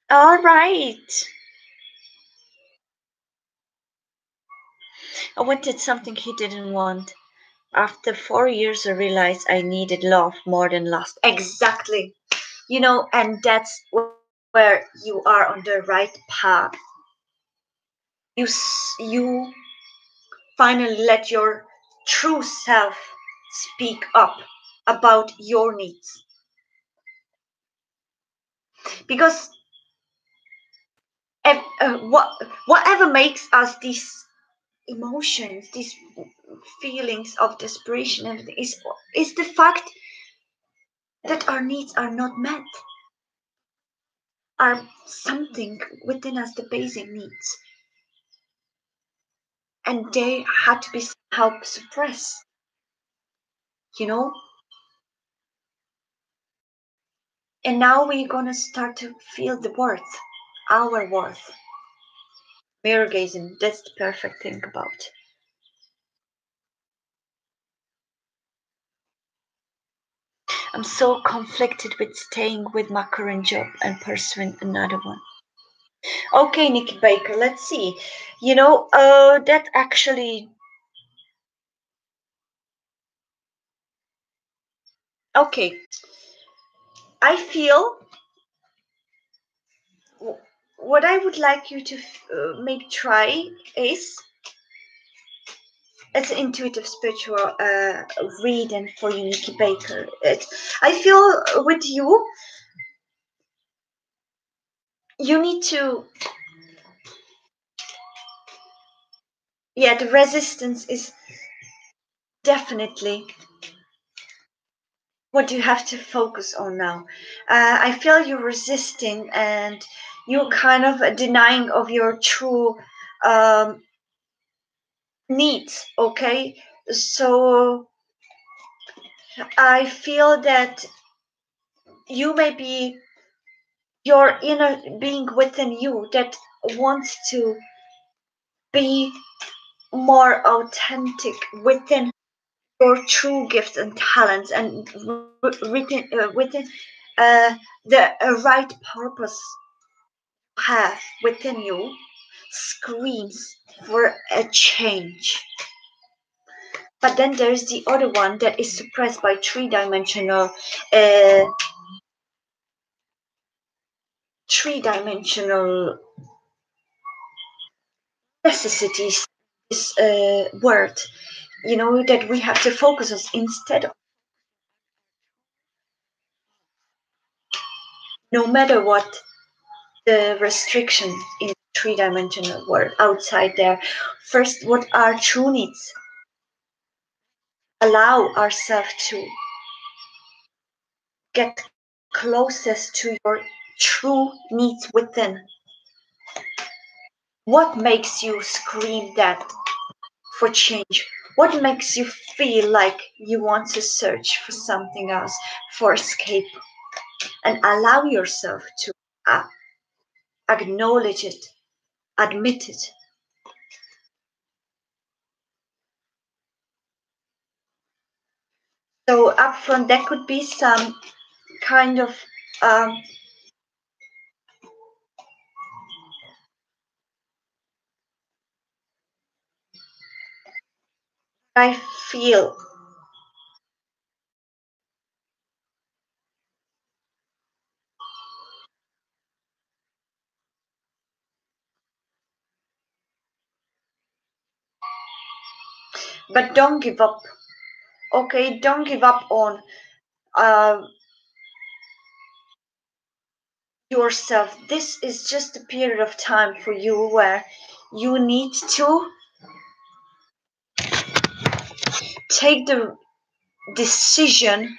Speaker 1: All right. I wanted something he didn't want. After 4 years, I realized I needed love more than lust. Exactly. And that's where you are on the right path. You finally let your true self speak up about your needs. Because whatever makes us these emotions, these feelings of desperation, everything is the fact that our needs are not met, are something within us, the basic needs, and they had to be somehow suppressed. You know, and now we're gonna start to feel the worth, our worth. Mirror gazing, that's the perfect thing about. I'm so conflicted with staying with my current job and pursuing another one. Okay, Nikki Baker, let's see. That actually. Okay, I feel what I would like you to maybe try is it's an intuitive spiritual reading for you, Nikki Baker. I feel with you, you need to, yeah, the resistance is definitely what you have to focus on now. I feel you resisting and you're kind of denying of your true um, needs. Okay, so I feel that you may be your inner being within you that wants to be more authentic within your true gifts and talents and within the right purpose have within you screams for a change. But then there's the other one that is suppressed by uh, three-dimensional necessities. This word, that we have to focus on instead of, no matter what the restriction in three-dimensional world outside there. First, what are true needs? Allow ourselves to get closest to your true needs within. What makes you scream that for change? What makes you feel like you want to search for something else, for escape? And allow yourself to uh, acknowledge it, admit it. So up front, there could be some kind of um, I feel, but don't give up. Okay, don't give up on uh, yourself. This is just a period of time for you where you need to take the decision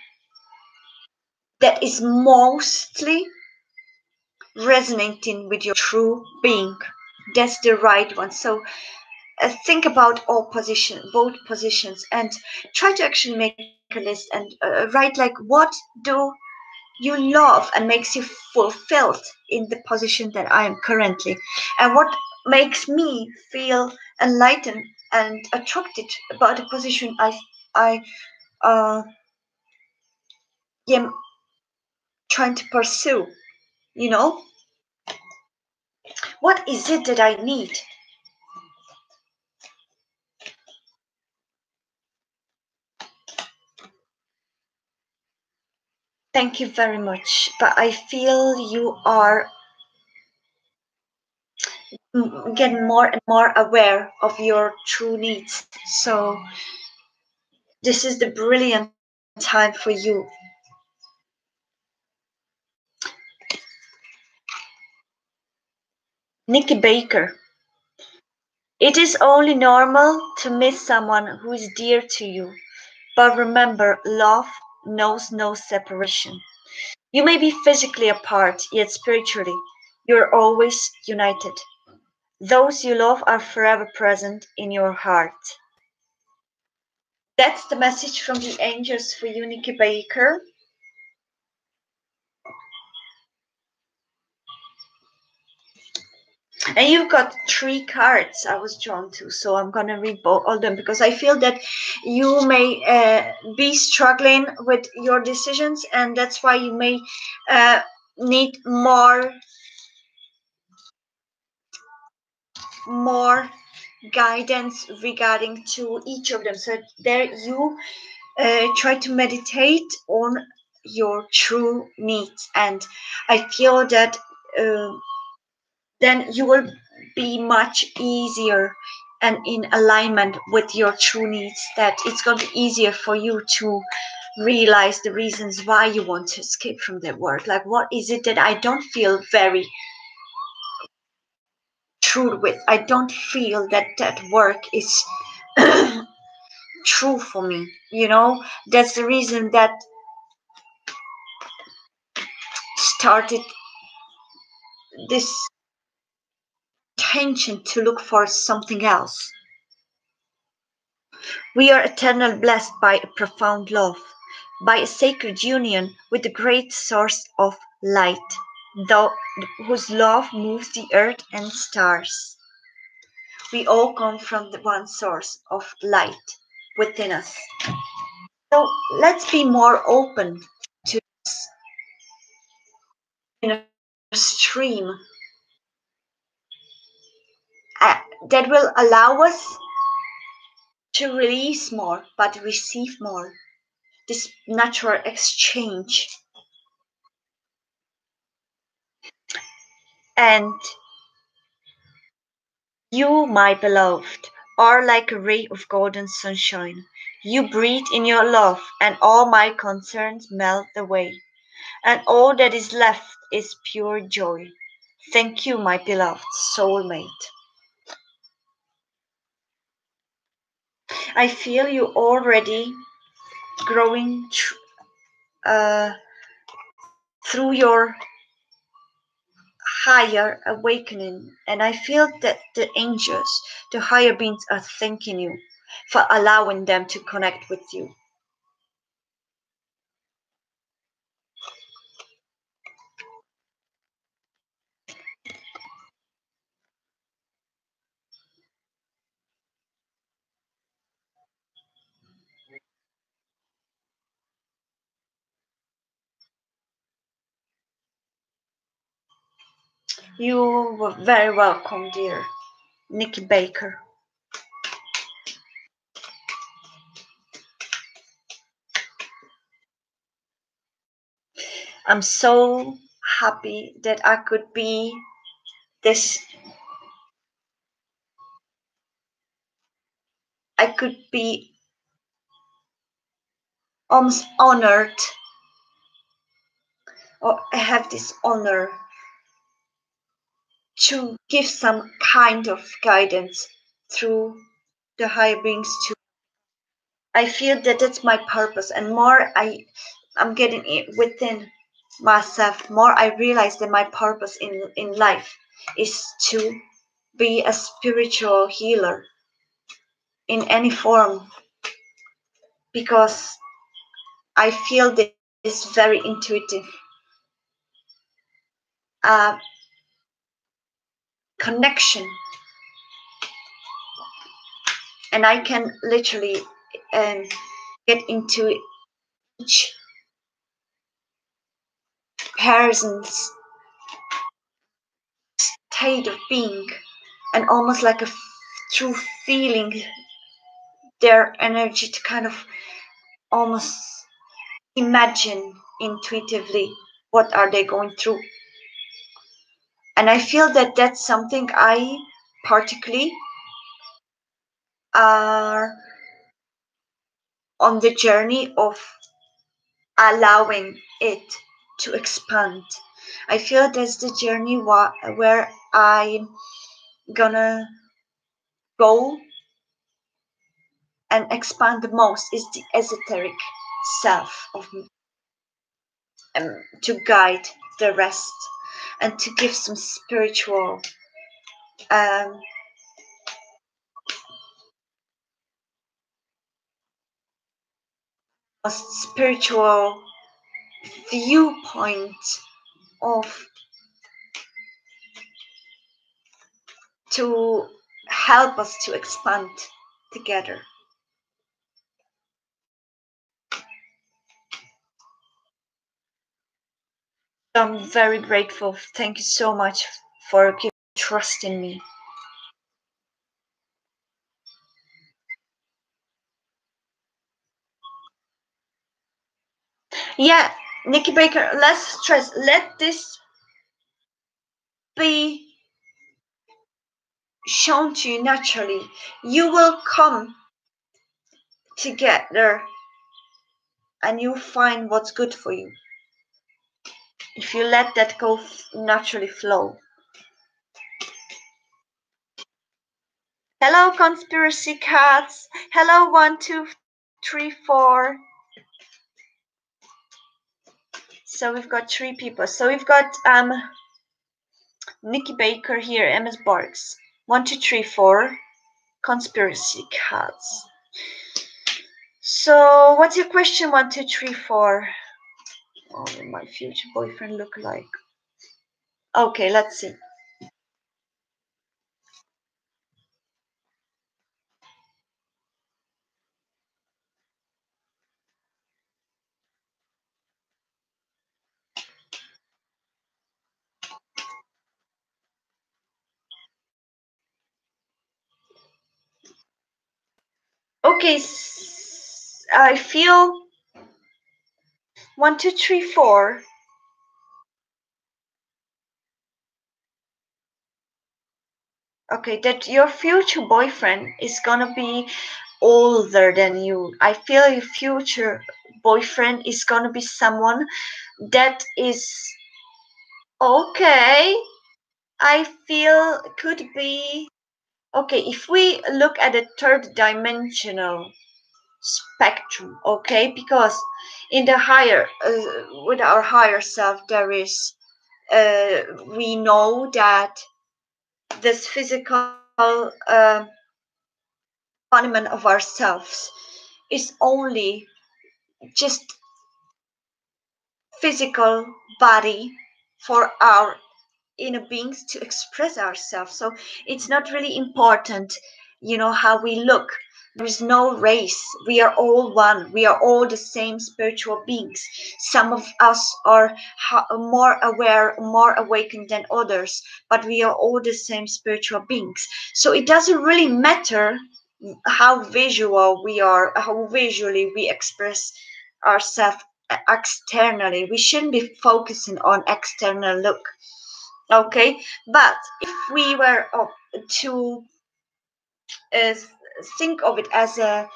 Speaker 1: that is mostly resonating with your true being. That's the right one. So think about both positions, and try to actually make a list and write like, what do you love and makes you fulfilled in the position that I am currently. And what makes me feel enlightened and attracted about the position I uh, am trying to pursue, you know? What is it that I need? Thank you very much. But I feel you are getting more and more aware of your true needs. So this is the brilliant time for you. Nikki Baker. It is only normal to miss someone who is dear to you. But remember, love knows no separation. You may be physically apart, yet spiritually, you're always united. Those you love are forever present in your heart. That's the message from the angels for you, Nikki Baker. And you've got three cards I was drawn to, so I'm gonna read all of them because I feel that you may be struggling with your decisions, and that's why you may need more guidance regarding to each of them. So there you try to meditate on your true needs, and I feel that. Then you will be much easier and in alignment with your true needs, that it's going to be easier for you to realize the reasons why you want to escape from that work. Like, what is it that I don't feel very true with? I don't feel that that work is true for me, that's the reason that started this tension to look for something else. We are eternal blessed by a profound love, by a sacred union with the great source of light, thou, whose love moves the earth and stars. We all come from the one source of light within us. So let's be more open to this stream that will allow us to release more but receive more. This natural exchange. And you, my beloved, are like a ray of golden sunshine. You breathe in your love, and all my concerns melt away, and all that is left is pure joy. Thank you, my beloved soulmate. I feel you already growing through your higher awakening, and I feel that the angels, the higher beings, are thanking you for allowing them to connect with you. You were very welcome, dear Nikki Baker. I'm so happy that I could be this, I could be almost honored, or I have this honor to give some kind of guidance through the higher beings too. I feel that that's my purpose, and more I'm getting it within myself, more I realize that my purpose in life is to be a spiritual healer in any form, because I feel this very intuitive. uh, connection, and I can literally um, get into each person's state of being, and almost like a true feeling their energy to kind of almost imagine intuitively what are they going through. And I feel that that's something I particularly are on the journey of allowing it to expand. I feel that's the journey where I'm gonna go and expand the most is the esoteric self of me, to guide the rest and to give some um, spiritual viewpoint of to help us to expand together. I'm very grateful. Thank you so much for giving trust in me. Yeah, Nikki Baker, less stress. Let this be shown to you naturally. You will come together and you find what's good for you. If you let that go naturally flow. Hello, conspiracy cats. Hello, 1, 2, 3, 4. So we've got 3 people. So we've got Nikki Baker here, MS Barks. 1, 2, 3, 4. Conspiracy cats. So what's your question? 1, 2, 3, 4. What will my future boyfriend look like? Okay, let's see. Okay, I feel 1, 2, 3, 4. Okay, that your future boyfriend is gonna be older than you. I feel your future boyfriend is gonna be someone that is okay. I feel could be okay if we look at a third dimensional spectrum, okay, because in the higher with our higher self there is we know that this physical embodiment of ourselves is only just physical body for our inner beings to express ourselves. So it's not really important, how we look. There is no race. We are all one. We are all the same spiritual beings. Some of us are more aware, more awakened than others, but we are all the same spiritual beings. So it doesn't really matter how visual we are, how visually we express ourselves externally. We shouldn't be focusing on external look. Okay, but if we were to uh, think of it as a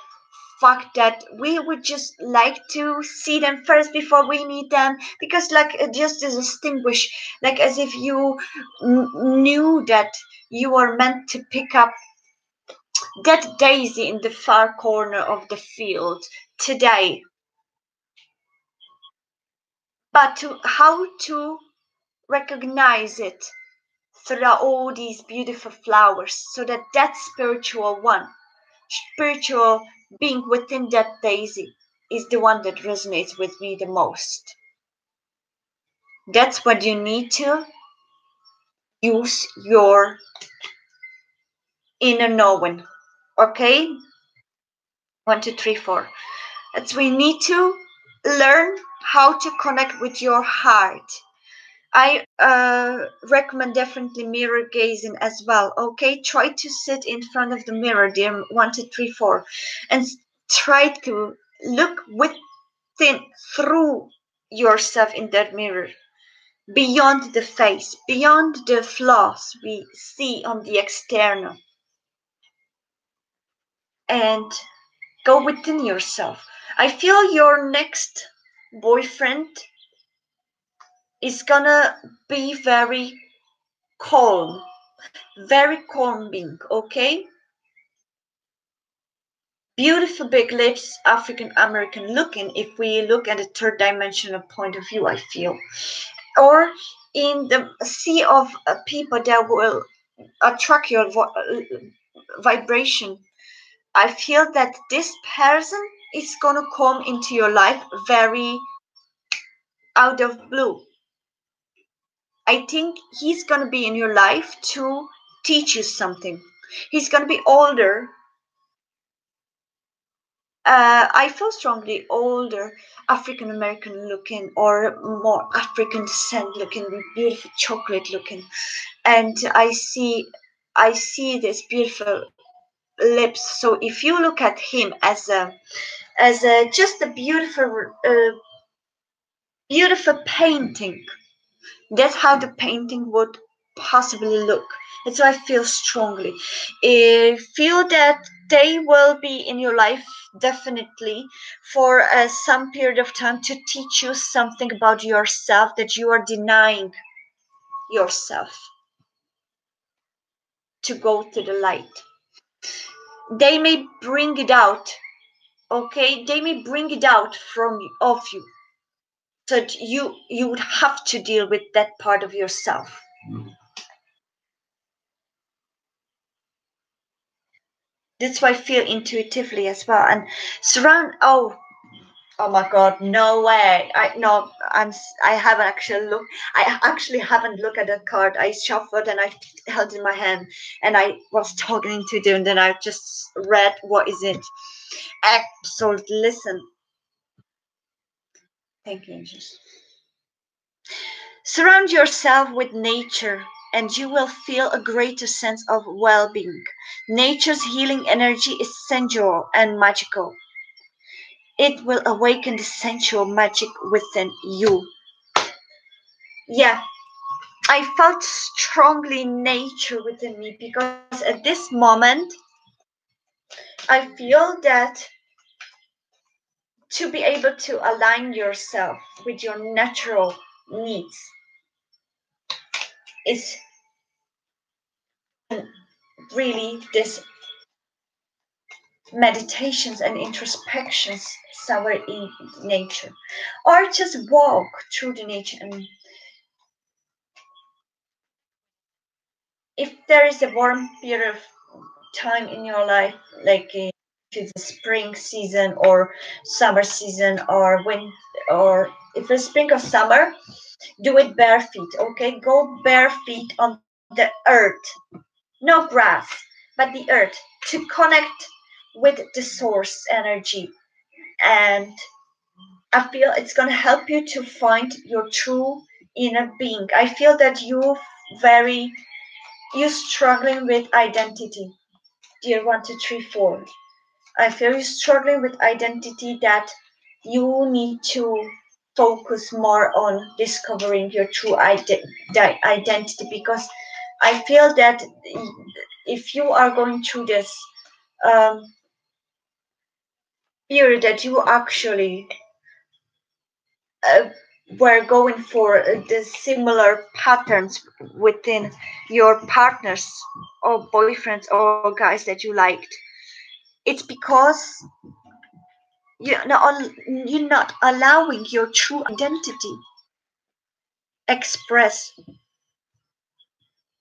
Speaker 1: fact that we would just like to see them first before we meet them, because like just to distinguish, like as if you knew that you were meant to pick up that daisy in the far corner of the field today, but to how to recognize it through all these beautiful flowers, so that that spiritual being within that daisy is the one that resonates with me the most. That's what you need to. use your inner knowing. Okay? 1, 2, 3, 4. It's we need to learn how to connect with your heart. I recommend definitely mirror gazing as well. Okay, try to sit in front of the mirror, dear 1, 2, 3, 4, and try to look within through yourself in that mirror, beyond the face, beyond the flaws we see on the external, and go within yourself. I feel your next boyfriend is gonna be very calming, okay? Beautiful big lips, African American looking, if we look at a third dimensional point of view, I feel. Or in the sea of people that will attract your vibration, I feel that this person is gonna come into your life very out of blue. I think he's gonna be in your life to teach you something. He's gonna be older. I feel strongly older, African American looking, or more African descent looking, beautiful chocolate looking, and I see this beautiful lips. So if you look at him as a just a beautiful painting, that's how the painting would possibly look. That's why I feel strongly. I feel that they will be in your life definitely for some period of time to teach you something about yourself that you are denying yourself to go to the light. They may bring it out, okay? They may bring it out from of you, so that you would have to deal with that part of yourself. That's why I feel intuitively as well. And surround. Oh my God, no way. I haven't actually looked. I actually haven't looked at the card. I shuffled and I held in my hand, and I was talking to them. And then I just read what is it. Absolutely. Listen. Thank you, angels. Surround yourself with nature, and you will feel a greater sense of well-being. Nature's healing energy is sensual and magical. It will awaken the sensual magic within you. Yeah, I felt strongly nature within me because at this moment I feel that to be able to align yourself with your natural needs is really this meditations and introspections somewhere in nature, or just walk through the nature. And if there is a warm period of time in your life, like to the spring season or summer season or when, or if it's spring or summer, do it bare feet. Okay, go bare feet on the earth, no grass, but the earth, to connect with the source energy. And I feel it's going to help you to find your true inner being. I feel that very you struggling with identity, dear 1, 2, 3, 4. I feel you're struggling with identity, that you need to focus more on discovering your true identity, because I feel that if you are going through this um, period, that you actually uh, were going for the similar patterns within your partners or boyfriends or guys that you liked, it's because you're not allowing your true identity express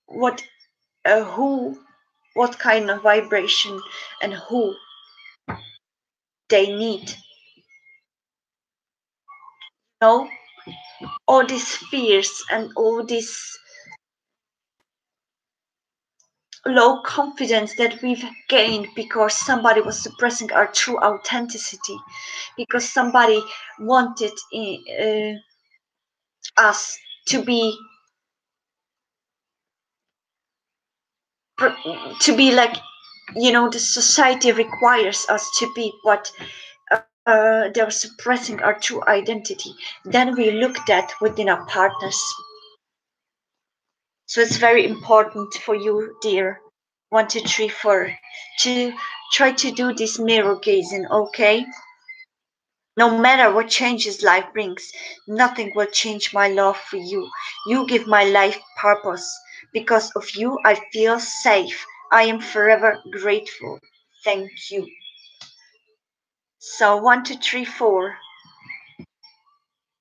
Speaker 1: what who what kind of vibration and who they need. You, know, all these fears and all this, low confidence that we've gained because somebody was suppressing our true authenticity, because somebody wanted us to be like, the society requires us to be, what they were suppressing our true identity. Then we looked at within our partners. So it's very important for you, dear 1234, to try to do this mirror gazing, okay? No matter what changes life brings, nothing will change my love for you. You give my life purpose. Because of you, I feel safe. I am forever grateful. Thank you. So, 1234,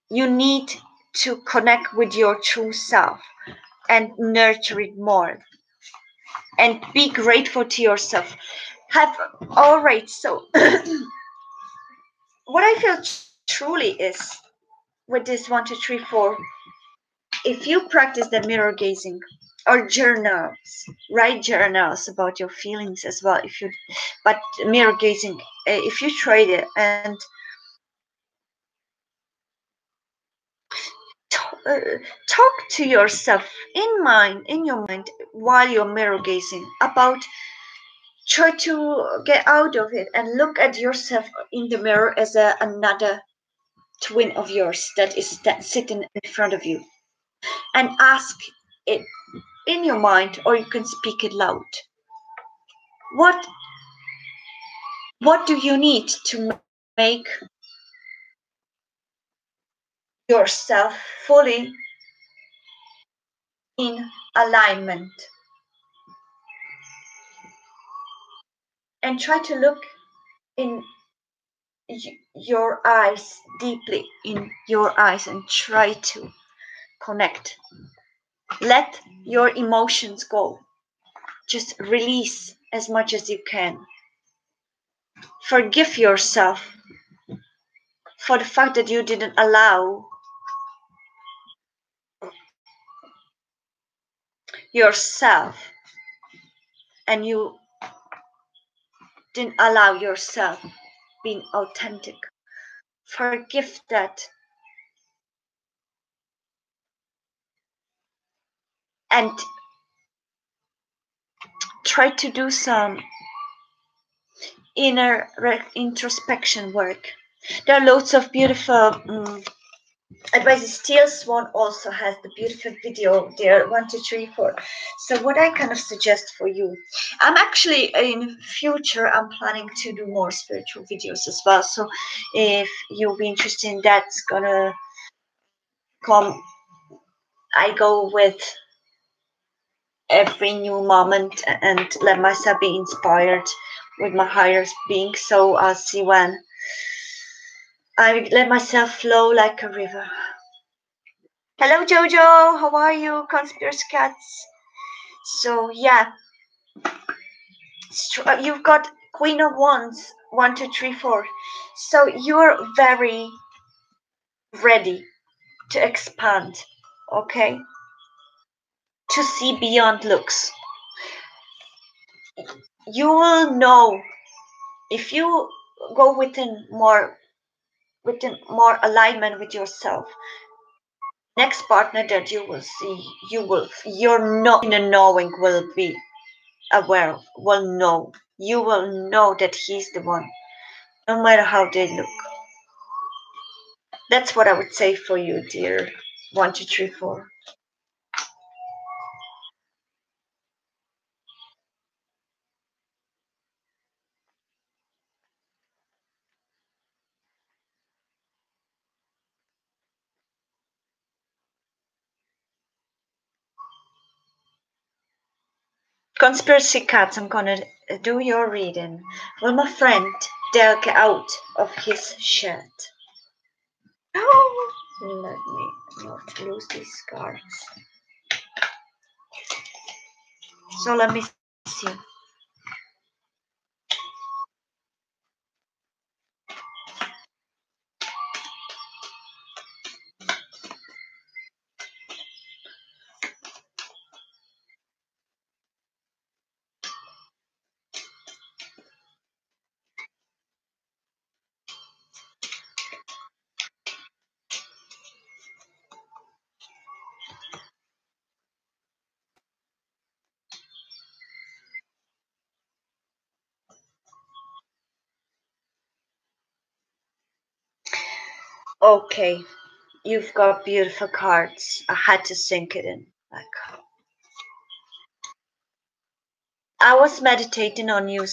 Speaker 1: you need to connect with your true self and nurture it more. And be grateful to yourself. All right, so what I feel truly is with this 1234, if you practice the mirror gazing or journals, write journals about your feelings as well. But mirror gazing, if you try it and talk to yourself in your mind while you're mirror gazing about, try to get out of it and look at yourself in the mirror as another twin of yours that is sitting in front of you, and ask it in your mind, or you can speak it loud. What do you need to make yourself fully in alignment? And try to look in your eyes, deeply in your eyes, and try to connect. Let your emotions go. Just release as much as you can. Forgive yourself for the fact that you didn't allow yourself, and you didn't allow yourself being authentic. Forgive that. And try to do some inner introspection work. There are loads of beautiful advices. Teal Swan also has the beautiful video there, 1234. So what I kind of suggest for you, I'm actually in future, I'm planning to do more spiritual videos as well. So if you'll be interested in that, it's gonna come. I go with every new moment and let myself be inspired with my higher being. So I'll see when I let myself flow like a river. Hello, Jojo. How are you, Conspiracy Cats? So yeah, you've got Queen of Wands, 1234. So you're very ready to expand, okay? To see beyond looks. You will know if you go within more alignment with yourself. Next partner that you will see, your inner knowing will be aware of, will know. You will know that he's the one, no matter how they look. That's what I would say for you, dear 1234. Conspiracy Cats, I'm gonna do your reading. Will my friend dare get out of his shed? Oh, let me not lose these cards. So let me see. Okay, you've got beautiful cards. I had to sink it in. Like, I was meditating on you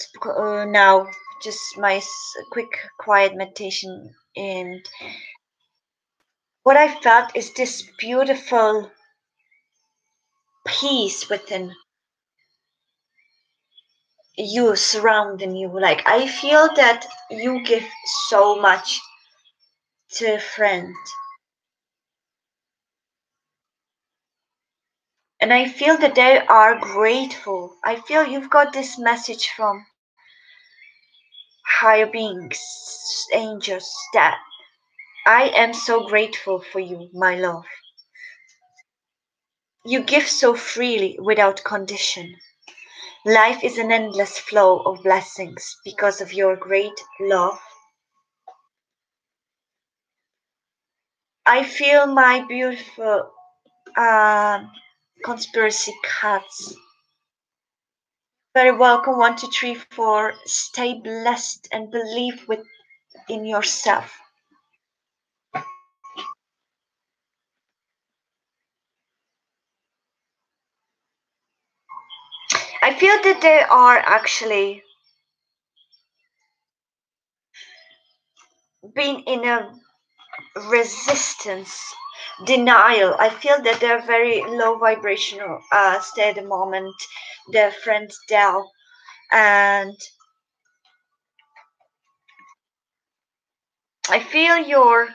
Speaker 1: now, just my quick, quiet meditation, and what I felt is this beautiful peace within you, surrounding you. Like, I feel that you give so much to a friend, and I feel that they are grateful. I feel you've got this message from higher beings, angels, that I am so grateful for you, my love. You give so freely without condition. Life is an endless flow of blessings because of your great love. I feel my beautiful uh, conspiracy cards. Very welcome. 1, 2, 3, 4. Stay blessed and believe within yourself. I feel that they are actually being in a resistance, denial. I feel that they're very low vibrational state at the moment. Their friend Dell, and I feel your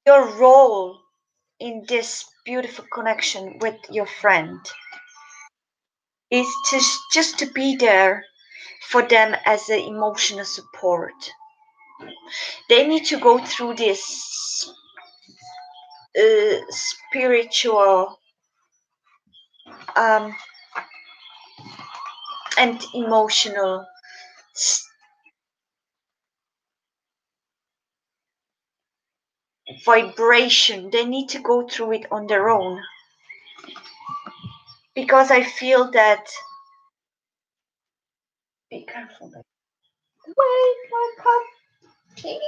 Speaker 1: role in this beautiful connection with your friend is just to be there for them as an emotional support. They need to go through this spiritual um, and emotional vibration. They need to go through it on their own, because I feel that. Be careful. Wait, my pup here.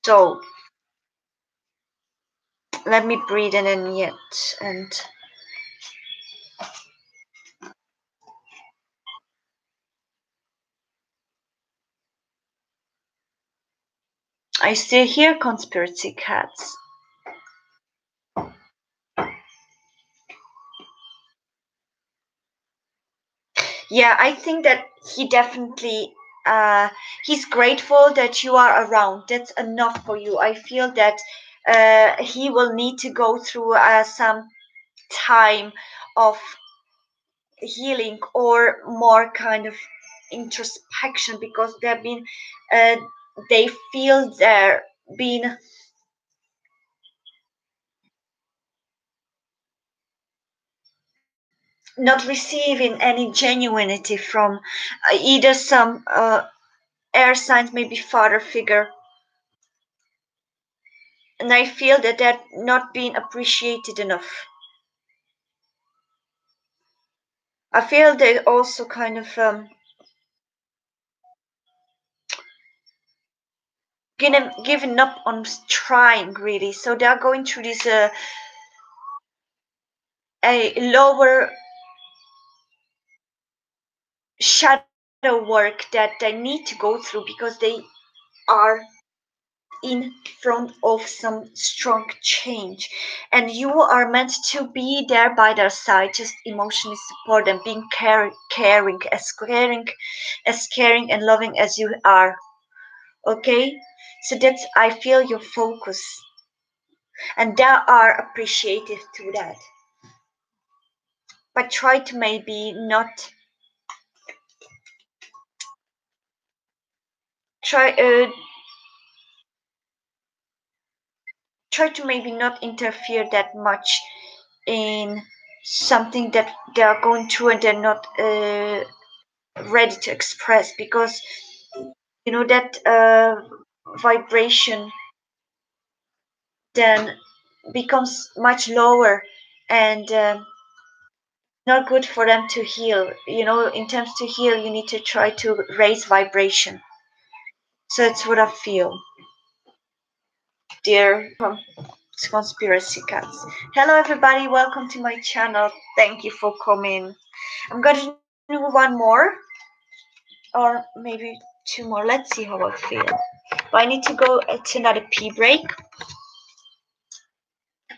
Speaker 1: So let me breathe in and yet, and I still hear conspiracy cats. Yeah, I think that he definitely he's grateful that you are around. That's enough for you. I feel that he will need to go through some time of healing or more kind of introspection, because they've been uh, they feel they're being not receiving any genuinity from either some air signs, maybe father figure, and I feel that they're not being appreciated enough. I feel they also kind of giving up on trying really, so they are going through this a lower shadow work that they need to go through, because they are in front of some strong change, and you are meant to be there by their side, just emotionally support them, being caring and loving as you are. Okay, so that's, I feel your focus, and they are appreciative to that, but try to maybe not try try to maybe not interfere that much in something that they are going through, and they're not ready to express, because you know that vibration then becomes much lower, and not good for them to heal. You know, in terms to heal, you need to try to raise vibration. So that's what I feel, dear conspiracy cats. Hello, everybody. Welcome to my channel. Thank you for coming. I'm going to do one more, or maybe two more. Let's see how I feel. But I need to go to another pee break.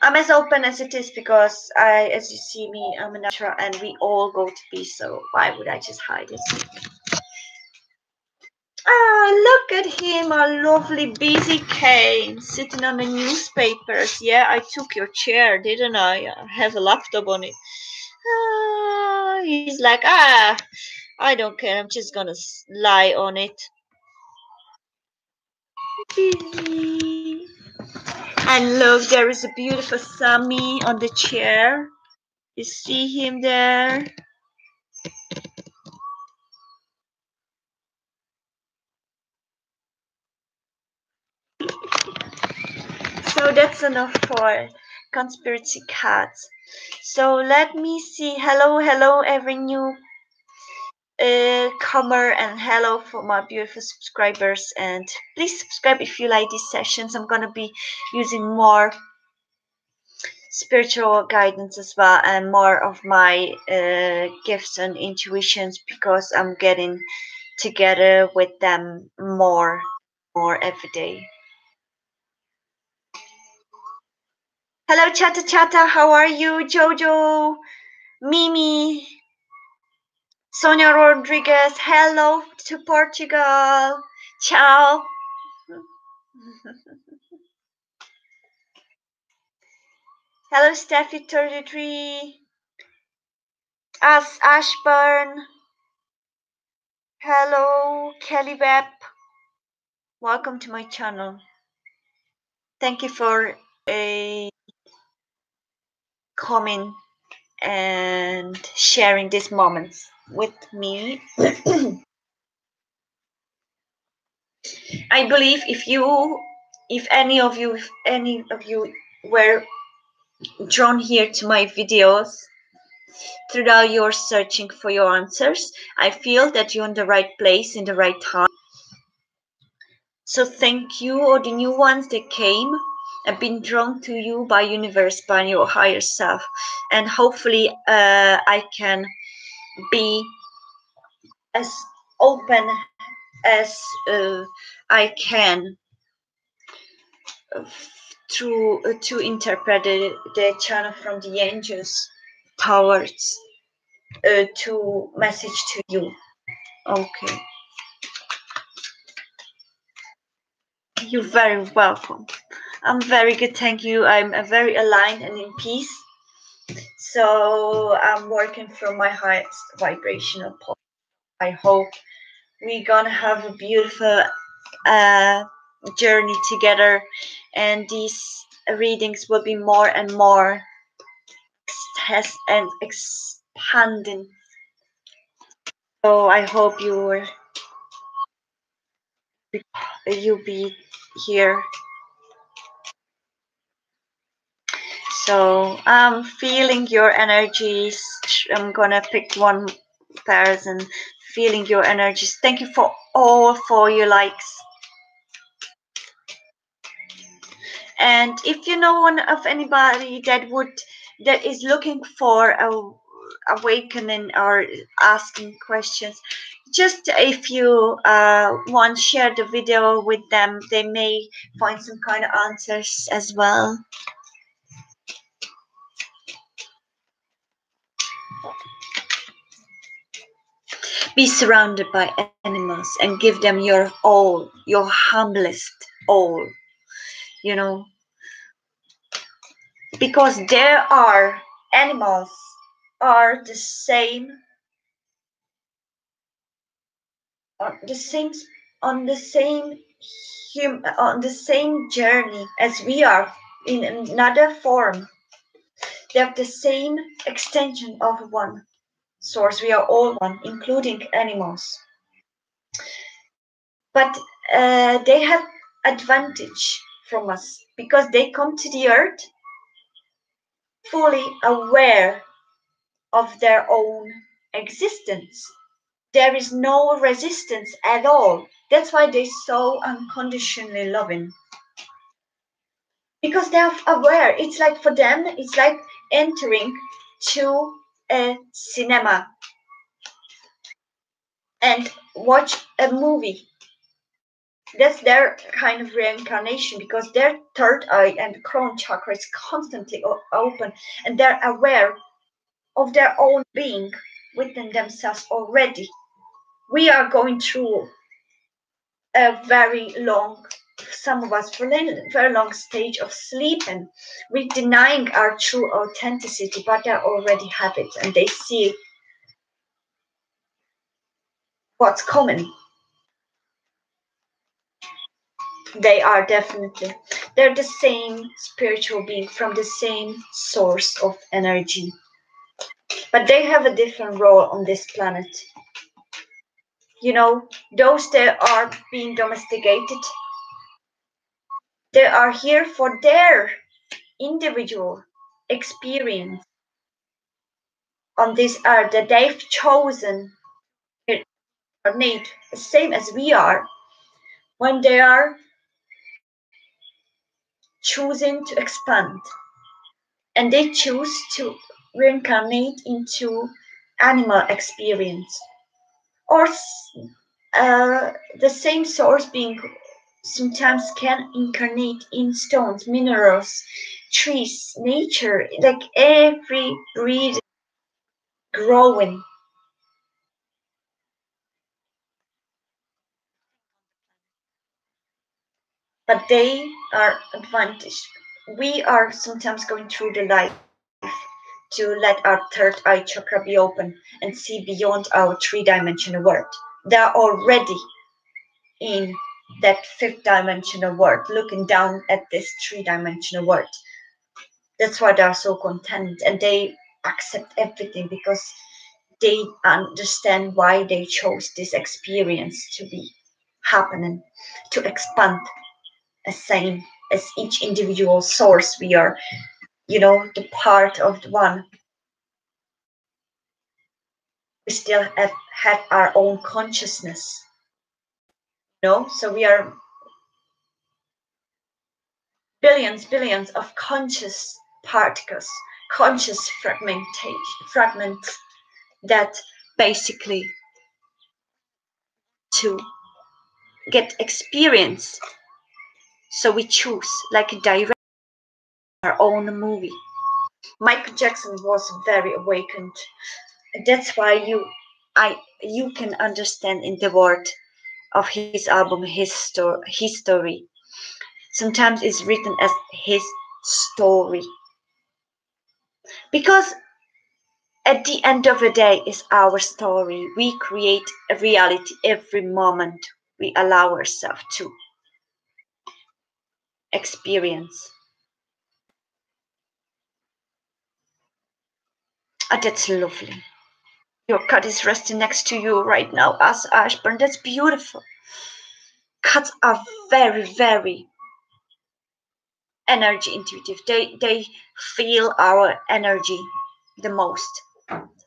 Speaker 1: I'm as open as it is because as you see me, I'm a natural, and we all go to pee. So why would I just hide it? Ah, look at him, a lovely busy Kane, sitting on the newspapers. Yeah, I took your chair, didn't I? I have a laptop on it. Ah, he's like, I don't care. I'm just gonna lie on it. And look, there is a beautiful Sammy on the chair. You see him there? So that's enough for conspiracy cats. So let me see. Hello, hello, every new comer, and hello for my beautiful subscribers. And please subscribe if you like these sessions. I'm gonna be using more spiritual guidance as well, and more of my gifts and intuitions, because I'm getting together with them more every day. Hello, Chata Chata, how are you? Jojo, Mimi, Sonia Rodriguez, hello to Portugal. Ciao. Hello, Steffi33. Ashburn. Hello, Kelly Webb. Welcome to my channel. Thank you for coming and sharing these moments with me. I believe if any of you were drawn here to my videos throughout your searching for your answers, I feel that you're in the right place in the right time. So thank you, all the new ones that came and been drawn to you by universe, by your higher self, and hopefully I can be as open as I can to interpret the channel from the angels towards to message to you. Okay, you're very welcome. I'm very good, thank you. I'm very aligned and in peace. So I'm working from my highest vibrational point. I hope we're gonna have a beautiful journey together, and these readings will be more and more and expanding. So I hope you'll be here. So I'm feeling your energies. I'm gonna pick one person. Feeling your energies. Thank you for all for your likes. And if you know one of anybody that is looking for a awakening or asking questions, just if you want, share the video with them. They may find some kind of answers as well. Be surrounded by animals and give them your all, your humblest all, you know, because there are animals are the same on the same on the same on the same journey as we are in another form. They have the same extension of one. source. We are all one, including animals. But they have advantage from us because they come to the earth fully aware of their own existence. There is no resistance at all. That's why they're so unconditionally loving. Because they're aware. It's like for them, it's like entering to a cinema and watch a movie. That's their kind of reincarnation because their third eye and crown chakra is constantly open and they're aware of their own being within themselves already. We are going through a very long, some of us, very long stage of sleep and we're denying our true authenticity, but they already have it and they see what's coming. They are definitely. They're the same spiritual being from the same source of energy. But they have a different role on this planet. You know, those that are being domesticated, they are here for their individual experience on this earth that they've chosen or need, the same as we are, when they are choosing to expand and they choose to reincarnate into animal experience or the same source being sometimes can incarnate in stones, minerals, trees, nature, like every breed growing. But they are advantaged. We are sometimes going through the life to let our third eye chakra be open and see beyond our three-dimensional world. They are already in that fifth dimensional world, looking down at this three-dimensional world. That's why they are so content and they accept everything because they understand why they chose this experience to be happening, to expand as same as each individual source. We are, the part of the one. We still have our own consciousness, so we are billions of conscious particles, conscious fragments that basically to get experience. So we choose like a direct our own movie. Michael Jackson was very awakened. That's why you can understand in the word of his album his story. Sometimes it's written as his story. Because at the end of the day is our story. We create a reality every moment we allow ourselves to experience. That's lovely. Your cat is resting next to you right now as Ashburn. That's beautiful. Cats are very energy intuitive. They feel our energy the most.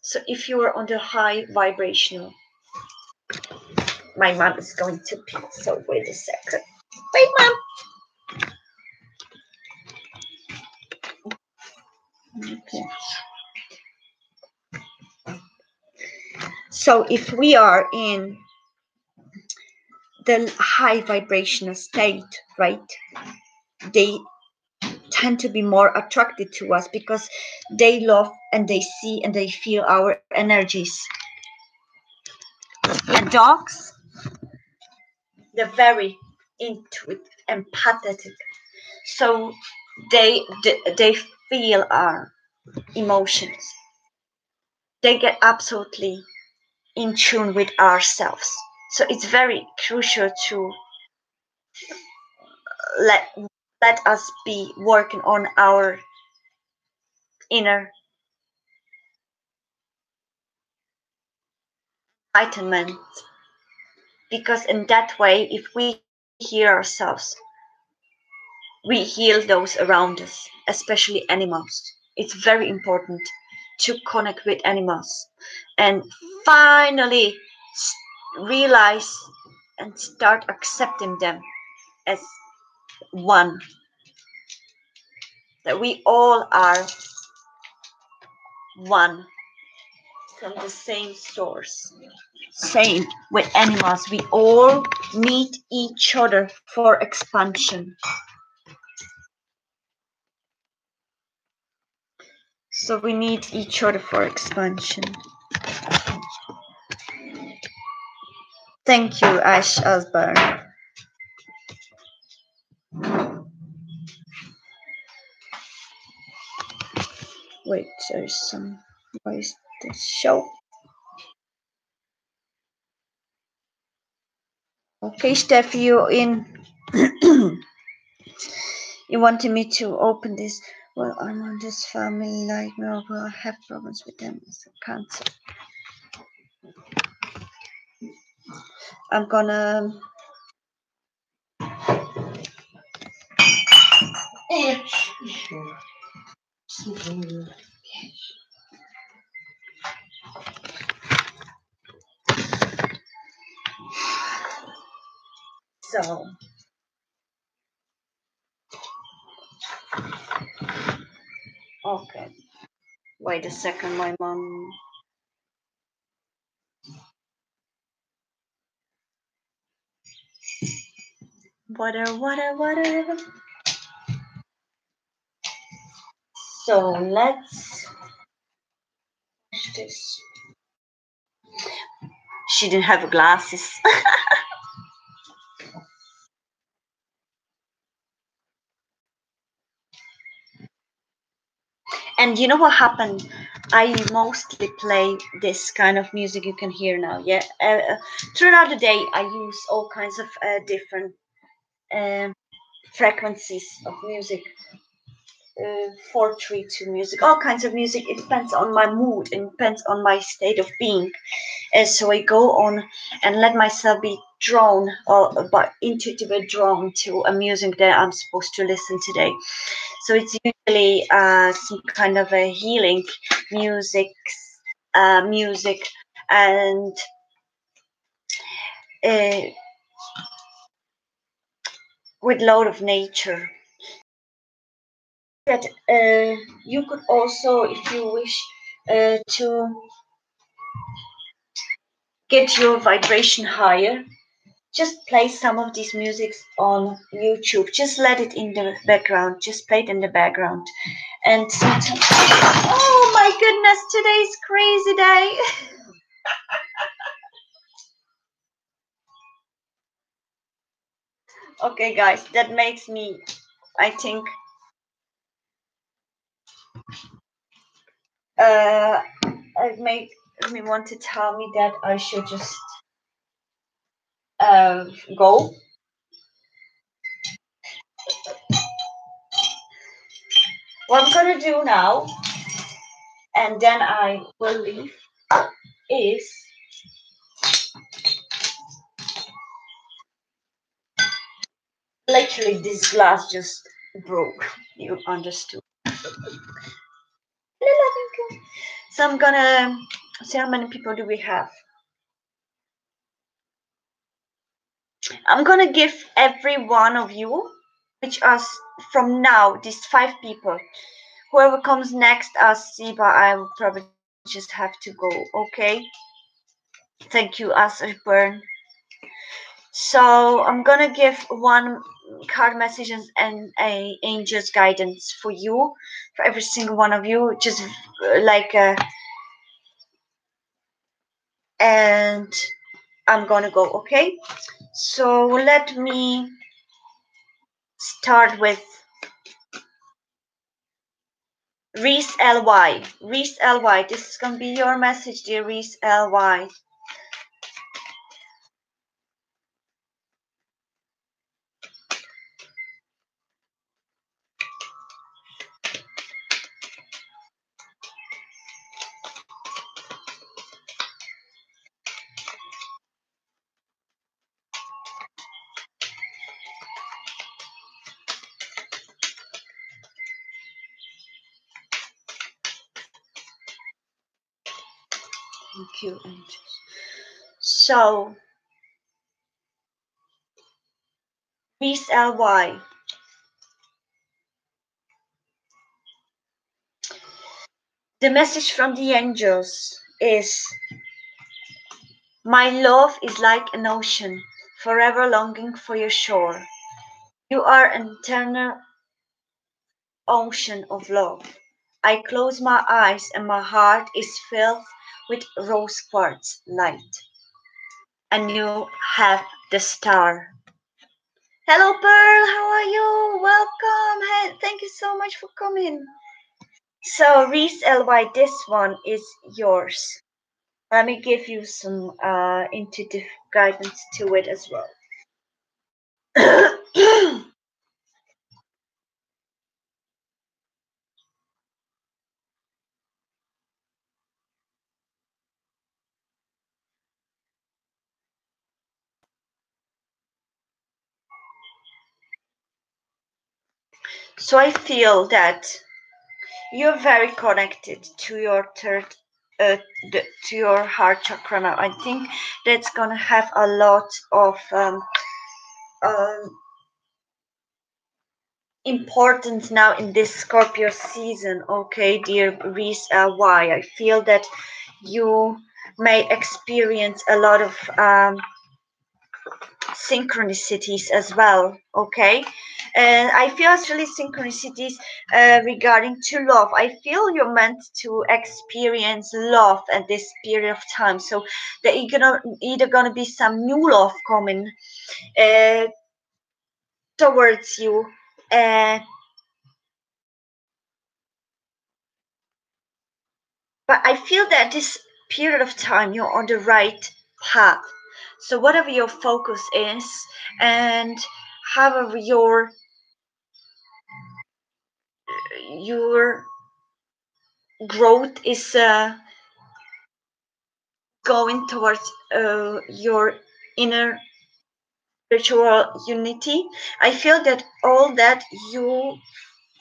Speaker 1: So if you are on the high vibrational, my mom is going to pee. So wait a second. Wait, mom. Okay. So if we are in the high vibrational state, right, they tend to be more attracted to us because they love and they see and they feel our energies. And dogs, they're very intuitive, empathetic. So they feel our emotions. They get absolutely in tune with ourselves. So it's very crucial to let let us be working on our inner enlightenment, because in that way, if we hear ourselves, we heal those around us, especially animals. It's very important to connect with animals and finally realize and start accepting them as one, that we all are one from the same source. Same with animals, we all need each other for expansion. So we need each other for expansion. Thank you, Ash Osborne. Wait, there's some. Why is this show? Okay, Steph, you in? You wanted me to open this. Well, I'm on this family like no, but I have problems with them as a cancer. I'm gonna. So. Okay. Wait a second, my mom. Water. So let's finish this. She didn't have glasses. And you know what happened? I mostly play this kind of music you can hear now. Yeah, throughout the day I use all kinds of different um, frequencies of music, 432 music, all kinds of music. It depends on my mood. It depends on my state of being. So I go on and let myself be drawn or by intuitively drawn to a music that I'm supposed to listen today. So it's usually some kind of a healing music, and uh, with load of nature. That you could also, if you wish, to get your vibration higher, just play some of these musics on YouTube. Just let it in the background. Just play it in the background. And sometimes, oh my goodness, today's crazy day. Okay, guys, that makes me, I think, it made me want to tell me that I should just go. What I'm gonna do now, and then I will leave, is literally this glass just broke. You understood. So I'm gonna see how many people do we have. I'm gonna give every one of you, which us from now, these 5 people. Whoever comes next, as Siba, I will probably just have to go. Okay. Thank you, as Burn. So I'm gonna give one card messages and a angel's guidance for you, for every single one of you, just like and I'm gonna go. Okay. So let me start with Reese Ly. Reese Ly. This is gonna be your message, dear Reese Ly. Thank you, angels. So, Reese Ly. The message from the angels is: my love is like an ocean, forever longing for your shore. You are an eternal ocean of love. I close my eyes and my heart is filled with rose quartz light. And you have the star. Hello, Pearl. How are you? Welcome. Hey, thank you so much for coming. So, Reese Ly, this one is yours. Let me give you some intuitive guidance to it as well. So I feel that you're very connected to your third, uh, to your heart chakra now. I think that's gonna have a lot of um, importance now in this Scorpio season. Okay, dear Reese, why I feel that you may experience a lot of synchronicities as well. Okay, and I feel actually synchronicities regarding to love. I feel you're meant to experience love at this period of time, so there either gonna be some new love coming uh, towards you, uh, but I feel that this period of time you're on the right path. So whatever your focus is, and however your growth is going towards your inner spiritual unity, I feel that all that you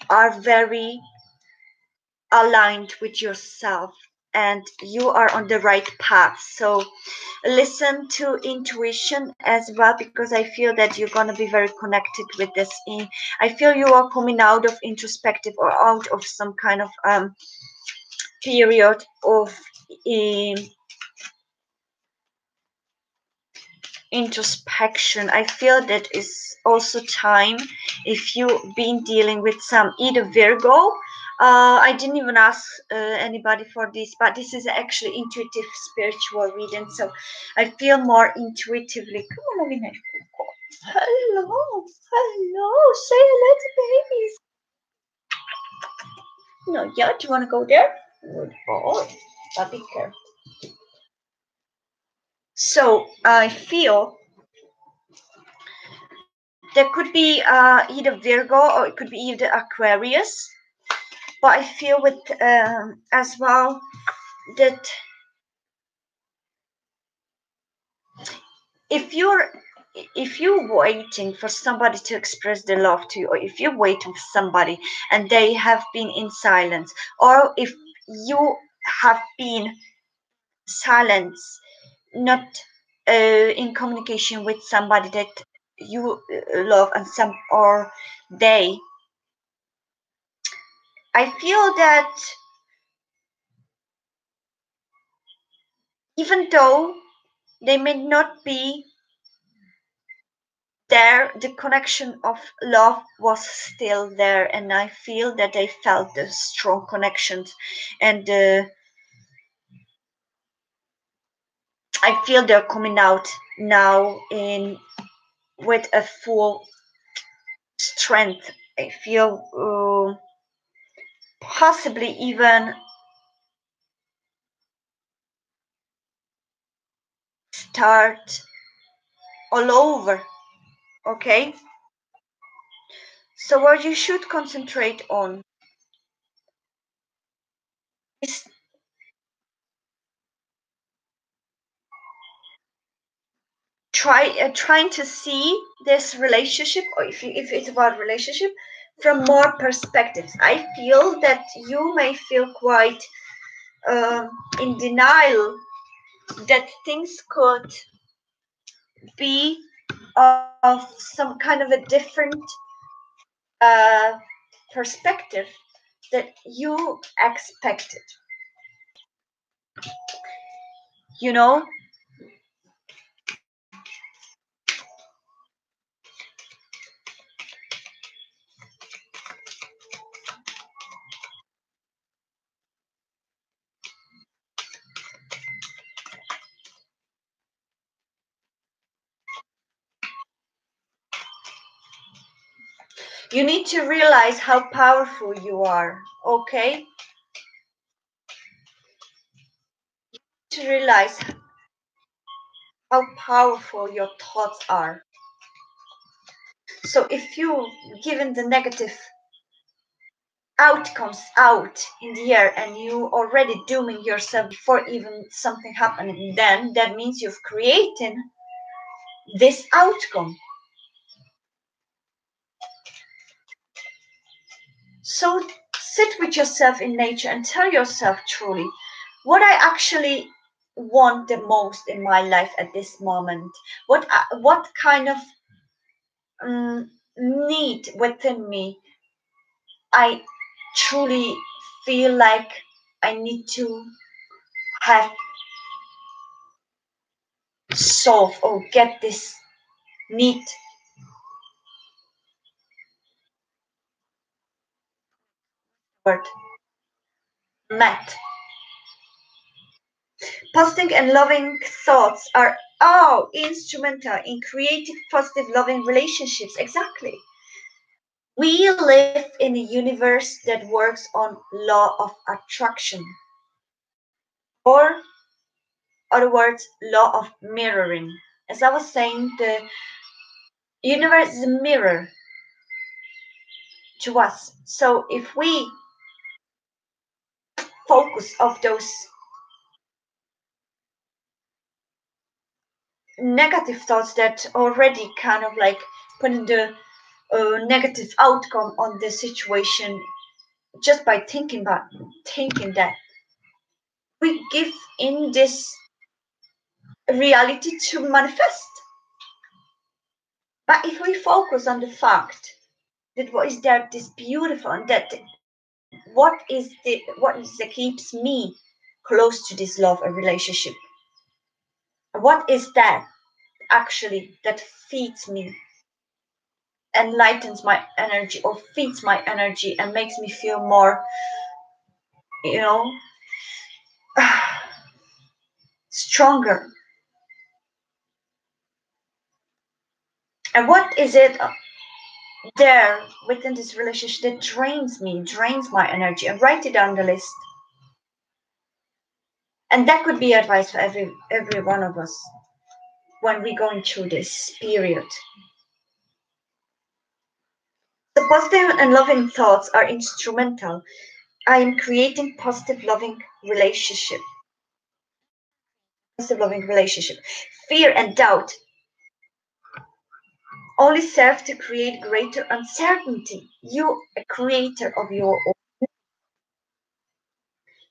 Speaker 1: are very aligned with yourself and you are on the right path. So listen to intuition as well, because I feel that you're going to be very connected with this. I feel you are coming out of introspective or out of some kind of period of um, introspection. I feel that is also time if you've been dealing with some either Virgo. I didn't even ask anybody for this, but this is actually intuitive spiritual reading. So I feel more intuitively. Come on, Lavina. Hello, hello. Say hello to babies. No, yeah. Do you want to go there? Good boy. I'll be careful. So I feel there could be either Virgo or it could be either Aquarius. But I feel with as well that if you're if you're waiting for somebody to express their love to you, or if you're waiting for somebody and they have been in silence, or if you have been silent, not in communication with somebody that you love and some or they, I feel that even though they may not be there, the connection of love was still there, and I feel that they felt the strong connections, and I feel they're coming out now in with a full strength. I feel possibly even start all over. Okay, so what you should concentrate on is trying to see this relationship, or if it's about relationship, from more perspectives. I feel that you may feel quite in denial that things could be of some kind of a different uh, perspective that you expected. You know, you need to realize how powerful you are, okay? To realize how powerful your thoughts are. So if you given the negative outcomes out in the air and you already dooming yourself before even something happening, then that means you've created this outcome. So sit with yourself in nature and tell yourself truly what I actually want the most in my life at this moment. What kind of need within me I truly feel like I need to have solve or get this need word met. Positive and loving thoughts are instrumental in creating positive loving relationships. Exactly. We live in a universe that works on law of attraction, or other words, law of mirroring. As I was saying, the universe is a mirror to us. So if we focus of those negative thoughts that already kind of like putting the negative outcome on the situation just by thinking that we give in this reality to manifest. But if we focus on the fact that what is there this beautiful and that what is that keeps me close to this love and relationship, what is that actually that feeds me, enlightens my energy or feeds my energy and makes me feel more, you know, stronger. And what is it there within this relationship that drains me, drains my energy? And write it down the list. And that could be advice for every one of us when we're going through this period. The positive and loving thoughts are instrumental. I am creating positive loving relationship. Fear and doubt only serve to create greater uncertainty. You a creator of your own.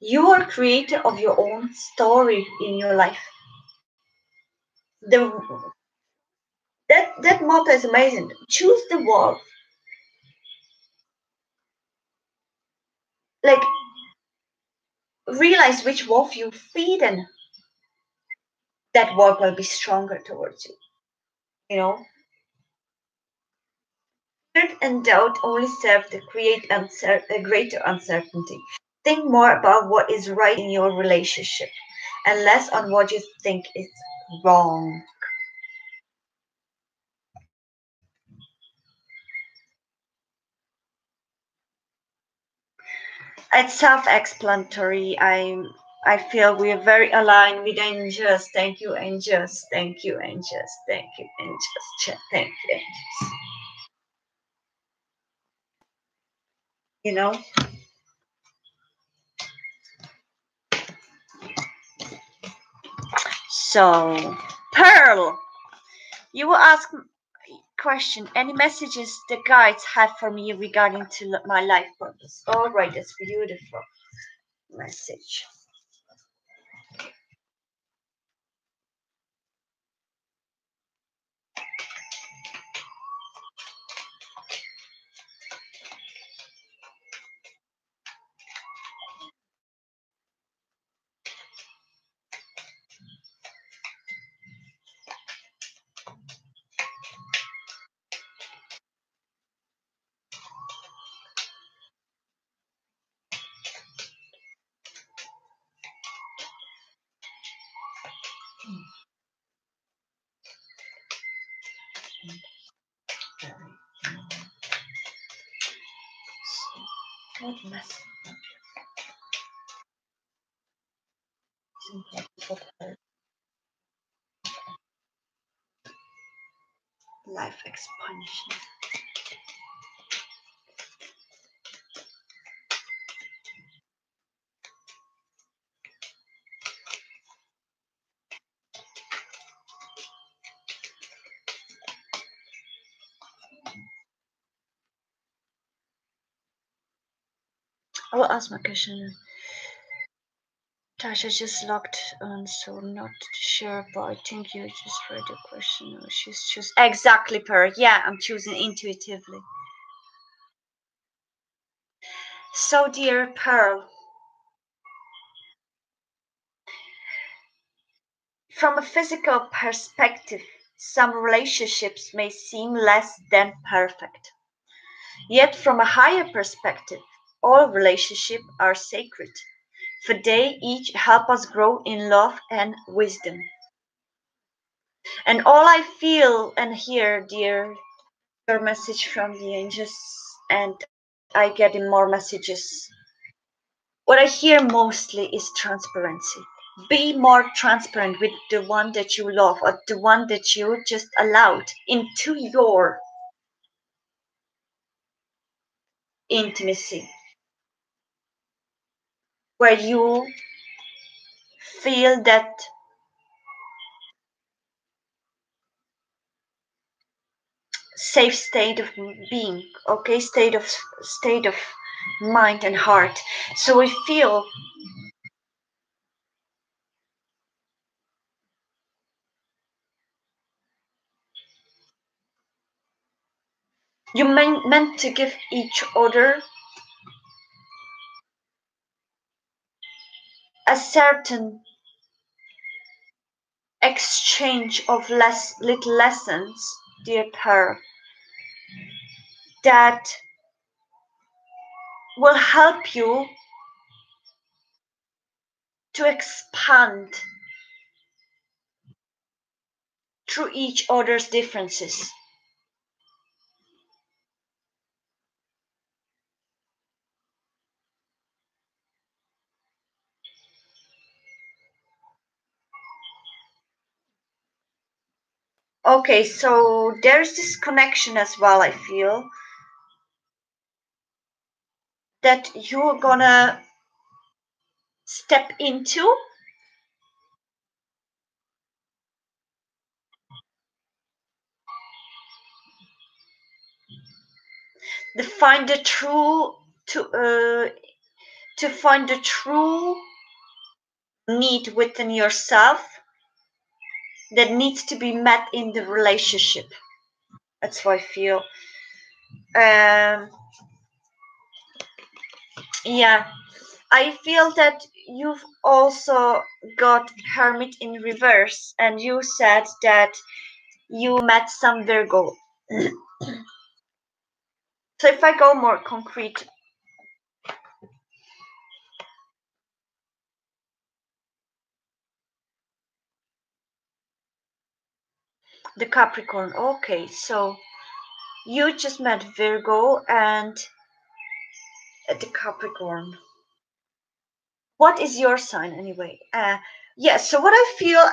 Speaker 1: You are creator of your own story in your life. The that motto is amazing. Choose the wolf. Like realize which wolf you feed and that wolf will be stronger towards you. You know? Fear and doubt only serve to create a greater uncertainty. Think more about what is right in your relationship and less on what you think is wrong. It's self-explanatory. I feel we are very aligned with angels. Thank you, angels. Thank you, angels. Thank you, angels. Thank you, angels. You know? So, Pearl, you will ask question. Any messages the guides have for me regarding to my life purpose? All right, that's beautiful message. short message. Life expansion. I will ask my question. Tasha just logged on, so not sure, but I think you just read the question. She's just exactly per. Yeah, I'm choosing intuitively. So, dear Pearl, from a physical perspective, some relationships may seem less than perfect. Yet, from a higher perspective, all relationships are sacred, for they each help us grow in love and wisdom. And all I feel and hear, dear, your message from the angels, and I get in more messages. What I hear mostly is transparency. Be more transparent with the one that you love or the one that you just allowed into your intimacy, where you feel that safe state of being, okay, state of mind and heart. So I feel you meant to give each other a certain exchange of little lessons, dear Pearl, that will help you to expand through each other's differences. Okay, so there's this connection as well, I feel, that you're gonna step into to find the true to find the true need within yourself that needs to be met in the relationship. That's how I feel. Um, yeah, I feel that you've also got Hermit in reverse, and you said that you met some Virgo. So if I go more concrete, the Capricorn. Okay, so you just met Virgo and the Capricorn. What is your sign anyway? Yeah, so what I feel,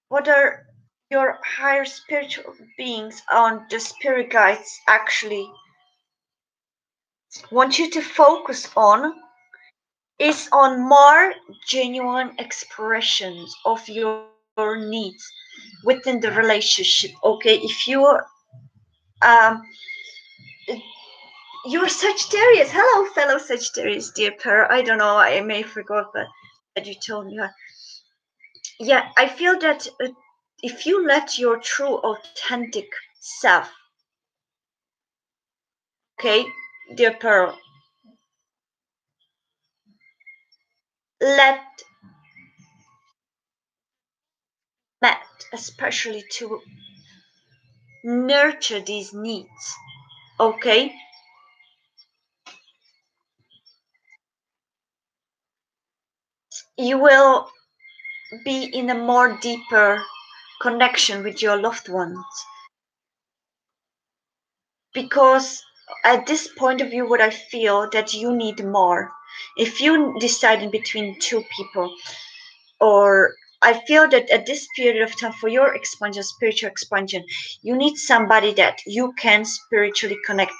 Speaker 1: what are your higher spiritual beings on the spirit guides actually want you to focus on is on more genuine expressions of your needs within the relationship. Okay, if um you're Sagittarius. Hello, fellow Sagittarius, dear Pearl. I don't know, I may forgot, but that you told me. Yeah, I feel that if you let your true, authentic self, okay, dear Pearl, let Matt, especially to nurture these needs, okay, you will be in a more deeper connection with your loved ones. because at this point of view, what I feel that you need more. If you decide in between two people, or I feel that at this period of time for your expansion, spiritual expansion, you need somebody that you can spiritually connect,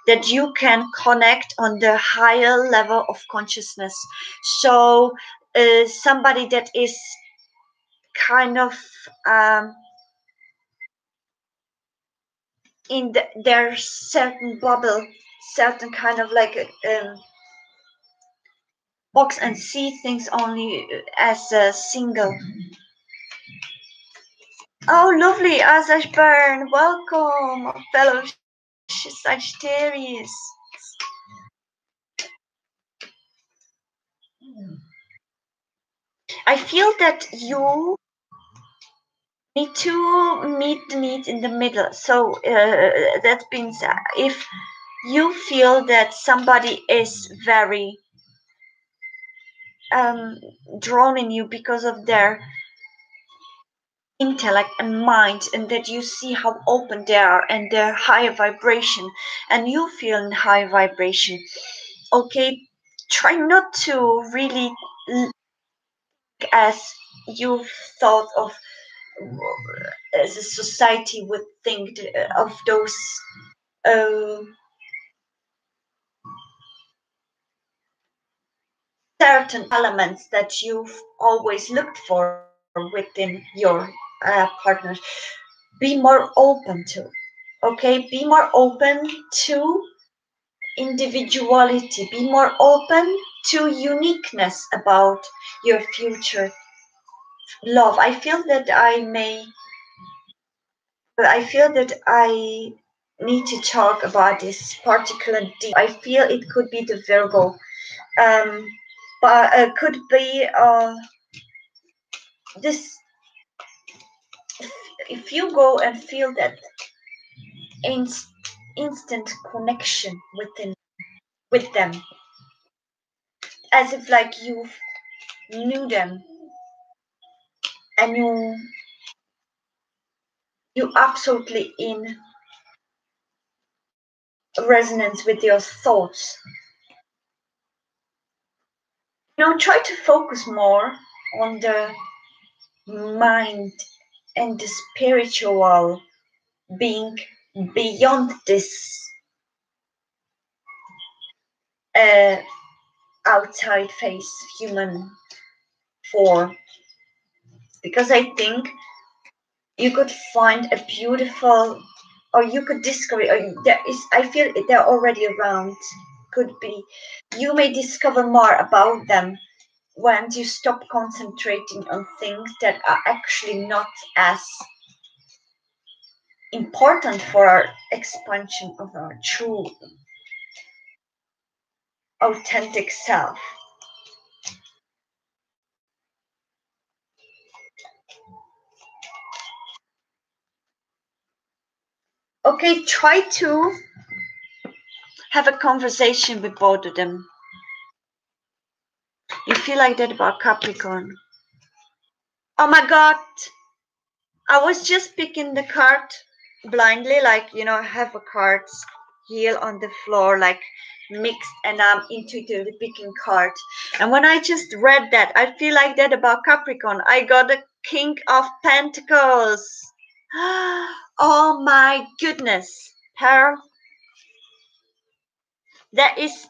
Speaker 1: that you can connect on the higher level of consciousness. So, somebody that is kind of um, in their certain bubble, certain kind of like box, and see things only as a single. Oh, lovely, Asash Byrne, welcome, fellow Sagittarius. I feel that you need to meet the needs in the middle. So that means if you feel that somebody is very um, drawn in you because of their intellect and mind, and that you see how open they are and their higher vibration, and you feel in high vibration, okay, try not to really look as you've thought of as a society would think of those uh, certain elements that you've always looked for within your partners. Be more open to, okay, be more open to individuality, be more open to uniqueness about your future love. I feel that I need to talk about this particular deep. I feel it could be the Virgo, um, but could be this. If you go and feel that inst- instant connection with them, as if like you knew them and you absolutely in resonance with your thoughts. Try to focus more on the mind and the spiritual being beyond this uh, outside face human form, because I think you could find a beautiful, or you could discover, or there is, I feel they're already around, could be, you may discover more about them when you stop concentrating on things that are actually not as important for our expansion of our true authentic self. Okay, try to have a conversation with both of them. You feel like that about Capricorn. Oh my god, I was just picking the card blindly, like, I have a cards here on the floor, like mixed, and I'm intuitively picking card. And when I just read that, I feel like that about Capricorn. I got a King of Pentacles. Oh my goodness, Pearl. There is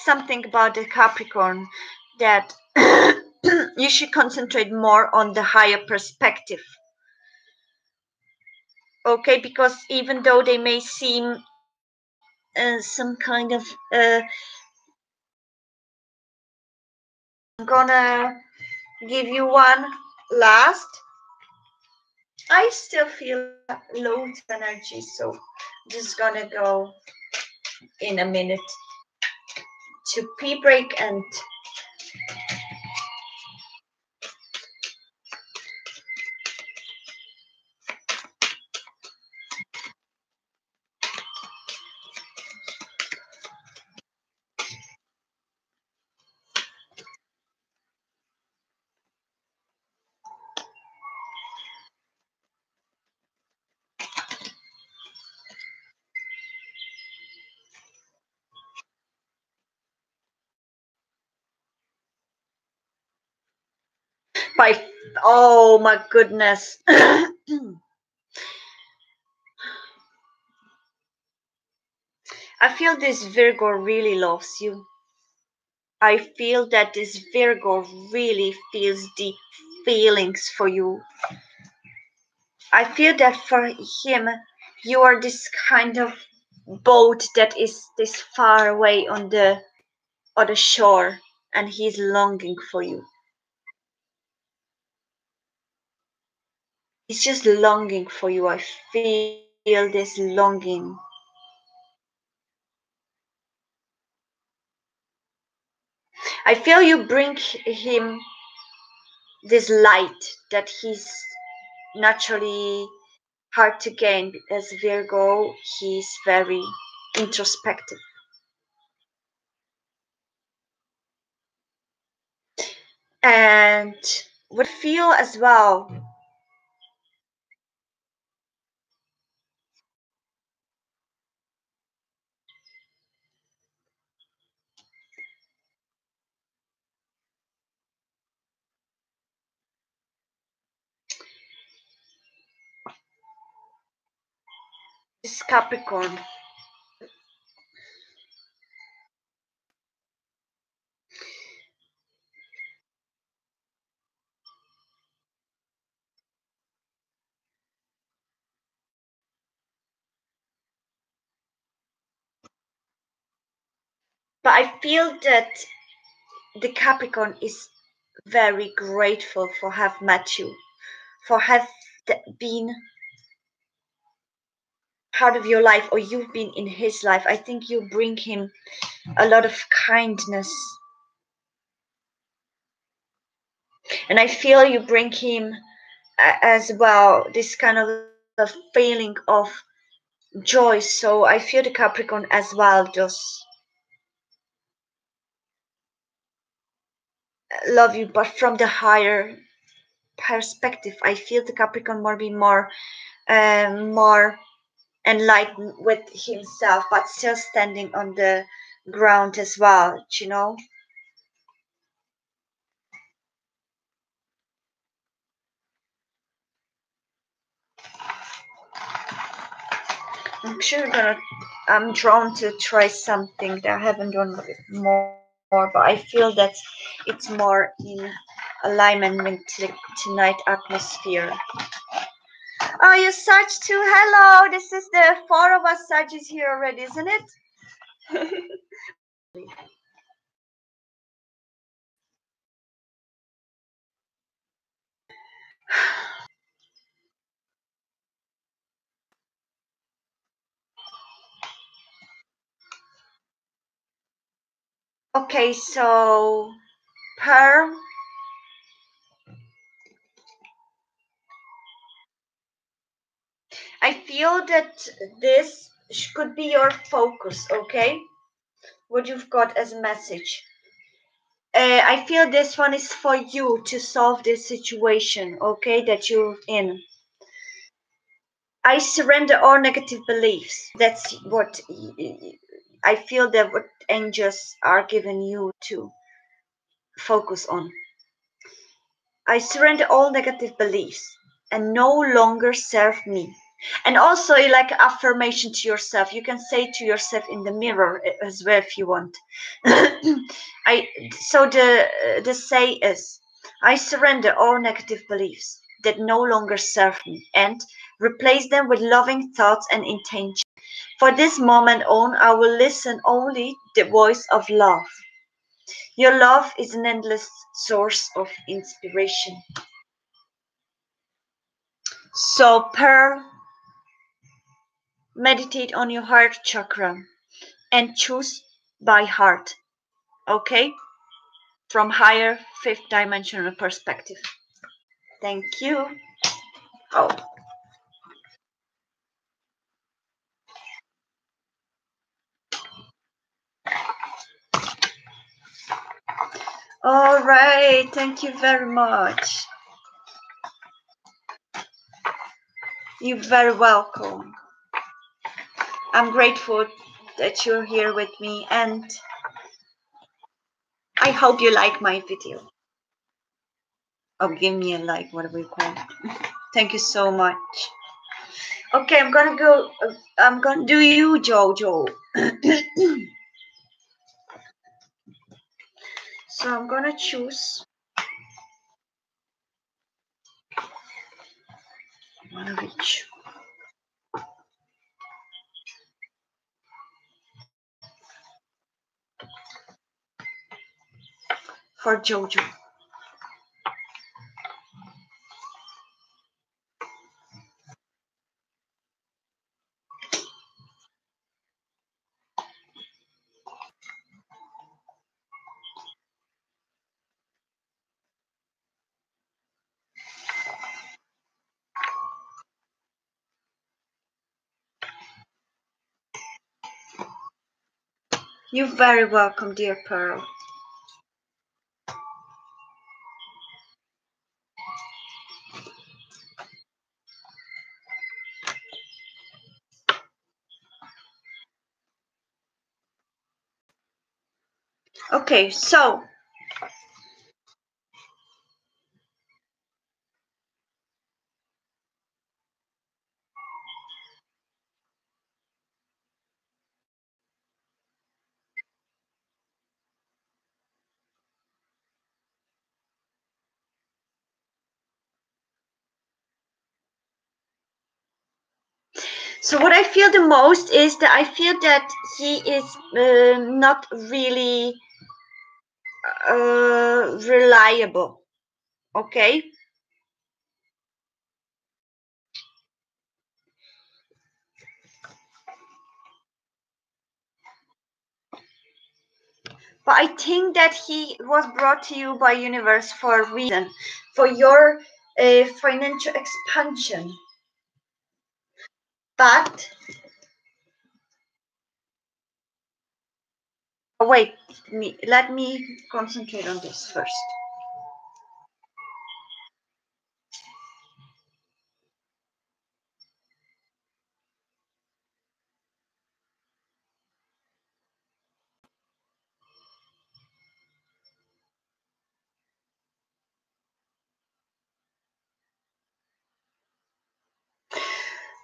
Speaker 1: something about the Capricorn that you should concentrate more on the higher perspective. Okay, because even though they may seem some kind of I'm gonna give you one last. I still feel loads of energy, so I'm just gonna go in a minute to pee break. And By oh my goodness. I feel this Virgo really loves you. I feel that this Virgo really feels deep feelings for you. I feel that for him, you are this kind of boat that is this far away on the other shore, and he's longing for you. He's just longing for you. I feel this longing. I feel you bring him this light that he's naturally hard to gain. As Virgo, he's very introspective. And would feel as well this Capricorn. But I feel that the Capricorn is very grateful for have met you, for have been part of your life, or you've been in his life. I think you bring him a lot of kindness, and I feel you bring him as well this kind of a feeling of joy. So I feel the Capricorn as well just love you, but from the higher perspective. I feel the Capricorn more be more enlightened with himself, but still standing on the ground as well. You know. I'm sure gonna. I'm drawn to try something that I haven't done more, but I feel that it's more in alignment with tonight atmosphere. Oh, you Saj too. Hello. This is the four of us Saj is here already, isn't it? Okay, so per I feel that this could be your focus, okay? What you've got as a message. I feel this one is for you to solve this situation, okay, that you're in. I surrender all negative beliefs. That's what I feel that what angels are giving you to focus on. I surrender all negative beliefs and no longer serve me. And also, like affirmation to yourself, you can say to yourself in the mirror as well if you want. I so the say is, I surrender all negative beliefs that no longer serve me and replace them with loving thoughts and intention. For this moment on, I will listen only the voice of love. Your love is an endless source of inspiration. So, Pearl, meditate on your heart chakra and choose by heart, okay? From higher fifth dimensional perspective. Thank you. Oh, all right. Thank you very much. You're very welcome. I'm grateful that you're here with me, and I hope you like my video. Oh, give me a like, whatever you call it. Thank you so much. Okay, I'm gonna go. I'm gonna do you, Jojo. So I'm gonna choose one of each. For Jojo. You're very welcome, dear Pearl. Okay, so what I feel the most is that I feel that he is not really reliable. Okay. But I think that he was brought to you by universe for a reason, for your financial expansion. But wait, let me concentrate on this first.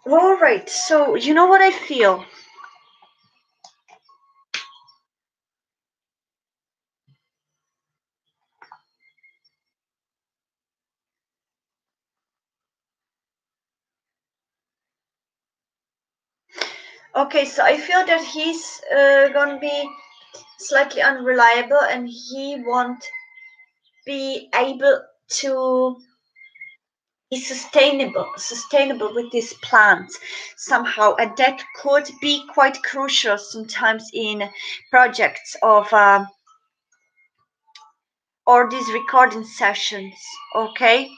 Speaker 1: All right, so you know what I feel? Okay, so I feel that he's gonna be slightly unreliable and he won't be able to be sustainable with these plans somehow, and that could be quite crucial sometimes in projects of or these recording sessions. Okay,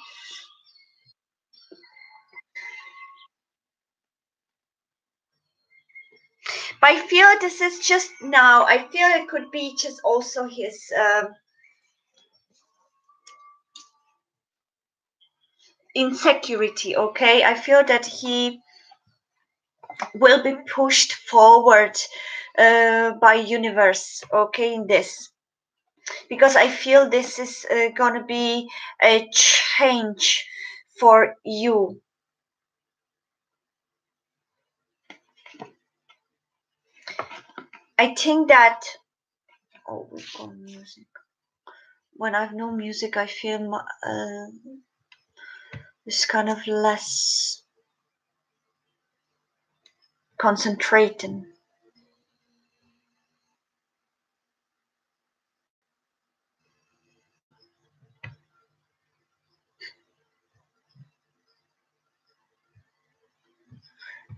Speaker 1: but I feel this is just now. I feel it could be just also his insecurity. Okay, I feel that he will be pushed forward by universe. Okay, in this, because I feel this is gonna be a change for you. I think that oh, we've got music. When I have no music, I feel it's kind of less concentrating.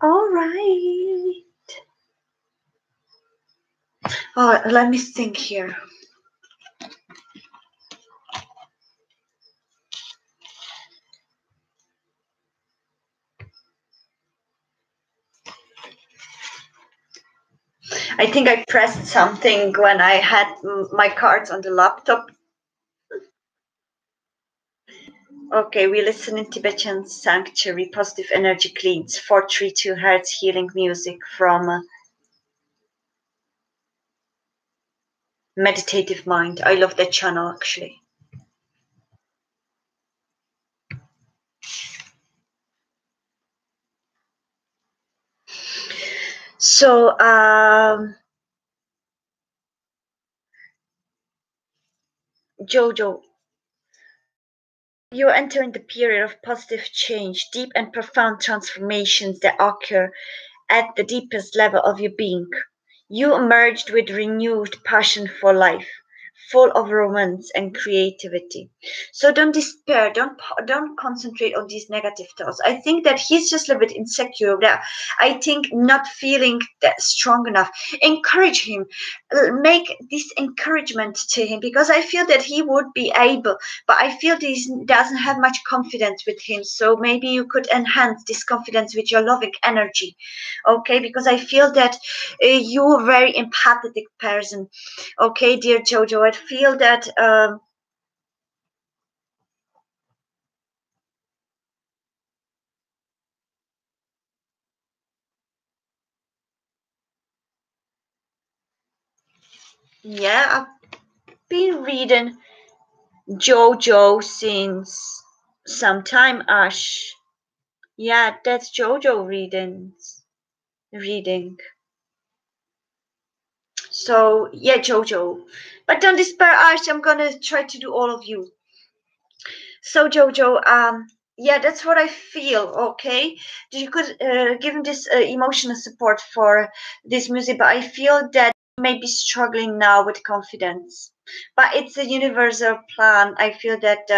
Speaker 1: All right. Oh, let me think here. I think I pressed something when I had my cards on the laptop. Okay, we listen in Tibetan Sanctuary, Positive Energy Cleans, 432 Hertz Healing Music from Meditative Mind. I love that channel actually. So, Jojo, you're entering the period of positive change, deep and profound transformations that occur at the deepest level of your being. You emerged with renewed passion for life, full of romance and creativity. So don't despair. Don't concentrate on these negative thoughts. I think that he's just a little bit insecure. That I think not feeling that strong enough. Encourage him. Make this encouragement to him because I feel that he would be able, but I feel that he doesn't have much confidence with him. So maybe you could enhance this confidence with your loving energy, okay? Because I feel that you're a very empathetic person, okay, dear Jojo. I feel that yeah, I've been reading Jojo since some time, Ash. Yeah, that's Jojo reading. So yeah, Jojo. But don't despair, Ash. I'm gonna try to do all of you. So Jojo, yeah, that's what I feel. Okay, you could give him this emotional support for this music, but I feel that he may be struggling now with confidence. But it's a universal plan. I feel that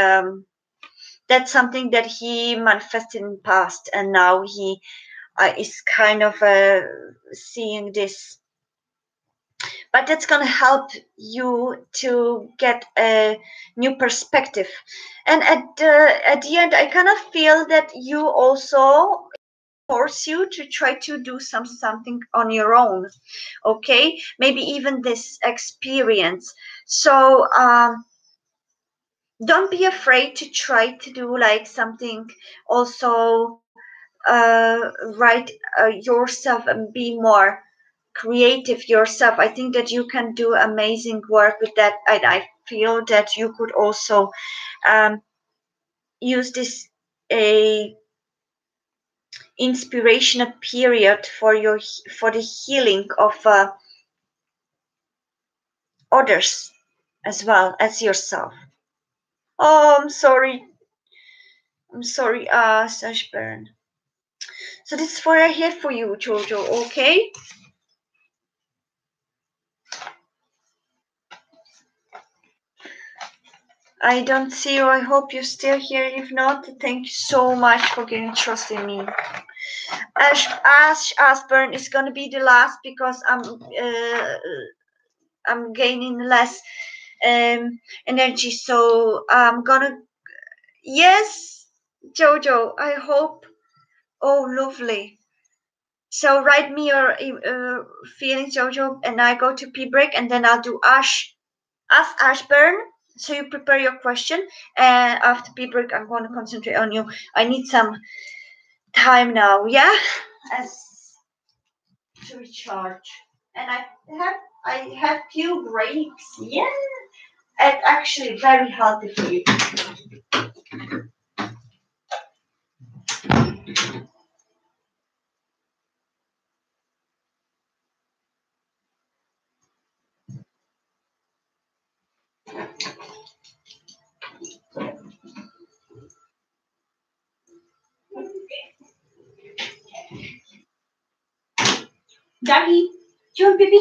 Speaker 1: that's something that he manifested in the past, and now he is kind of seeing this, but that's going to help you to get a new perspective. And at the end, I kind of feel that you also force you to try to do something on your own, okay? Maybe even this experience. So don't be afraid to try to do like something also write yourself and be more creative yourself. I think that you can do amazing work with that, and I feel that you could also um, use this a inspirational period for the healing of others as well as yourself. Oh, I'm sorry, Sashburn. So this is what I have for you, Jojo. Okay. I don't see you. I hope you're still here. If not, thank you so much for getting trust in me. Ash Asburn is gonna be the last because I'm gaining less energy. So I'm gonna, yes, Jojo. I hope. Oh, lovely. So write me your feelings, Jojo, and I go to pee break, and then I'll do Ask Ashburn. So you prepare your question, and after pee break, I'm going to concentrate on you. I need some time now, yeah, as to recharge. And I have few breaks, yeah, and actually very healthy for you. Daddy, do you want baby?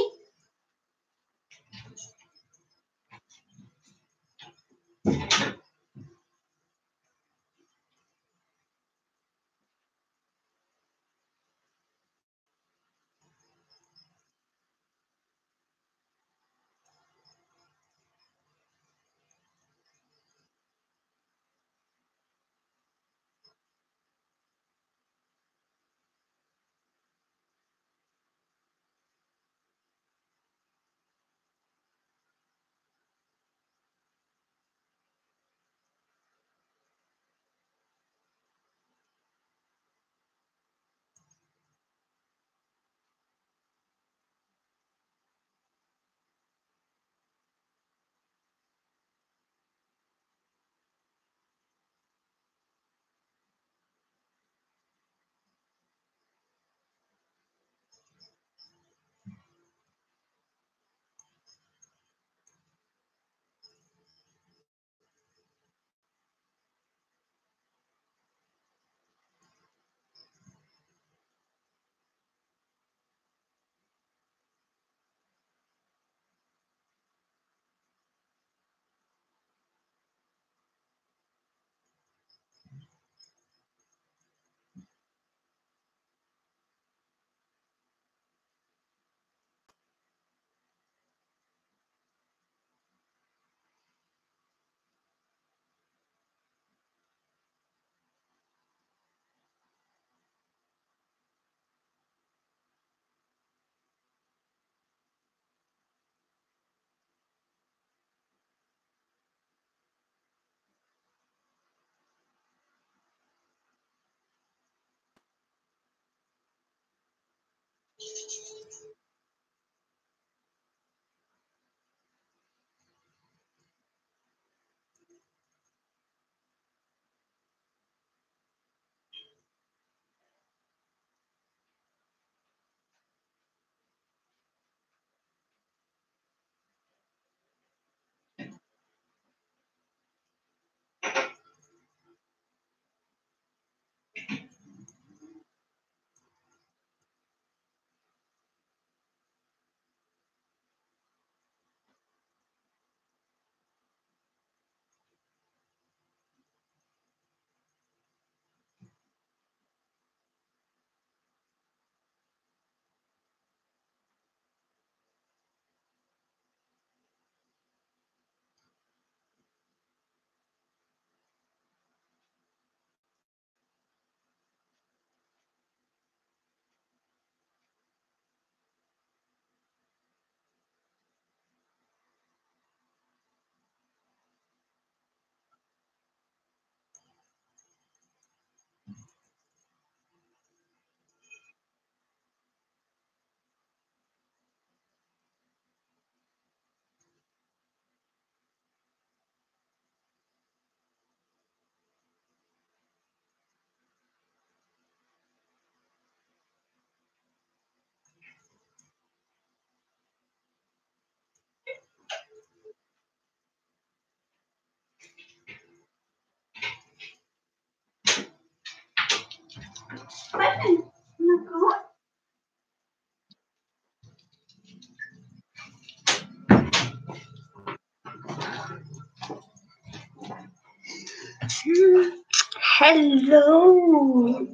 Speaker 1: Hello.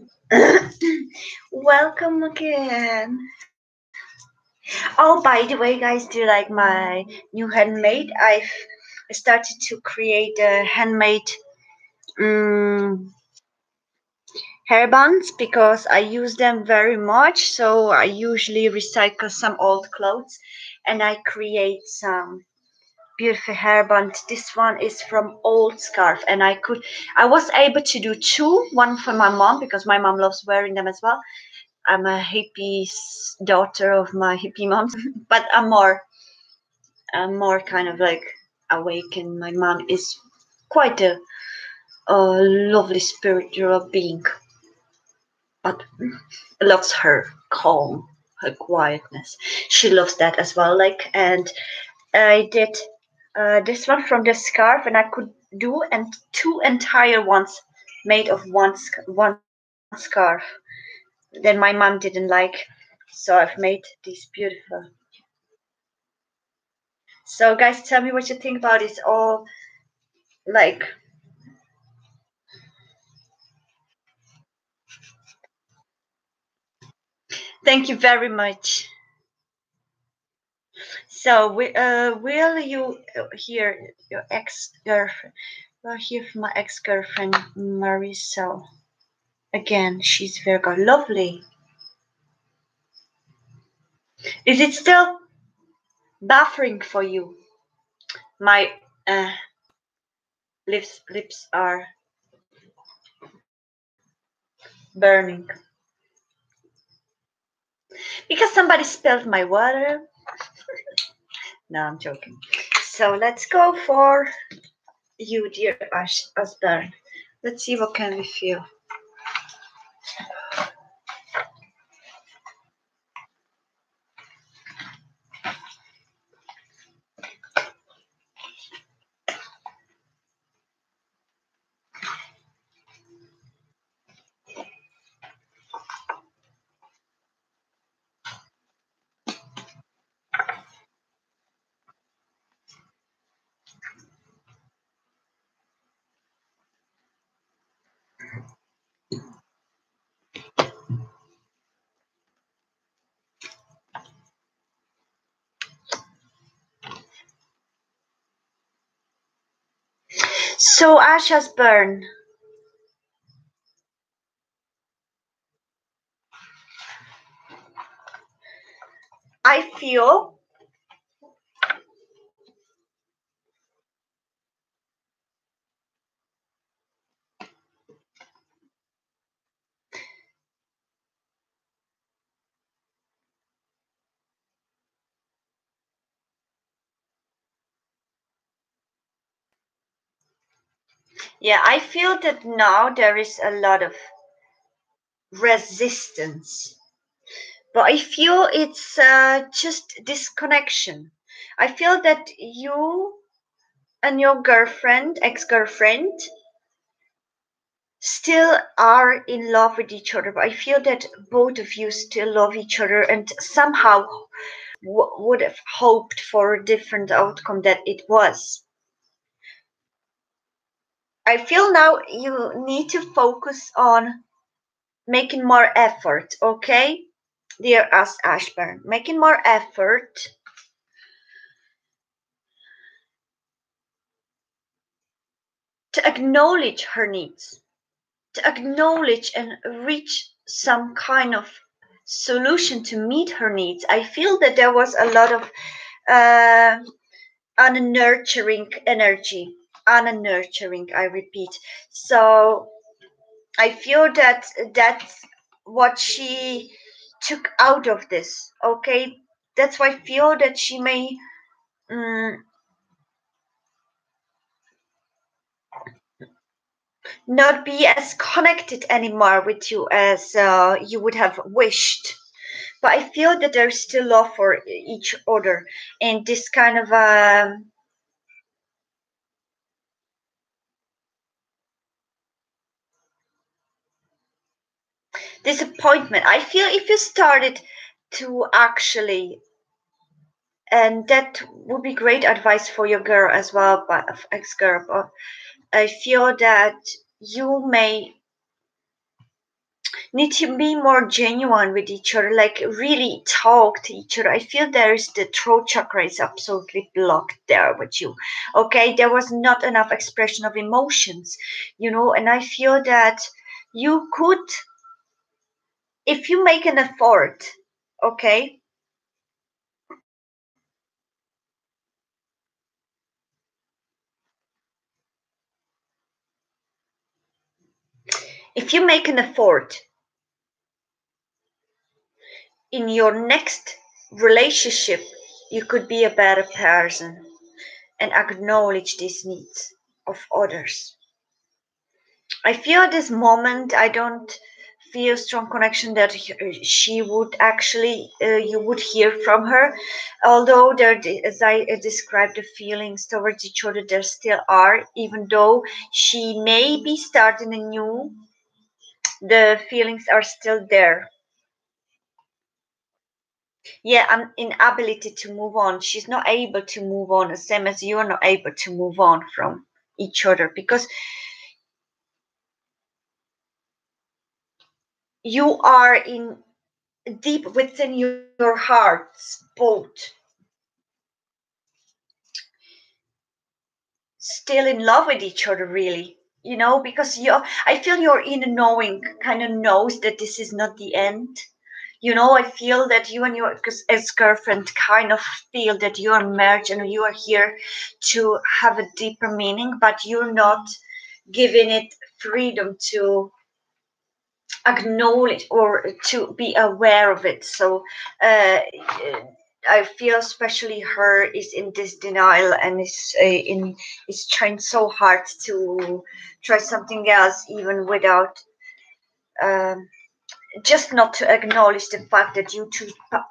Speaker 1: Welcome again. Oh, by the way, guys, do you like my new handmade? I've started to create a handmade um, hair bands because I use them very much. So I usually recycle some old clothes and I create some beautiful hairband. This one is from old scarf, and I was able to do two. One for my mom because my mom loves wearing them as well. I'm a hippie daughter of my hippie mom, but I'm more kind of like awakened. My mom is quite a lovely spiritual being, but loves her calm, her quietness. She loves that as well. Like, and I did this one from the scarf, and I could do and two entire ones made of one scarf. Then my mom didn't like, so I've made these beautiful. So guys, tell me what you think about it. All like, thank you very much. So will you hear your ex girlfriend? Well, hear from my ex girlfriend Marisa again. She's very good, lovely. Is it still buffering for you? My uh, lips are burning because somebody spilled my water. No, I'm joking. So let's go for you, dear Asbjørn. Let's see what can we feel. So Asha's burn. I feel yeah, I feel that now there is a lot of resistance. But I feel it's just disconnection. I feel that you and your girlfriend, ex-girlfriend, still are in love with each other. But I feel that both of you still love each other and somehow would have hoped for a different outcome that it was. I feel now you need to focus on making more effort, okay? Dear us Ashburn, making more effort to acknowledge her needs, to acknowledge and reach some kind of solution to meet her needs. I feel that there was a lot of uh, unnurturing energy, unnurturing, I repeat. So I feel that that's what she took out of this, okay? That's why I feel that she may not be as connected anymore with you as you would have wished. But I feel that there's still love for each other, and this kind of disappointment. I feel if you started to actually, and that would be great advice for your girl as well, but ex-girl. But I feel that you may need to be more genuine with each other, like really talk to each other. I feel there's the throat chakra is absolutely blocked there with you. Okay, there was not enough expression of emotions, and I feel that you could, if you make an effort, okay, if you make an effort in your next relationship, you could be a better person and acknowledge these needs of others. I feel at this moment I don't feel strong connection that she would actually you would hear from her, although there, as I described, the feelings towards each other there still are, even though she may be starting anew, the feelings are still there. Yeah, an inability to move on. She's not able to move on, the same as you are not able to move on from each other, because you are in deep within your hearts both still in love with each other, really, because I feel your inner knowing kind of knows that this is not the end. I feel that you and your ex-girlfriend kind of feel that you are married and you are here to have a deeper meaning, but you're not giving it freedom to acknowledge or to be aware of it. So I feel especially her is in this denial and is trying so hard to try something else, even without um, just not to acknowledge the fact that you two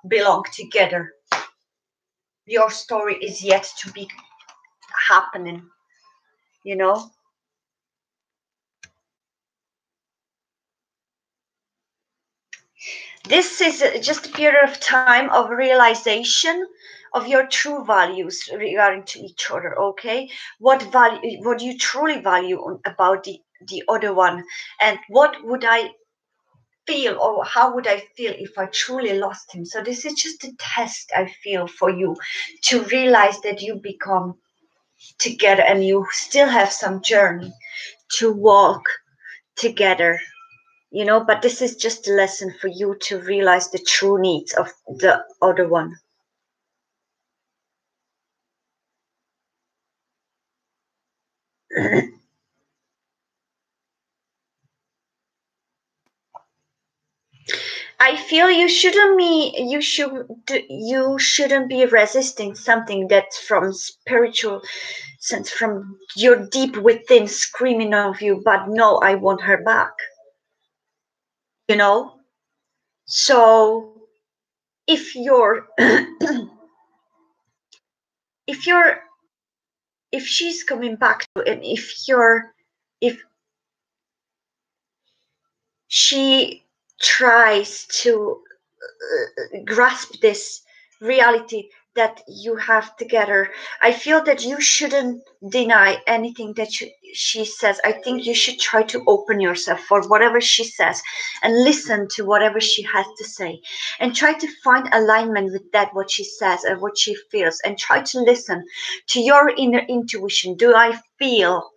Speaker 1: belong together. Your story is yet to be happening, you know. This is just a period of time of realization of your true values regarding to each other. Okay, what you truly value about the other one, and what would I feel, or how would I feel if I truly lost him? So this is just a test, I feel, for you to realize that you become together and you still have some journey to walk together, but this is just a lesson for you to realize the true needs of the other one. I feel you shouldn't be resisting something that's from spiritual sense, from your deep within screaming of you, but no, I want her back, you know so if you're if you're if she's coming back to, and if she tries to grasp this reality that you have together, I feel that you shouldn't deny anything that she says. I think you should try to open yourself for whatever she says and listen to whatever she has to say, and try to find alignment with that, what she says and what she feels, and try to listen to your inner intuition. Do I feel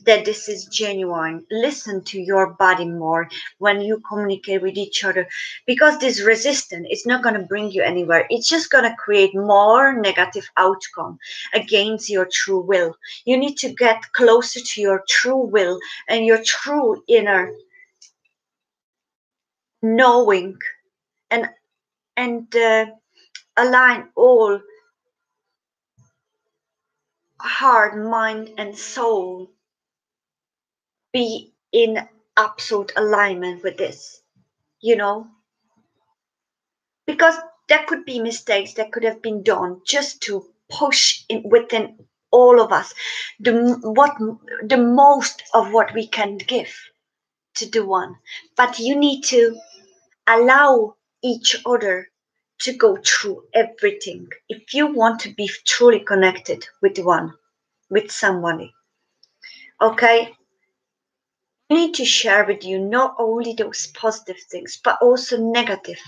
Speaker 1: that this is genuine? Listen to your body more when you communicate with each other, because this resistance is not going to bring you anywhere. It's just going to create more negative outcome against your true will. You need to get closer to your true will and your true inner knowing, and and align all heart, mind and soul, be in absolute alignment with this, you know because there could be mistakes that could have been done just to push in within all of us the most of what we can give to the one. But you need to allow each other to go through everything. If you want to be truly connected with somebody, okay, I need to share with you not only those positive things, but also negative,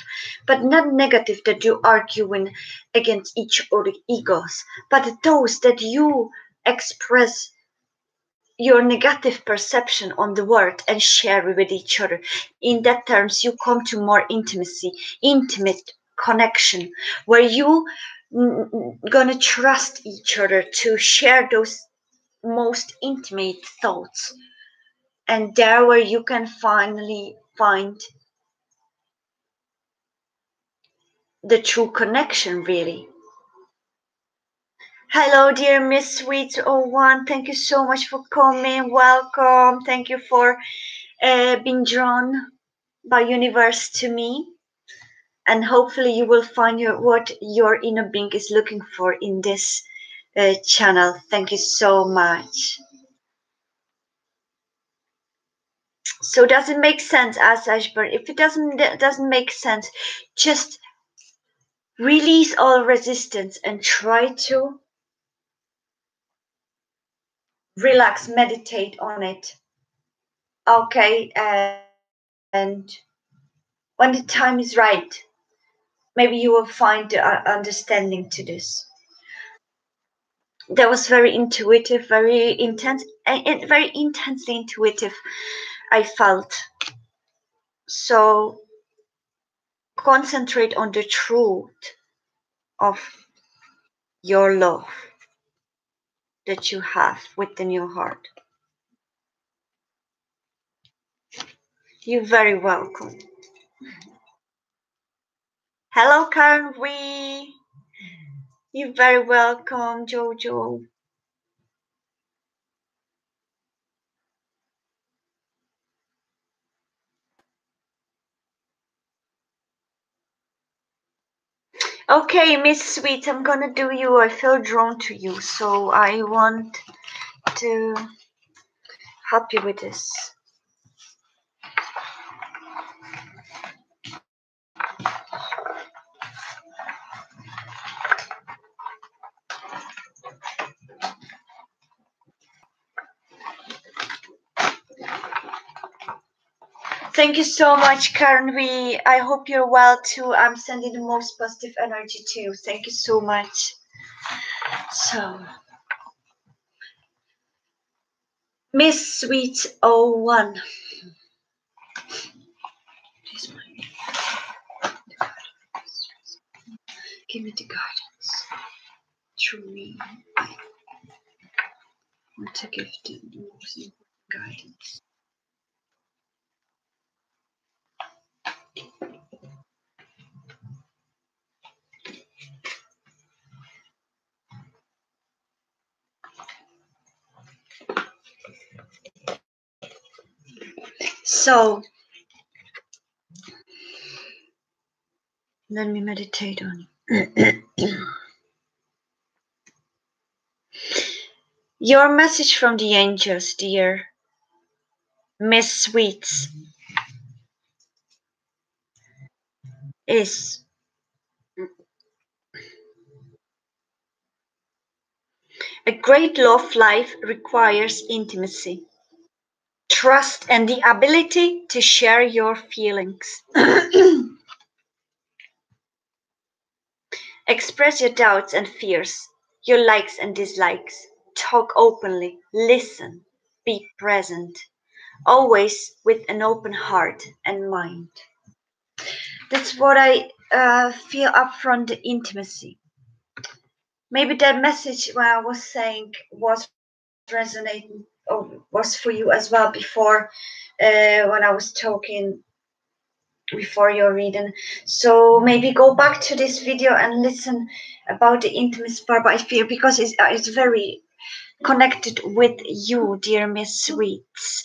Speaker 1: but not negative that you arguing against each other egos, but those that you express your negative perception on the world and share it with each other. In that terms, you come to more intimacy, intimate connection, where you gonna trust each other to share those most intimate thoughts, and there where you can finally find the true connection, really. Hello, dear Miss Sweet 01. Thank you so much for coming. Welcome. Thank you for being drawn by universe to me, and hopefully you will find what your inner being is looking for in this channel. Thank you so much. So does it make sense, as Ashburn? If it doesn't make sense, just release all resistance and try to relax, meditate on it. Okay, and when the time is right, maybe you will find the understanding to this. That was very intuitive, very intense, and very intensely intuitive, I felt. So concentrate on the truth of your love that you have within your heart. You're very welcome. Hello, Karen Wee. You're very welcome, Jojo. Okay, Miss Sweet, I'm gonna do you. I feel drawn to you, so I want to help you with this. Thank you so much, Karen. I hope you're well too. I'm sending the most positive energy to you. Thank you so much. So, Miss Sweet 01. Give me the guidance. Through me, I want to give the most important guidance. So, let me meditate on it. Your message from the angels, dear Miss Sweets, is a great love life requires intimacy, trust, and the ability to share your feelings. Express your doubts and fears, your likes and dislikes. Talk openly, listen, be present, always with an open heart and mind. That's what I feel up from the intimacy. Maybe that message when I was saying was resonating or was for you as well before when I was talking before your reading. So maybe go back to this video and listen about the intimacy part. But I feel because it's very connected with you, dear Miss Sweets.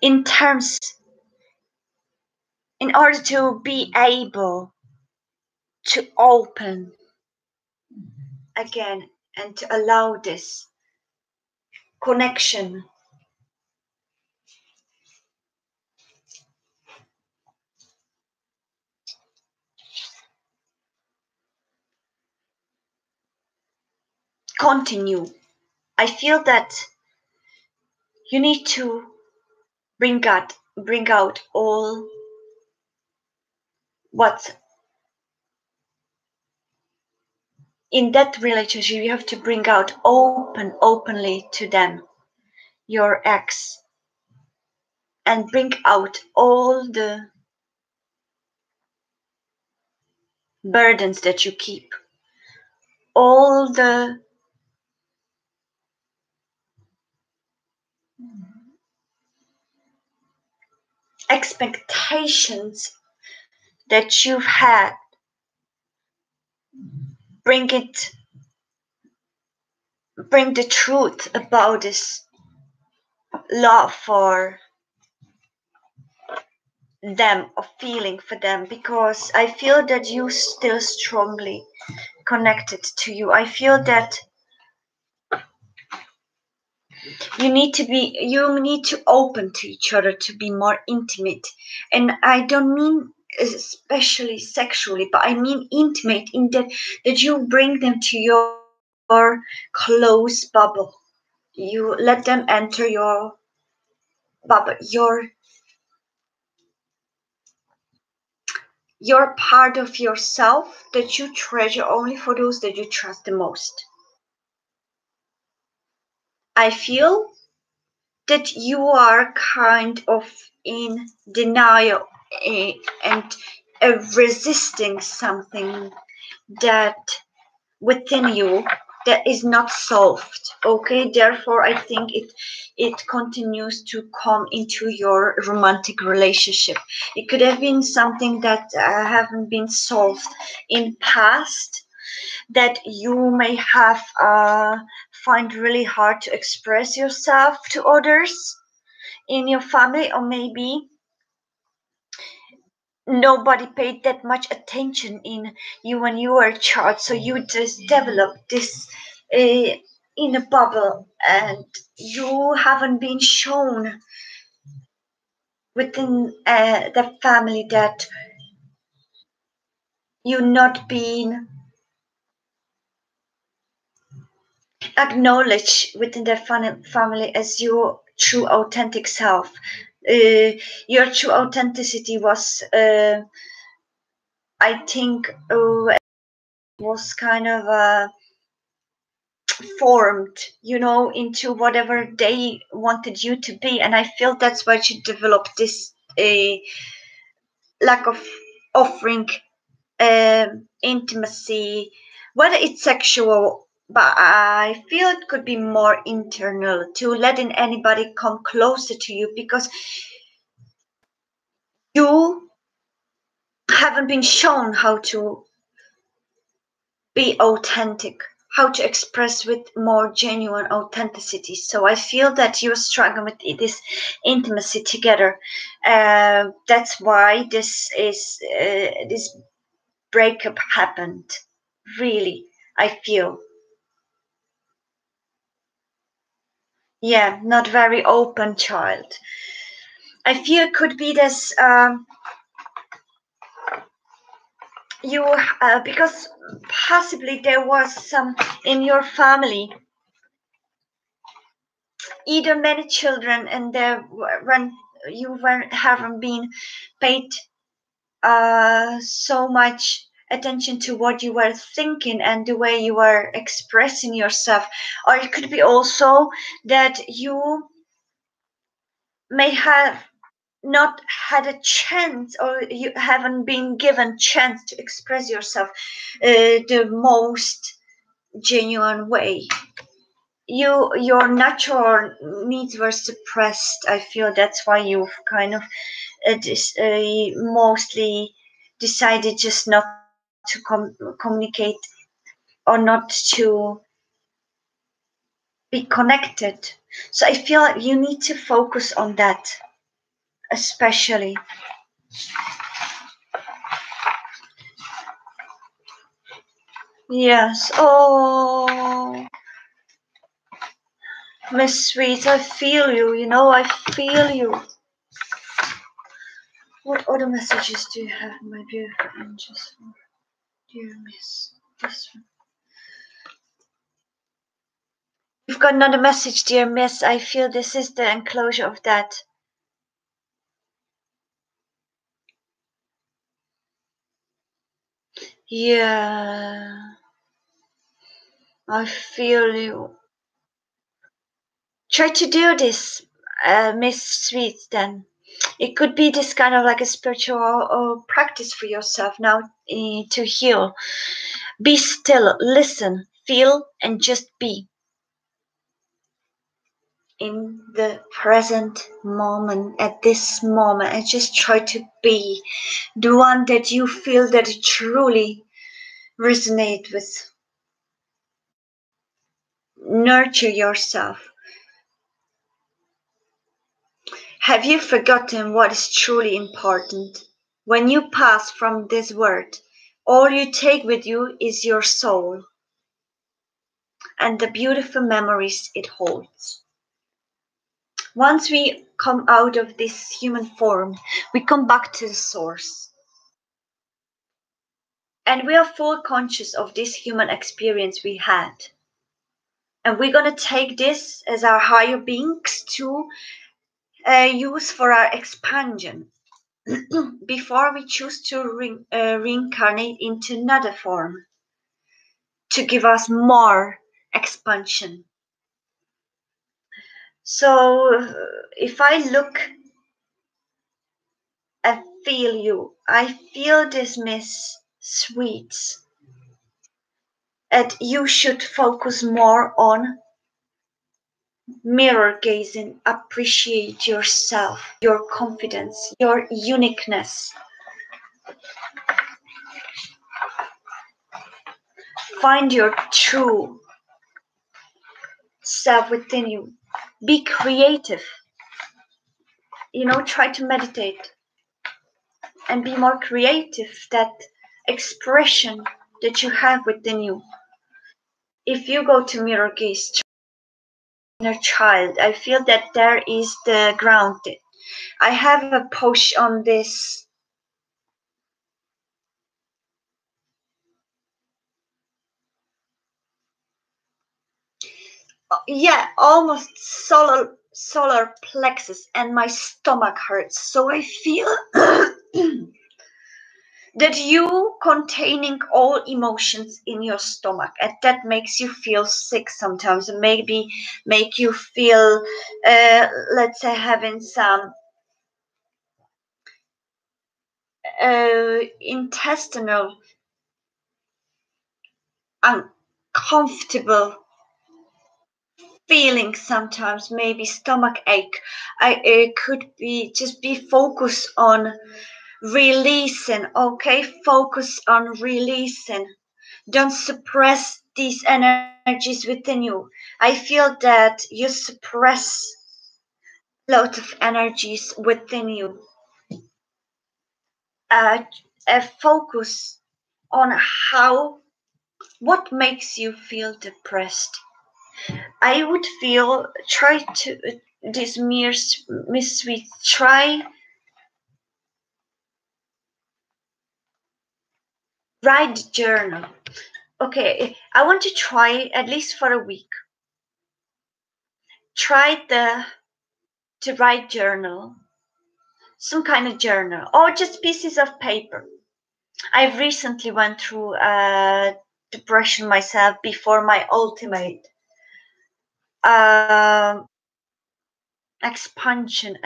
Speaker 1: In terms, in order to be able to open again and to allow this connection. Continue. I feel that you need to bring out all what in that relationship. You have to bring out openly to them, your ex, and bring out all the burdens that you keep, all the expectations that you've had. Bring the truth about this love for them, or feeling for them, because I feel that you still strongly connected to you. I feel that you need to open to each other, to be more intimate. And I don't mean especially sexually, but I mean intimate in that you bring them to your close bubble. You let them enter your bubble, your part of yourself that you treasure only for those that you trust the most. I feel that you are kind of in denial, and resisting something that within you that is not solved. Okay, therefore I think it continues to come into your romantic relationship. It could have been something that haven't been solved in past, that you may have find really hard to express yourself to others in your family, or maybe nobody paid that much attention in you when you were a child, so you just developed this in a bubble, and you haven't been shown within the family that you not being acknowledged within the family as your true authentic self. Your true authenticity was I think was kind of formed, into whatever they wanted you to be. And I feel that's why you developed this lack of offering intimacy, whether it's sexual, but I feel it could be more internal, to letting anybody come closer to you, because you haven't been shown how to be authentic, how to express with more genuine authenticity. So I feel that you're struggling with this intimacy together. That's why this breakup happened. Really, I feel. Yeah, not very open child. I feel it could be this. You because possibly there was some in your family, either many children, and there when haven't been paid so much attention to what you were thinking and the way you were expressing yourself. Or it could be also that you may have not had a chance, or you haven't been given chance to express yourself the most genuine way. Your natural needs were suppressed. I feel that's why you've kind of mostly decided just not to communicate, or not to be connected. So I feel like you need to focus on that, especially. Yes. Oh, Miss Sweet, I feel you, you know, I feel you. What other messages do you have, my beautiful angels? Dear Miss, this one. You've got another message, dear Miss. I feel this is the enclosure of that. Yeah, I feel you. Try to do this, Miss Sweet, then. It could be this kind of like a spiritual practice for yourself now to heal. Be still, listen, feel, and just be in the present moment, at this moment, and just try to be the one that you feel that truly resonate with. Nurture yourself. Have you forgotten what is truly important? When you pass from this world, all you take with you is your soul and the beautiful memories it holds. Once we come out of this human form, we come back to the source. And we are full conscious of this human experience we had. And we're going to take this as our higher beings to use for our expansion before we choose to reincarnate into another form to give us more expansion. So if I look and feel you, I feel this, Miss Sweets, that you should focus more on mirror gazing, appreciate yourself, your confidence, your uniqueness. Find your true self within you. Be creative. You know, try to meditate and be more creative. That expression that you have within you. If you go to mirror gaze, inner child, I feel that there is the ground. I have a post on this. Yeah, almost solar plexus, and my stomach hurts. So I feel that you containing all emotions in your stomach, and that makes you feel sick sometimes, and maybe make you feel, let's say, having some intestinal uncomfortable feeling sometimes, maybe stomach ache. It could be just be focused on releasing. Okay, focus on releasing. Don't suppress these energies within you. I feel that you suppress lots of energies within you. uh, Focus on what makes you feel depressed. I would feel, try to, this Miss Sweet, try, write the journal. Okay, I want to try at least for a week. Try to write journal, some kind of journal, or just pieces of paper. I recently went through depression myself before my ultimate expansion.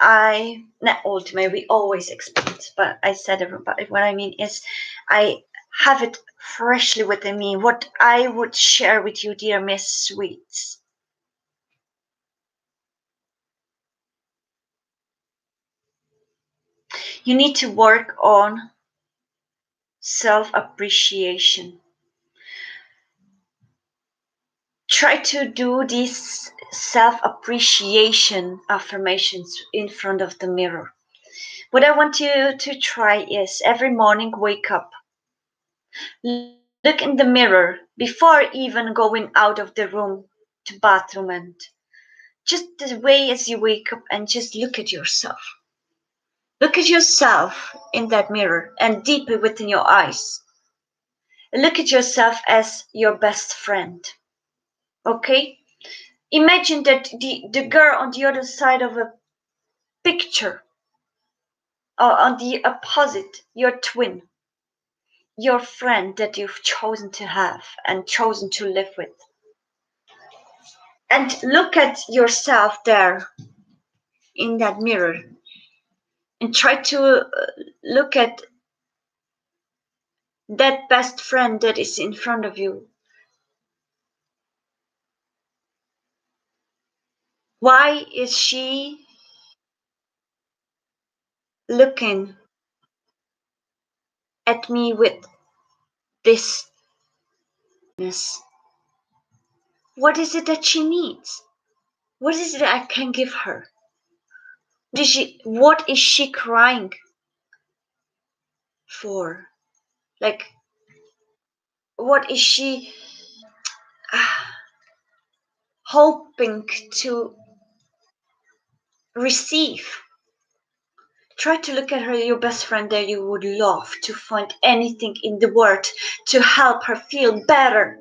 Speaker 1: Not ultimate, we always expand, but I said everybody, what I mean is I have it freshly within me, what I would share with you, dear Miss Sweets. You need to work on self-appreciation. Try to do these self-appreciation affirmations in front of the mirror. What I want you to try is every morning wake up, look in the mirror before even going out of the room to bathroom and Just the way as you wake up and just look at yourself. Look at yourself in that mirror and deeply within your eyes. Look at yourself as your best friend. Okay? Imagine that the girl on the other side of a picture, or on the opposite, your twin, your friend that you've chosen to have and chosen to live with. And look at yourself there in that mirror and try to look at that best friend that is in front of you. Why is she looking at me with this? What is it that she needs? What is it that I can give her? What is she crying for? Like, what is she hoping to receive? Try to look at her, your best friend there. You would love to find anything in the world to help her feel better.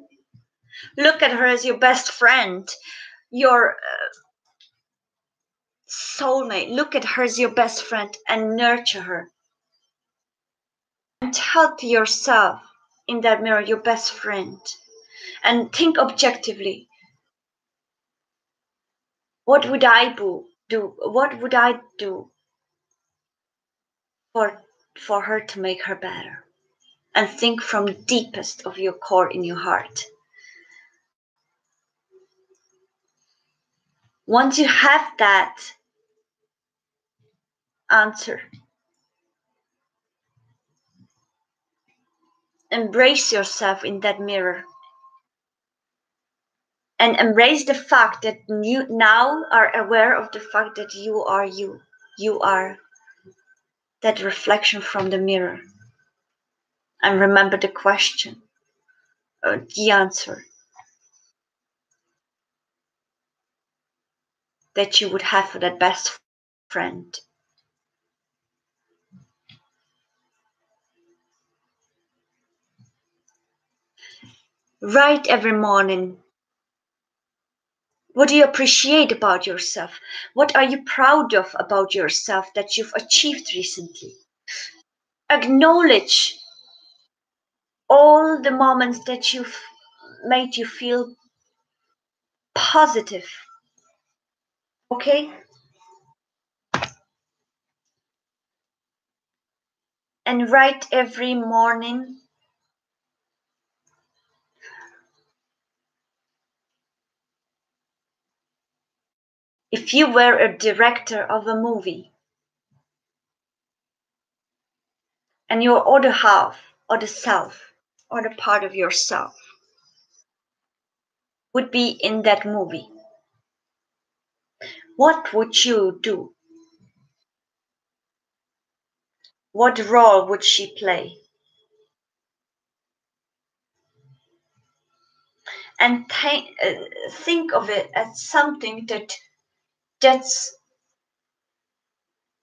Speaker 1: Look at her as your best friend, your soulmate. Look at her as your best friend and nurture her. And help yourself in that mirror, your best friend. And think objectively. What would I do? What would I do for her to make her better? And think from deepest of your core in your heart. Once you have that answer, embrace yourself in that mirror and embrace the fact that you now are aware of the fact that you are you. You are that reflection from the mirror. And remember the question, the answer that you would have for that best friend. Write every morning. What do you appreciate about yourself? What are you proud of about yourself that you've achieved recently? Acknowledge all the moments that you've made you feel positive. Okay? And write every morning. If you were a director of a movie and your other half or the self or the part of yourself would be in that movie, what would you do? What role would she play? And think of it as something that's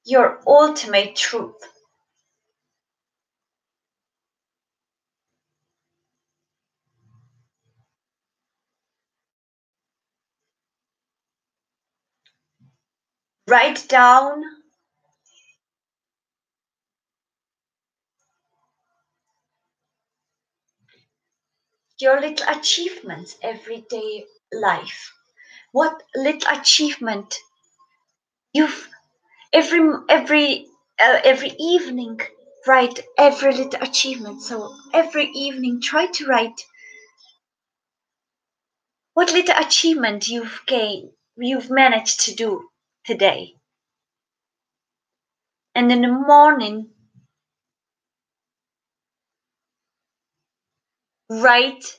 Speaker 1: your ultimate truth. Write down your little achievements everyday life. What little achievement you've every evening write every little achievement. So every evening try to write what little achievement you've managed to do today. And in the morning write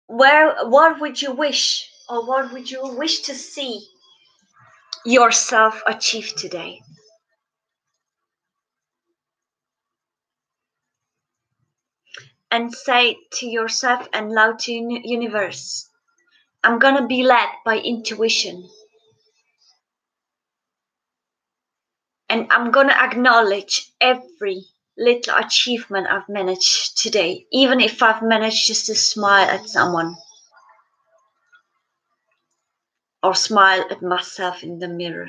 Speaker 1: what would you wish, or what would you wish to see yourself achieve today. and say to yourself and loud to universe, I'm gonna be led by intuition. And I'm gonna acknowledge every little achievement I've managed today, even if I've managed just to smile at someone or smile at myself in the mirror.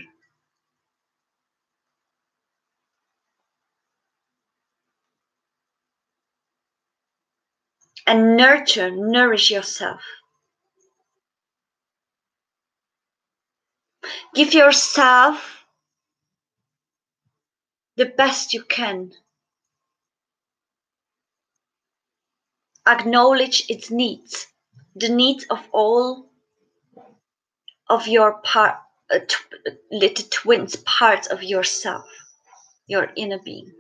Speaker 1: And nourish yourself. Give yourself the best you can. Acknowledge its needs, the needs of all of your little twins, parts of yourself, your inner being.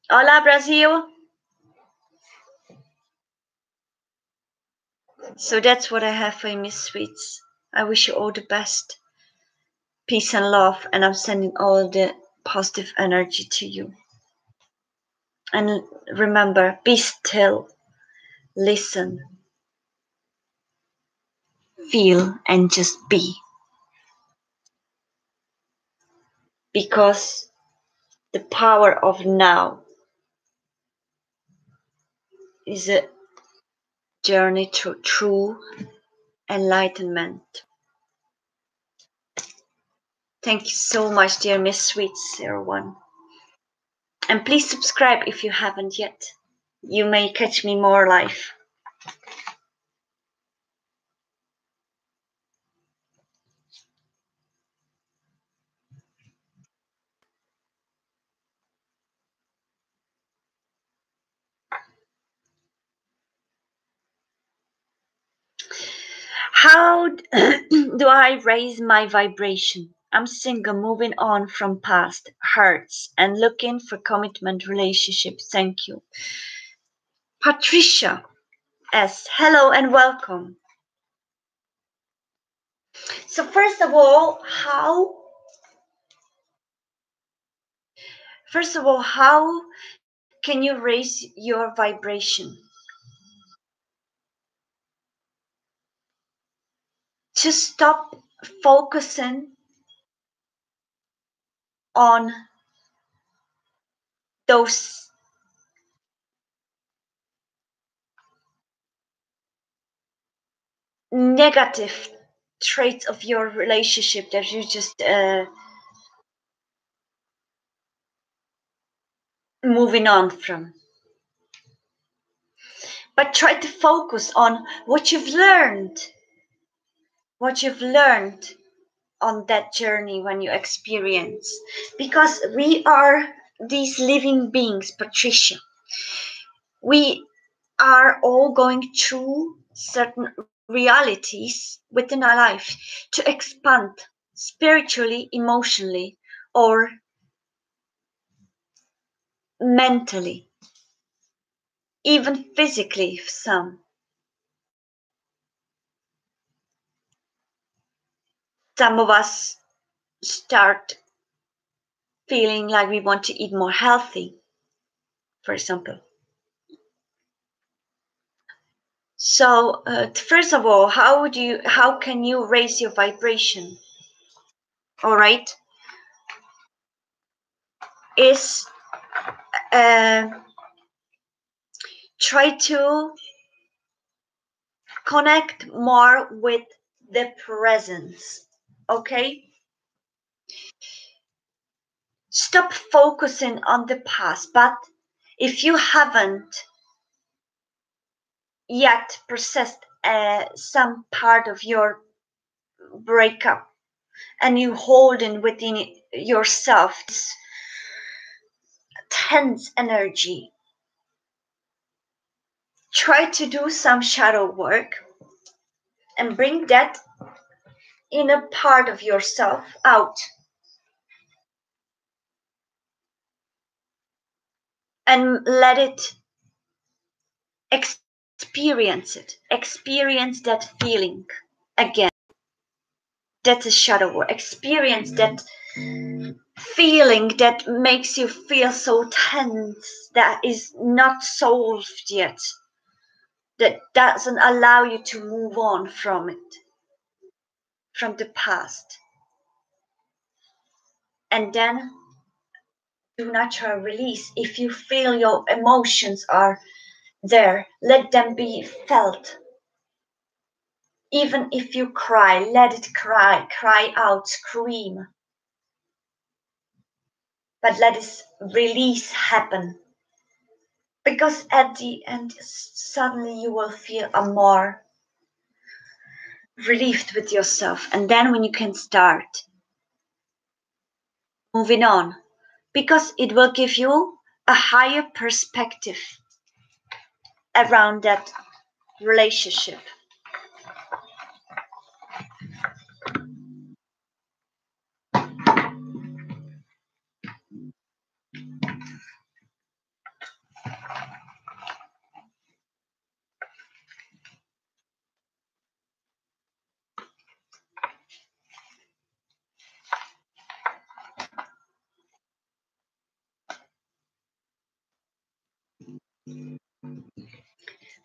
Speaker 1: Hola, Brazil. So that's what I have for you, Miss Sweets. I wish you all the best. Peace and love, and I'm sending all the positive energy to you. And remember, be still, listen, feel, and just be. Because the power of now is a journey to true enlightenment. Thank you so much, dear Miss Sweets 01. And please subscribe if you haven't yet. You may catch me more live. How do I raise my vibration? I'm single, moving on from past hurts and looking for commitment relationship. Thank you. Patricia S. Hello and welcome. So first of all, how can you raise your vibration? To stop focusing on those negative traits of your relationship that you just moving on from. But try to focus on what you've learned on that journey when you experience. Because we are these living beings, Patricia. We are all going through certain realities within our life to expand spiritually, emotionally, or mentally, even physically, some. Some of us start feeling like we want to eat more healthy, for example. So first of all, how can you raise your vibration? All right, is try to connect more with the presence. Okay, stop focusing on the past. But if you haven't yet processed some part of your breakup and you hold in within yourself this tense energy, try to do some shadow work and bring that inner part of yourself out and let it experience that feeling again. that's a shadow work. Experience that feeling that makes you feel so tense, that is not solved yet, that doesn't allow you to move on from it, from the past. And then do natural release. If you feel your emotions are there, let them be felt. Even if you cry, let it cry out, scream. But let this release happen. Because at the end, suddenly you will feel a more relieved with yourself. And then when you can start moving on, because it will give you a higher perspective around that relationship.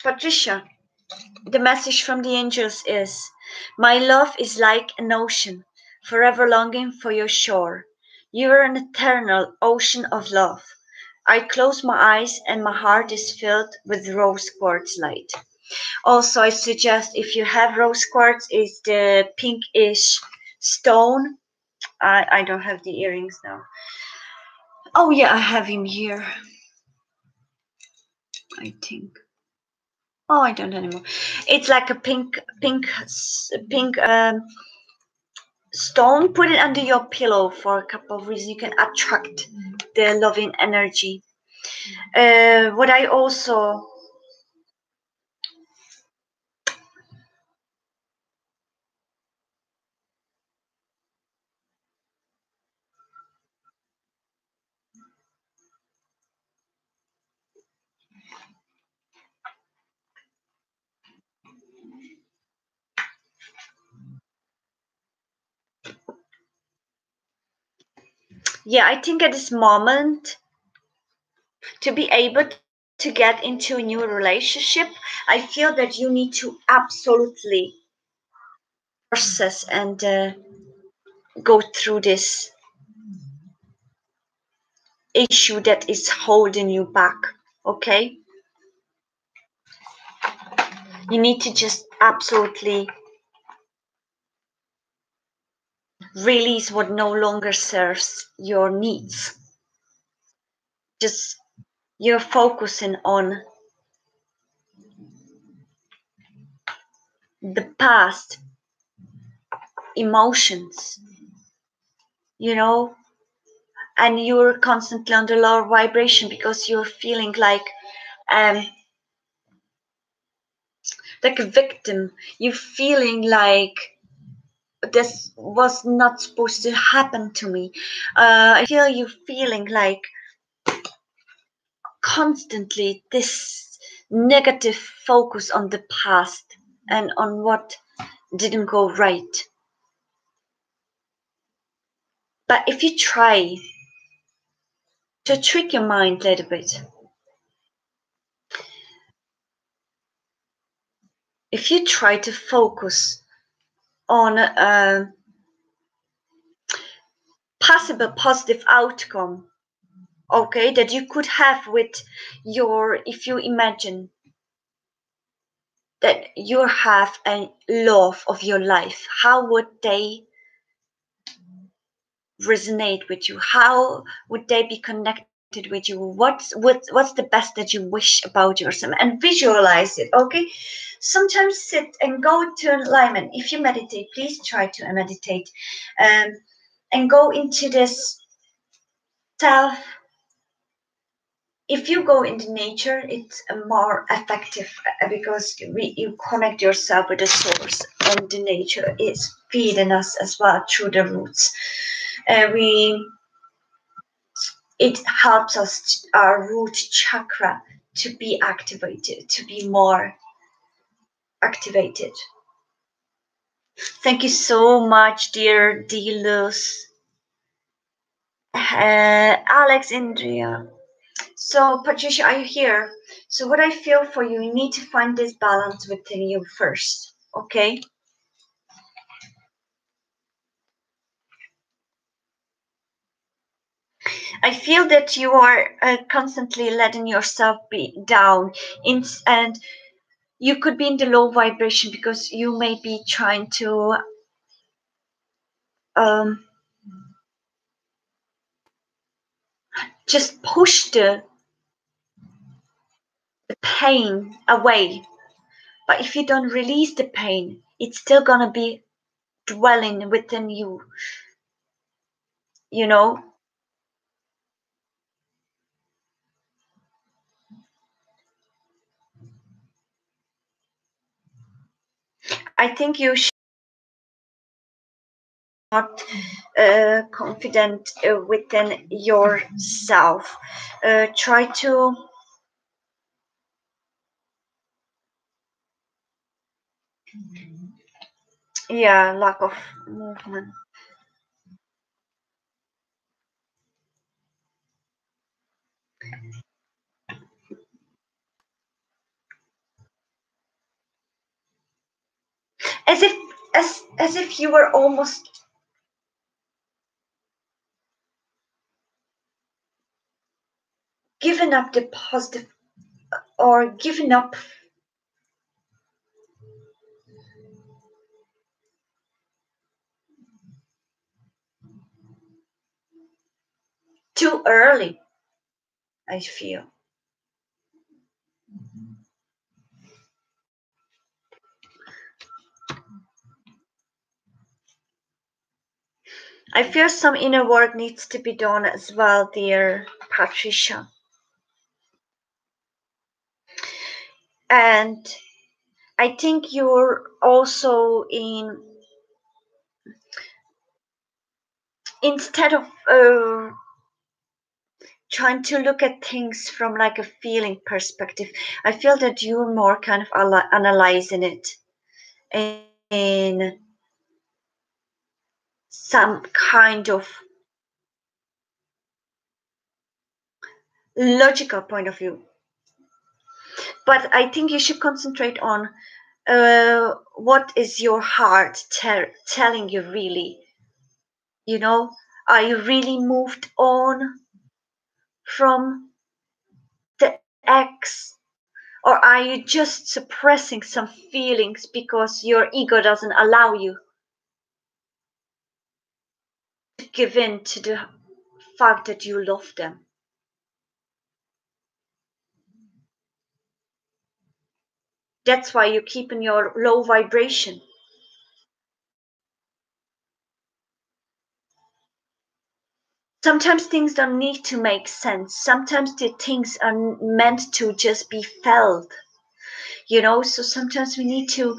Speaker 1: Patricia, the message from the angels is, my love is like an ocean, forever longing for your shore. You are an eternal ocean of love. I close my eyes and my heart is filled with rose quartz light. Also, I suggest if you have rose quartz, it's the pinkish stone. I don't have the earrings now. Oh yeah, I have him here. I think. Oh, I don't anymore. It's like a pink stone. Put it under your pillow for a couple of reasons. You can attract the loving energy. What I also yeah, I think at this moment to be able to get into a new relationship, I feel that you need to absolutely process and go through this issue that is holding you back. Okay, you need to just absolutely release what no longer serves your needs. Just you're focusing on the past emotions, you know, and you're constantly on the lower vibration because you're feeling um like a victim. You're feeling like this was not supposed to happen to me. I feel you feeling like constantly this negative focus on the past and on what didn't go right. But if you try to trick your mind a little bit, if you try to focus on a possible positive outcome, okay, that you could have with your, if you imagine that you have a love of your life, how would they resonate with you? How would they be connected with you? What's the best that you wish about yourself? And visualize it, okay? Sometimes sit and go to alignment. If you meditate, please try to meditate, and go into this self. If you go into nature, it's more effective because you connect yourself with the source, and the nature is feeding us as well through the roots. We it helps us, our root chakra, to be activated, to be more activated. Thank you so much, dear Delus. Alex, Indria. So, Patricia, are you here? So, what I feel for you, you need to find this balance within you first, okay? I feel that you are constantly letting yourself be down, and you could be in the low vibration because you may be trying to um, just push the pain away. But if you don't release the pain, it's still gonna be dwelling within you, you know? I think you should not confident within yourself. Try to, yeah, lack of movement. As if as if you were almost given up the positive or given up too early, I feel. I feel some inner work needs to be done as well, dear Patricia. And I think you're also in, instead of trying to look at things from like a feeling perspective, I feel that you're more kind of analyzing it in some kind of logical point of view. But I think you should concentrate on what is your heart telling you really. You know, are you really moved on from the ex, or are you just suppressing some feelings because your ego doesn't allow you to give in to the fact that you love them? That's why you keep in your low vibration. Sometimes things don't need to make sense. Sometimes the things are meant to just be felt, you know. So sometimes we need to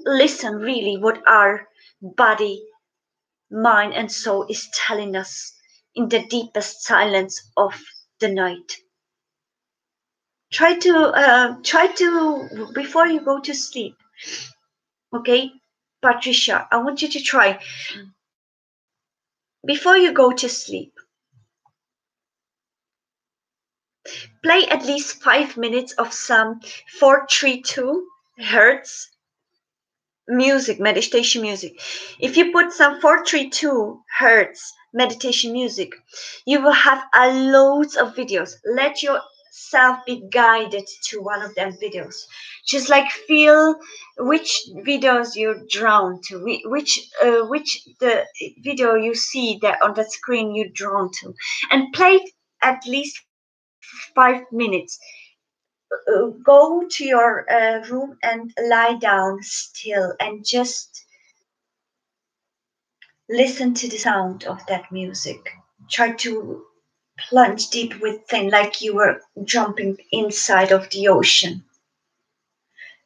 Speaker 1: listen really what our body, mind, and soul is telling us in the deepest silence of the night. Try to before you go to sleep, okay, Patricia, I want you to try before you go to sleep, play at least 5 minutes of some 432 hertz music, meditation music. If you put some 432 hertz meditation music, you will have a loads of videos. Let yourself be guided to one of them videos. Just like feel which videos you're drawn to, which the video you see that on the screen you're drawn to, and play it at least 5 minutes. Go to your room and lie down still and just listen to the sound of that music. Try to plunge deep within like you were jumping inside of the ocean,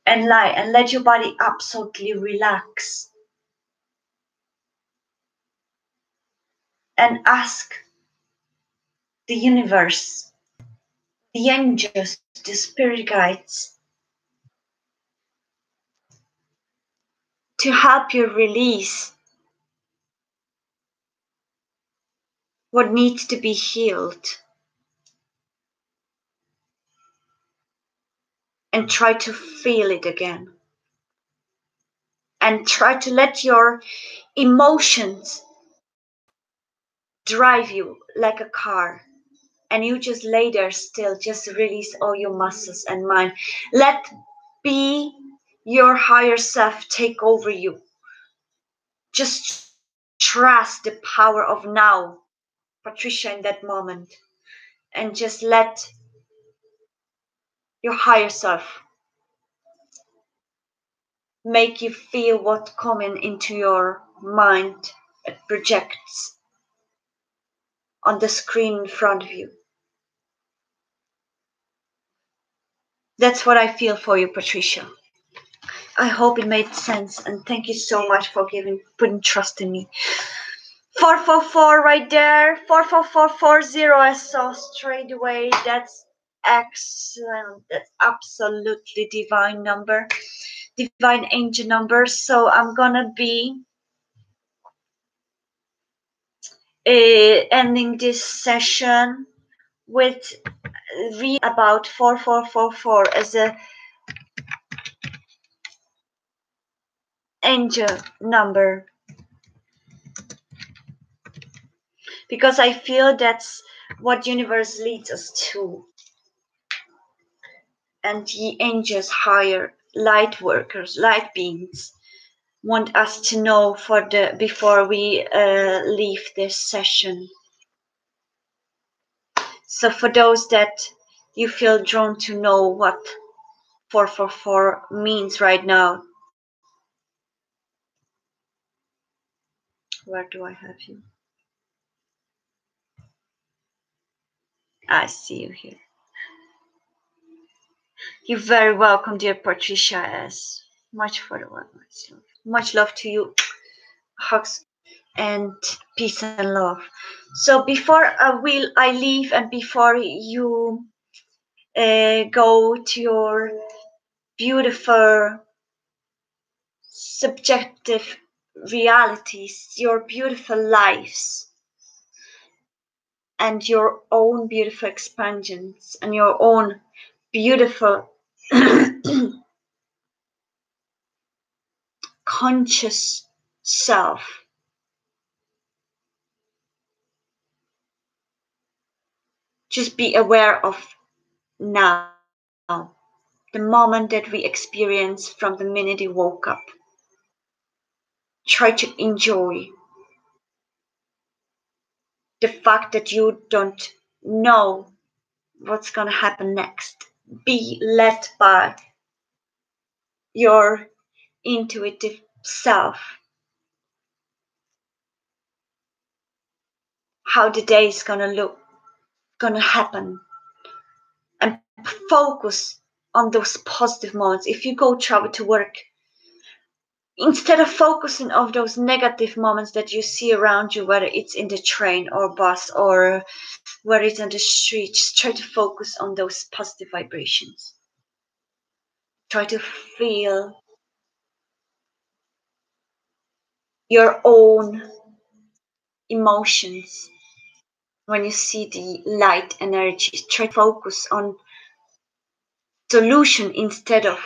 Speaker 1: and lie and let your body absolutely relax and ask the universe, the angels, the spirit guides to help you release what needs to be healed and try to feel it again. And try to let your emotions drive you like a car. And you just lay there still, just release all your muscles and mind. Let be your higher self take over you. Just trust the power of now, Patricia, in that moment. And just let your higher self make you feel what's coming into your mind. It projects on the screen in front of you. That's what I feel for you, Patricia. I hope it made sense, and thank you so much for putting trust in me. 444 right there. 44440. I saw straight away. That's excellent. That's absolutely divine number, divine angel number. So I'm gonna be ending this session with read about 4444 as a angel number, because I feel that's what universe leads us to. And the angels, higher light workers, light beings, want us to know before we leave this session. So for those that you feel drawn to know what 444 means right now, where do I have you? I see you here. You're very welcome, dear Patricia S. Much for the one. Much love to you. Hugs and peace and love. So before I leave, and before you go to your beautiful subjective realities, your beautiful lives, and your own beautiful expansions, and your own beautiful conscious self, just be aware of now, the moment that we experience from the minute you woke up. Try to enjoy the fact that you don't know what's going to happen next. Be led by your intuitive self, how the day is going to look, going to happen, and focus on those positive moments. If you go travel to work, instead of focusing on those negative moments that you see around you, whether it's in the train or bus or whether it's on the street, just try to focus on those positive vibrations. Try to feel your own emotions when you see the light energy. Try to focus on solution instead of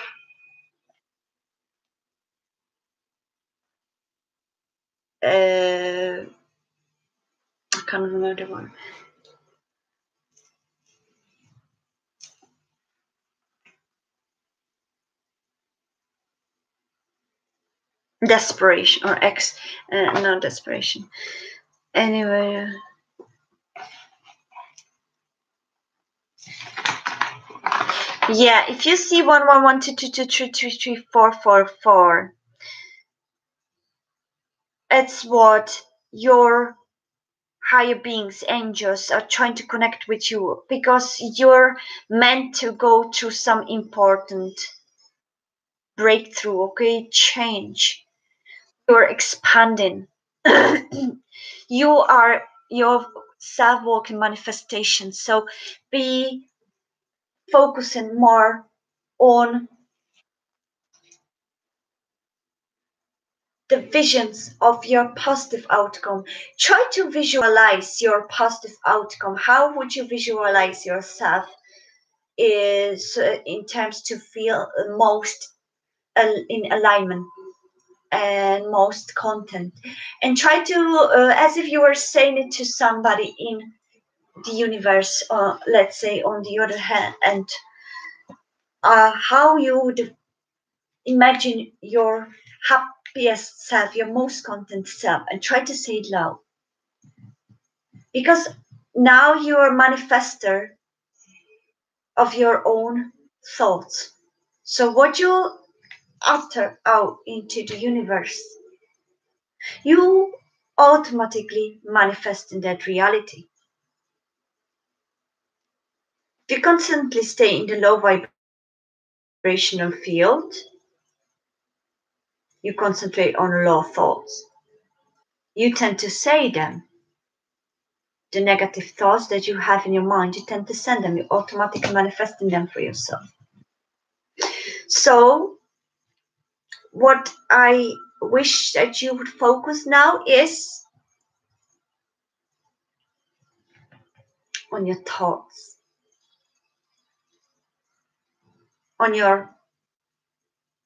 Speaker 1: I can't remember the one. Desperation or no desperation. Anyway. Yeah, if you see 1112223334444, it's what your higher beings, angels, are trying to connect with you, because you're meant to go through some important breakthrough, okay? Change. You're expanding. You are your self-walking manifestation. So be focusing more on the visions of your positive outcome. Try to visualize your positive outcome. How would you visualize yourself is in terms to feel most in alignment and most content, and try to as if you were saying it to somebody in the universe, or let's say on the other hand, and how you would imagine your happiest self, your most content self, and try to say it loud, because now you're a manifester of your own thoughts. So what you utter out into the universe, you automatically manifest in that reality. If you constantly stay in the low vibrational field, you concentrate on low thoughts. You tend to say them. The negative thoughts that you have in your mind, you tend to send them. You're automatically manifesting them for yourself. So what I wish that you would focus now is on your thoughts, on your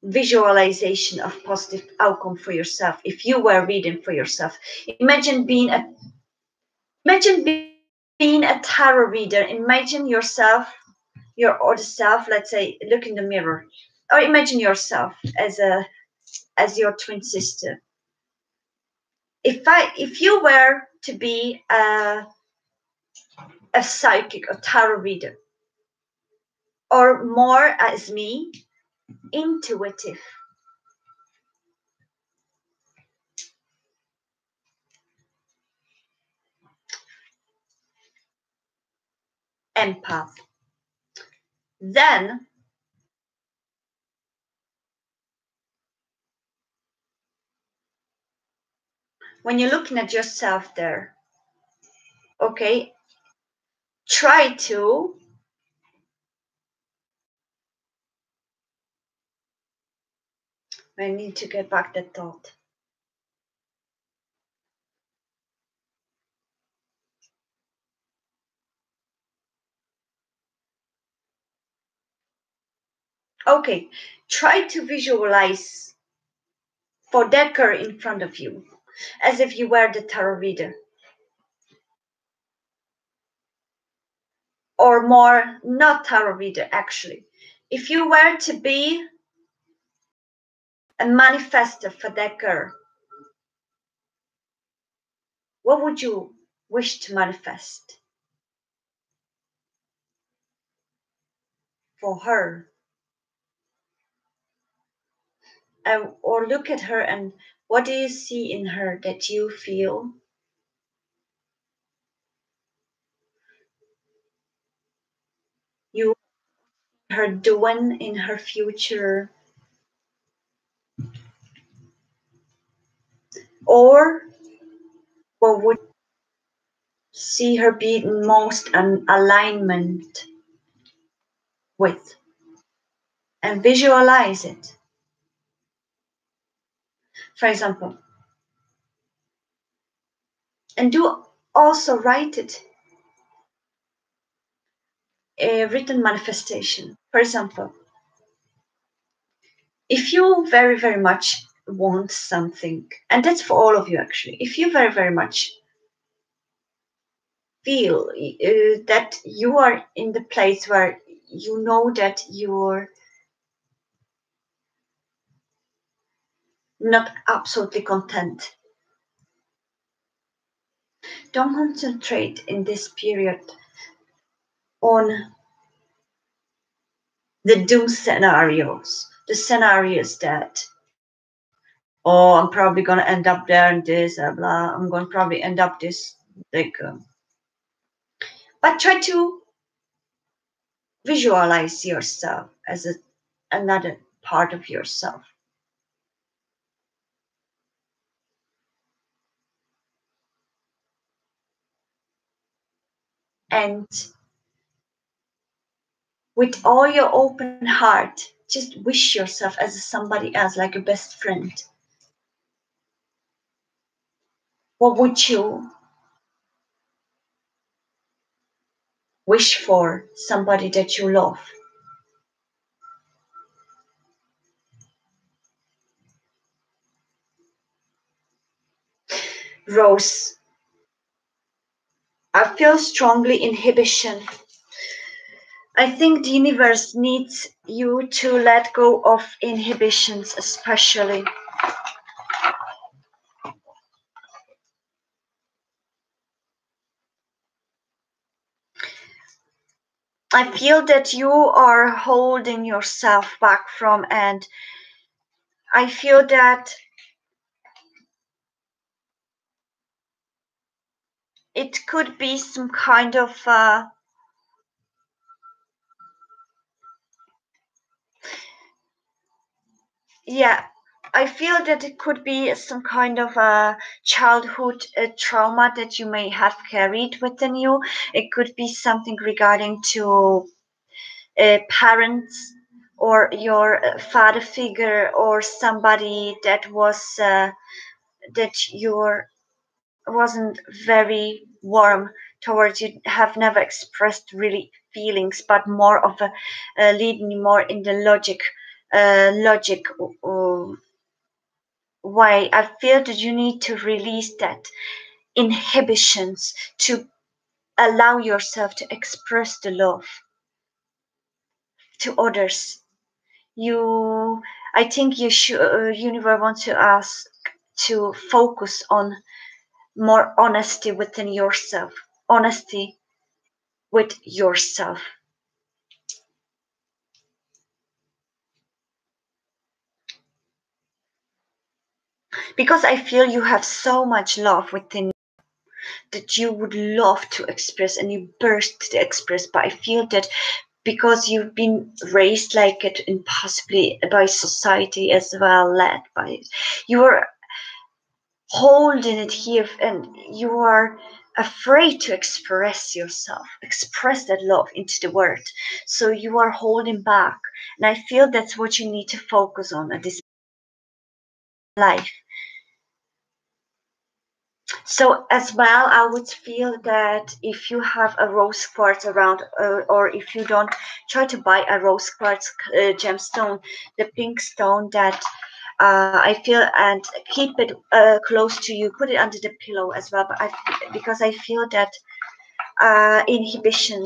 Speaker 1: visualization of positive outcome for yourself. If you were reading for yourself, imagine being a tarot reader. Imagine yourself, your other self, let's say, look in the mirror, or imagine yourself as your twin sister. If you were to be a psychic or tarot reader, or more as me, intuitive, empath, then when you're looking at yourself there, okay, try to I need to get back that thought. Okay, try to visualize for that girl in front of you as if you were the tarot reader. Or more, not tarot reader actually. If you were to be a manifester for that girl, what would you wish to manifest for her? Or look at her, and what do you see in her that you feel you her doing in her future? Or what would see her be in most an alignment with? And visualize it. For example, and do also write it, a written manifestation. For example, if you very, very much want something, and that's for all of you actually, if you very, very much feel that you are in the place where you know that you're not absolutely content, don't concentrate in this period on the doom scenarios, the scenarios that, oh, I'm probably going to end up there and this, blah, I'm going to probably end up this, like, but try to visualize yourself as another part of yourself. And with all your open heart, just wish yourself as somebody else, like a best friend. What would you wish for somebody that you love? Rose, I feel strongly inhibition. I think the universe needs you to let go of inhibitions, especially. I feel that you are holding yourself back from, and I feel that it could be some kind of, yeah, I feel that it could be some kind of a childhood trauma that you may have carried within you. It could be something regarding to parents or your father figure or somebody that was that your wasn't very warm towards you, have never expressed really feelings, but more of a leading more in the logic way. I feel that you need to release that inhibitions to allow yourself to express the love to others. You, I think you should, universe wants to ask to focus on more honesty within yourself, honesty with yourself. Because I feel you have so much love within that you would love to express and you burst to express. But I feel that because you've been raised like it and possibly by society as well, led by it, you are holding it here and you are afraid to express yourself, express that love into the world. So you are holding back. And I feel that's what you need to focus on at this life. So as well, I would feel that if you have a rose quartz around, or if you don't, try to buy a rose quartz gemstone, the pink stone that I feel, and keep it close to you. Put it under the pillow as well. But because I feel that inhibition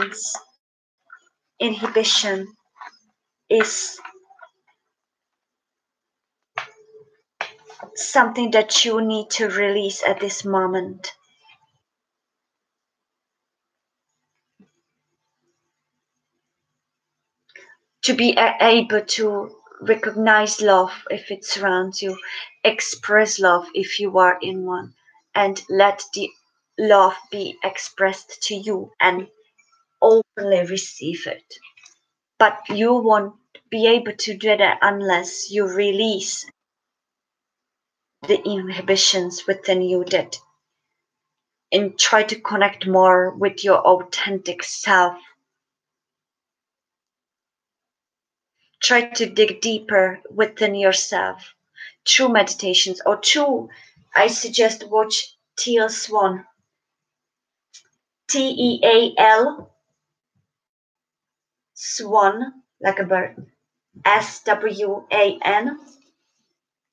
Speaker 1: is something that you need to release at this moment. To be able to recognize love if it surrounds you, express love if you are in one, and let the love be expressed to you and openly receive it. But you won't be able to do that unless you release the inhibitions within you that and try to connect more with your authentic self. Try to dig deeper within yourself through meditations or through, I suggest watch Teal Swan, Teal Swan, like a bird, Swan.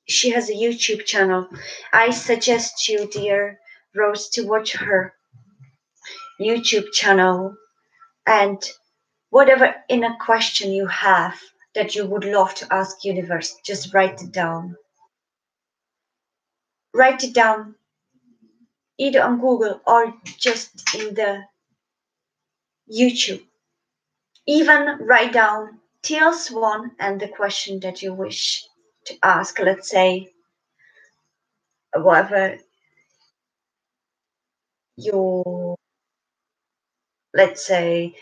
Speaker 1: She has a YouTube channel. I suggest you, dear Rose, to watch her YouTube channel, and whatever inner question you have that you would love to ask universe, just write it down. Write it down either on Google or just in the YouTube. Even write down Teal Swan and the question that you wish to ask. Let's say whatever you, let's say,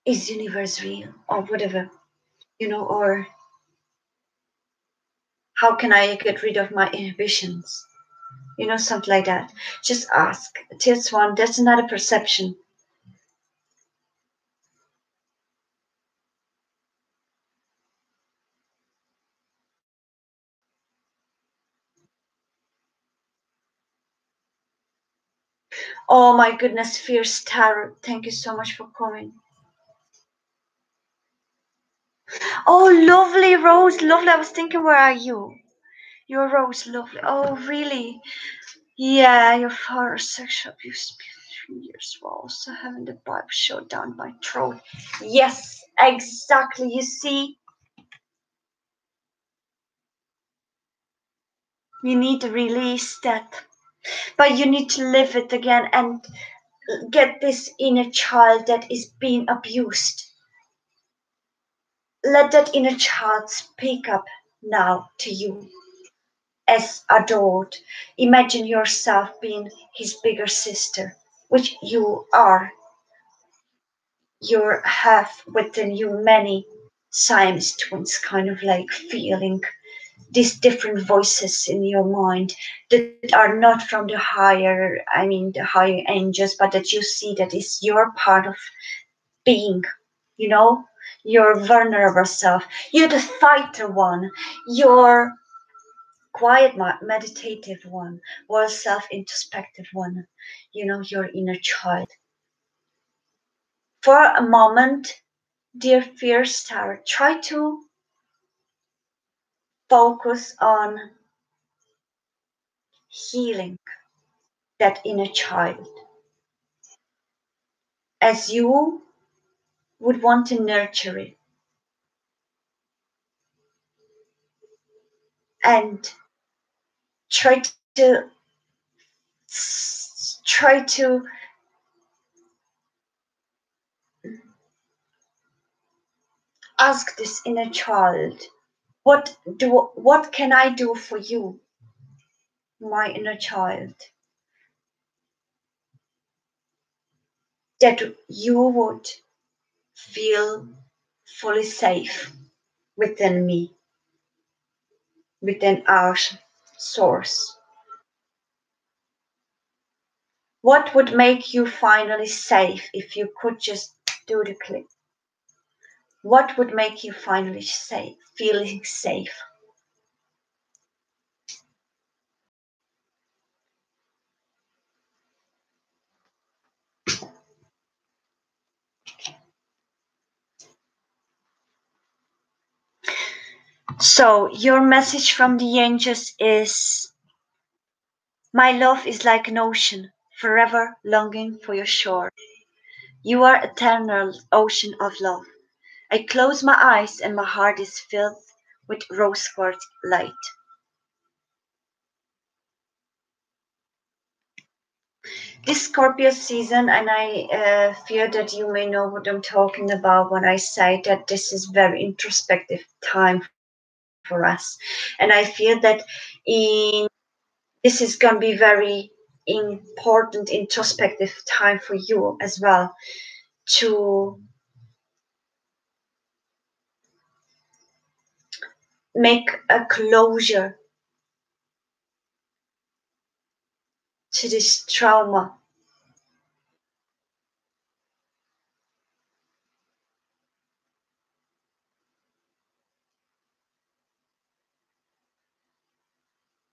Speaker 1: is universe real or whatever, or how can I get rid of my inhibitions? Something like that. Just ask. Teal Swan, that's another perception. Oh my goodness, Fierce Tarot, thank you so much for coming. Oh, lovely, Rose, lovely. I was thinking, where are you? You're Rose, lovely. Oh, really? Yeah, your father's sexual abuse 3 years while also having the Bible shot down my throat. Yes, exactly. You see, you need to release that, but you need to live it again and get this inner child that is being abused. Let that inner child speak up now to you as adored. Imagine yourself being his bigger sister, which you are. You have within you many Siamese twins, kind of like feeling these different voices in your mind that are not from the higher, the higher angels, but that you see that is your part of being, you know, your vulnerable self. You're the fighter one, your quiet, meditative one, or self introspective one, your inner child. For a moment, dear fear star, try to focus on healing that inner child as you would want to nurture it and try to try to ask this inner child, what can I do for you, my inner child, that you would feel fully safe within me, within our source. What would make you finally safe if you could just do the click? What would make you finally safe, feeling safe? So your message from the angels is, my love is like an ocean, forever longing for your shore. You are eternal ocean of love. I close my eyes and my heart is filled with rose quartz light. This Scorpio season, and I fear that you may know what I'm talking about when I say that this is very introspective time for us. And I feel that in this is going to be very important introspective time for you as well, to make a closure to this trauma,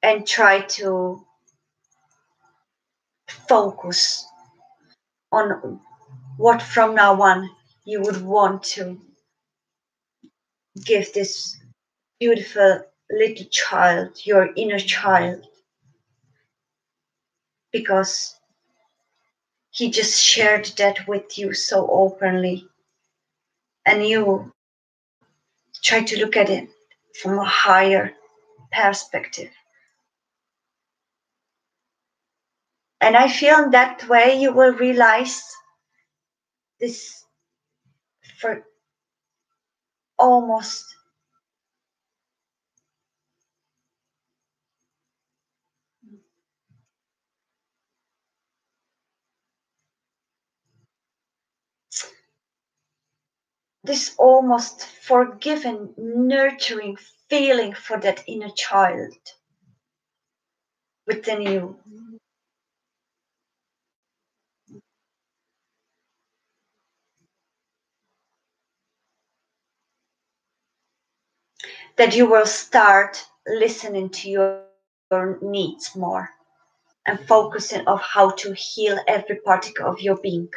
Speaker 1: and try to focus on what from now on you would want to give this beautiful little child, your inner child, because he just shared that with you so openly, and you try to look at it from a higher perspective. And I feel in that way you will realize this for almost this almost forgiven, nurturing feeling for that inner child within you. That you will start listening to your needs more. and focusing on how to heal every particle of your being.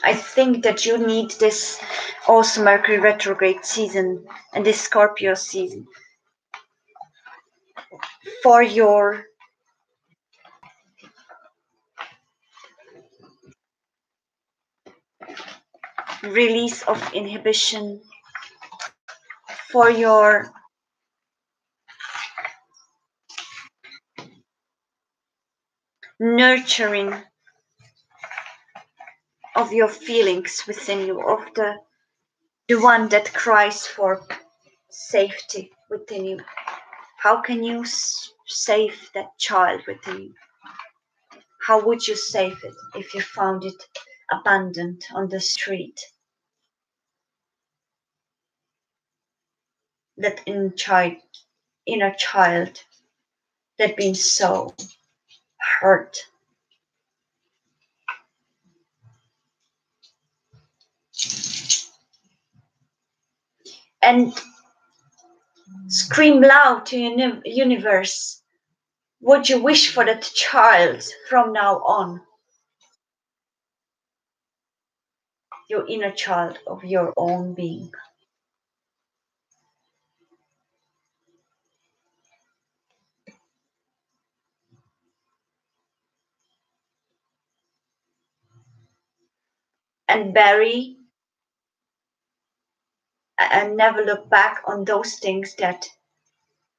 Speaker 1: I think that you need this also Mercury retrograde season and this Scorpio season for your release of inhibition, for your nurturing of your feelings within you, of the one that cries for safety within you. How can you save that child within you? How would you save it if you found it abandoned on the street? That inner child that been so hurt. And scream loud to your universe. What you wish for that child from now on? Your inner child of your own being. And bury and never look back on those things that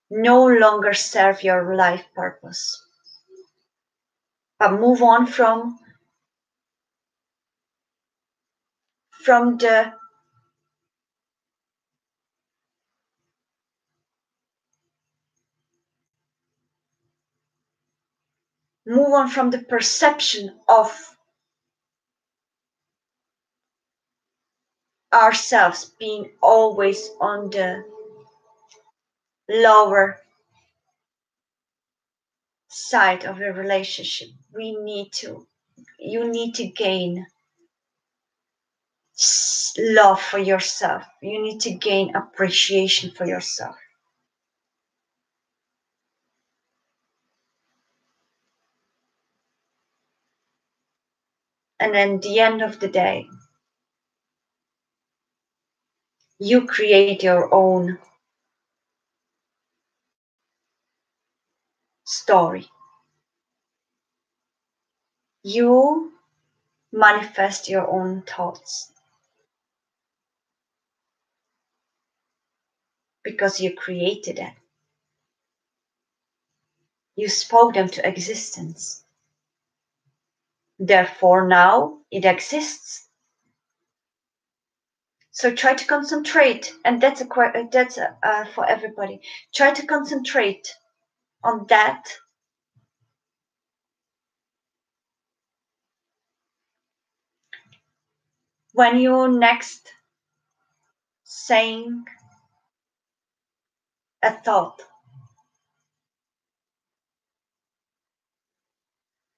Speaker 1: no longer serve your life purpose. But move on from the perception of ourselves being always on the lower side of a relationship. You need to gain love for yourself. You need to gain appreciation for yourself. And then the end of the day, you create your own story. You manifest your own thoughts because you created it. You spoke them to existence. Therefore, now it exists. So try to concentrate, and that's for everybody. Try to concentrate on that. When you're next saying a thought,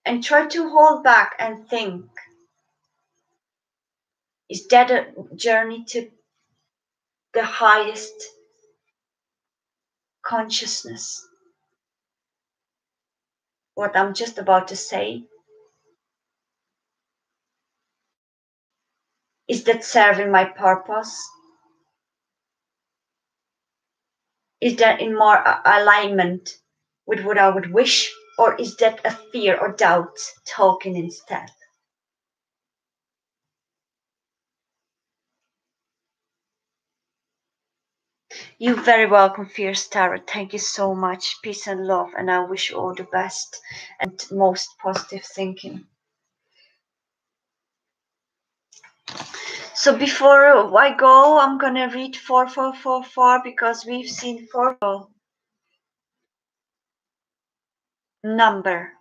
Speaker 1: and try to hold back and think, is that a journey to the highest consciousness? What I'm just about to say, is that serving my purpose? Is that in more alignment with what I would wish? Or is that a fear or doubt talking instead? You're very welcome, Fierce Tarot. Thank you so much. Peace and love, and I wish you all the best and most positive thinking. So before I go, I'm gonna read 4444 because we've seen 4 number.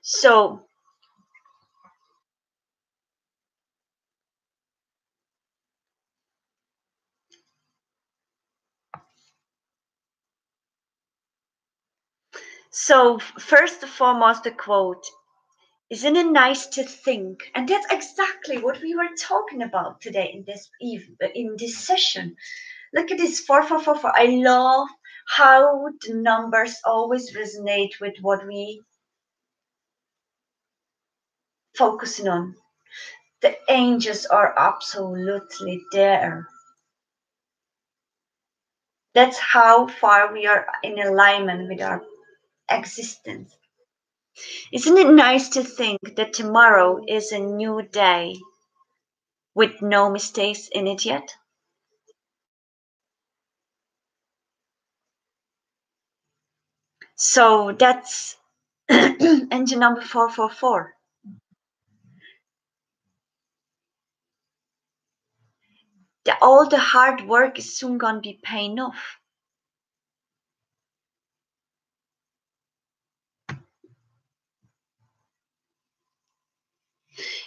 Speaker 1: So So first and foremost, the quote: "Isn't it nice to think?" And that's exactly what we were talking about today in this session. Look at this 4444. I love how the numbers always resonate with what we focusing on. The angels are absolutely there. That's how far we are in alignment with our existence. Isn't it nice to think that tomorrow is a new day with no mistakes in it yet? So that's engine number 444. All the hard work is soon gonna be paying off.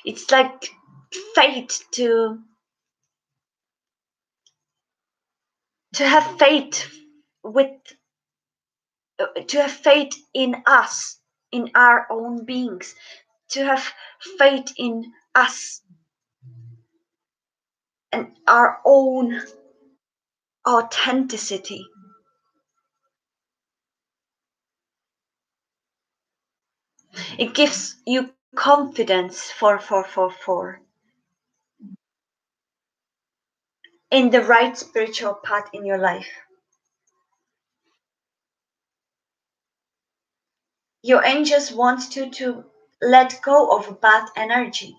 Speaker 1: It's like fate to have faith with to have faith in us, in our own beings, to have faith in us and our own authenticity. It gives you confidence for 444 in the right spiritual path in your life. Your angels want you to let go of bad energy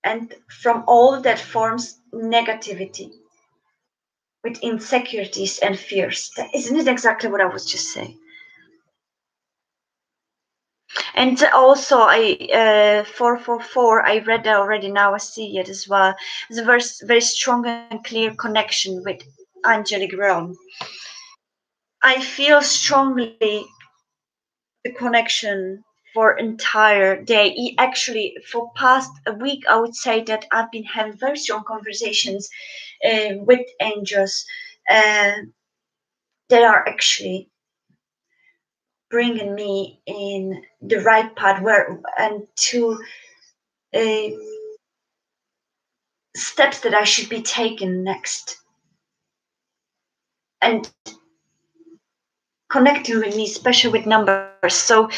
Speaker 1: and from all that forms negativity with insecurities and fears. Isn't it exactly what I was just saying? And also, I 444. I read that already. Now I see it as well. It's a very very strong and clear connection with angelic realm. I feel strongly the connection for entire day. Actually, for past a week, I would say that I've been having very strong conversations with angels uh, that are actually bringing me in the right path where and to uh, steps that I should be taking next and connecting with me, especially with numbers. So,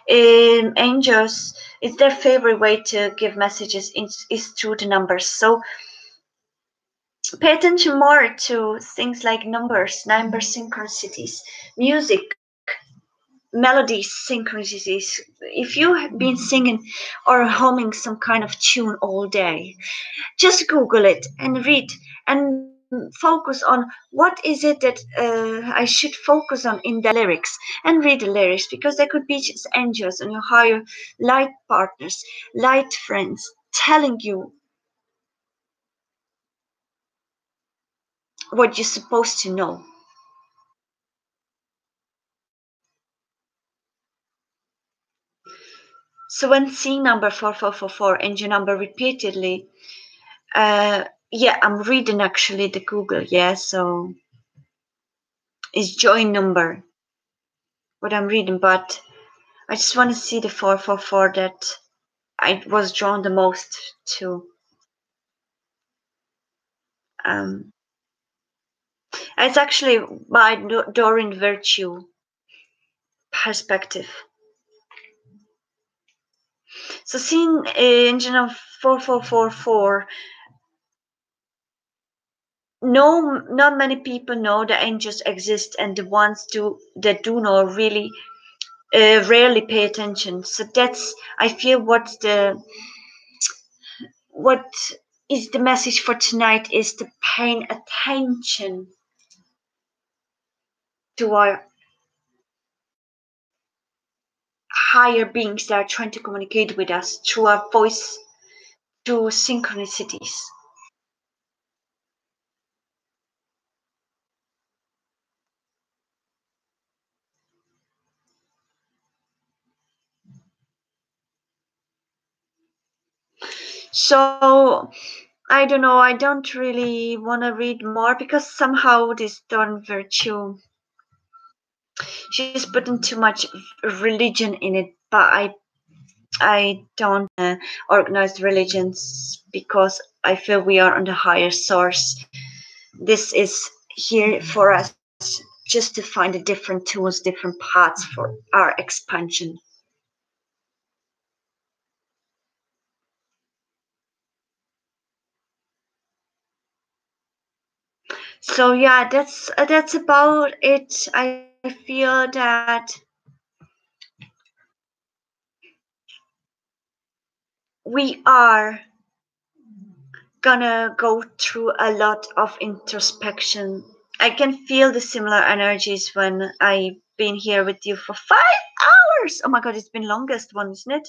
Speaker 1: angels, it's their favorite way to give messages is through the numbers. So, pay attention more to things like numbers, number synchronicities, music, melodies, synchronicities. If you have been singing or humming some kind of tune all day, just Google it and read and focus on what is it that I should focus on in the lyrics and read the lyrics because there could be just angels and your higher light partners, light friends telling you what you're supposed to know. So when seeing number 4444 and your number repeatedly, yeah, I'm reading actually the Google, yeah, so it's join number what I'm reading, but I just want to see the 444 that I was drawn the most to. Um, it's actually by Doreen Virtue perspective. So seeing engine of 4444, no, not many people know the angels exist, and the ones that do know really rarely pay attention. So that's I feel what is the message for tonight is to paying attention to our higher beings that are trying to communicate with us through our voice, through synchronicities. So I don't know. I don't really want to read more because somehow this Dawn Virtue, she's putting too much religion in it. But I don't organize religions because I feel we are on the higher source. This is here for us just to find the different tools, different paths for our expansion. So yeah, that's about it. I feel that we are gonna go through a lot of introspection. I can feel the similar energies when I've been here with you for 5 hours. Oh my god, it's been longest one, isn't it?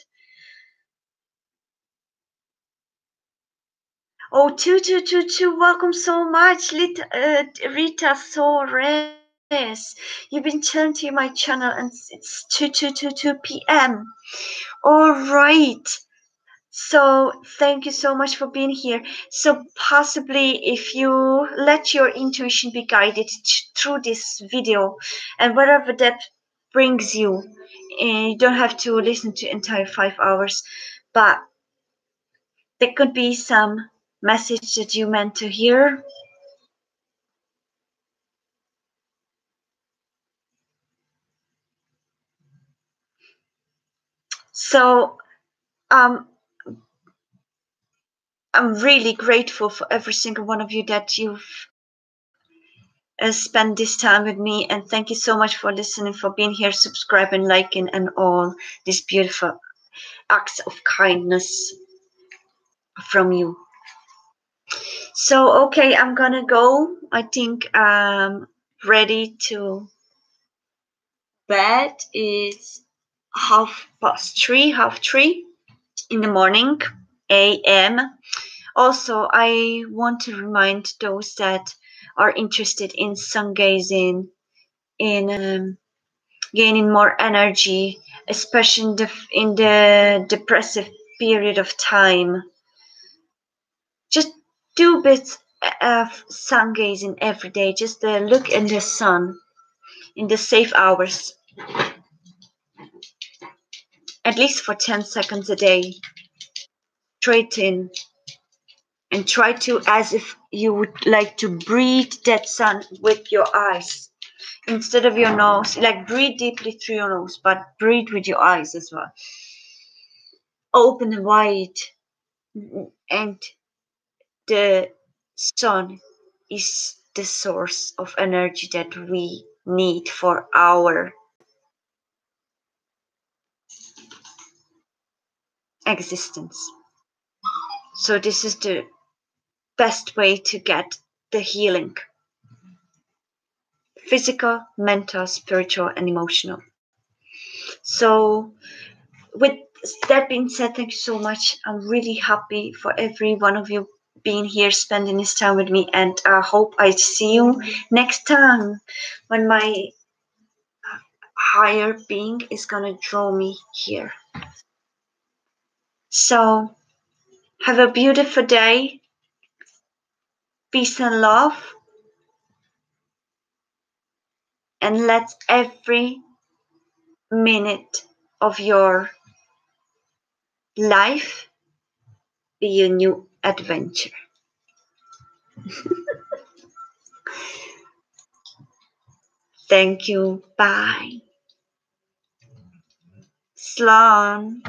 Speaker 1: Oh, 2222, welcome so much, Rita Soares. You've been chilling to my channel and it's 2222 p.m. All right. So thank you so much for being here. So possibly if you let your intuition be guided through this video and wherever that brings you, you don't have to listen to entire 5 hours, but there could be some message that you meant to hear. So um, I'm really grateful for every single one of you that you've spent this time with me, and thank you so much for listening, for being here, subscribing, liking, and all these beautiful acts of kindness from you. So okay, I'm gonna go. I think I'm ready to bed. It's 3:30 in the morning, a.m. Also, I want to remind those that are interested in sun gazing, in gaining more energy, especially in the depressive period of time. Just do bits of sun gazing every day. Just look in the sun in the safe hours, at least for 10 seconds a day. Straight in and try to, as if you would like to breathe that sun with your eyes instead of your nose. Like breathe deeply through your nose, but breathe with your eyes as well. Open and wide, and the sun is the source of energy that we need for our existence. So this is the best way to get the healing: physical, mental, spiritual, and emotional. So with that being said, thank you so much. I'm really happy for every one of you being here, spending this time with me, and I hope I see you next time when my higher being is gonna draw me here. So have a beautiful day, peace and love, and let every minute of your life be a new adventure. Thank you. Bye. Slán.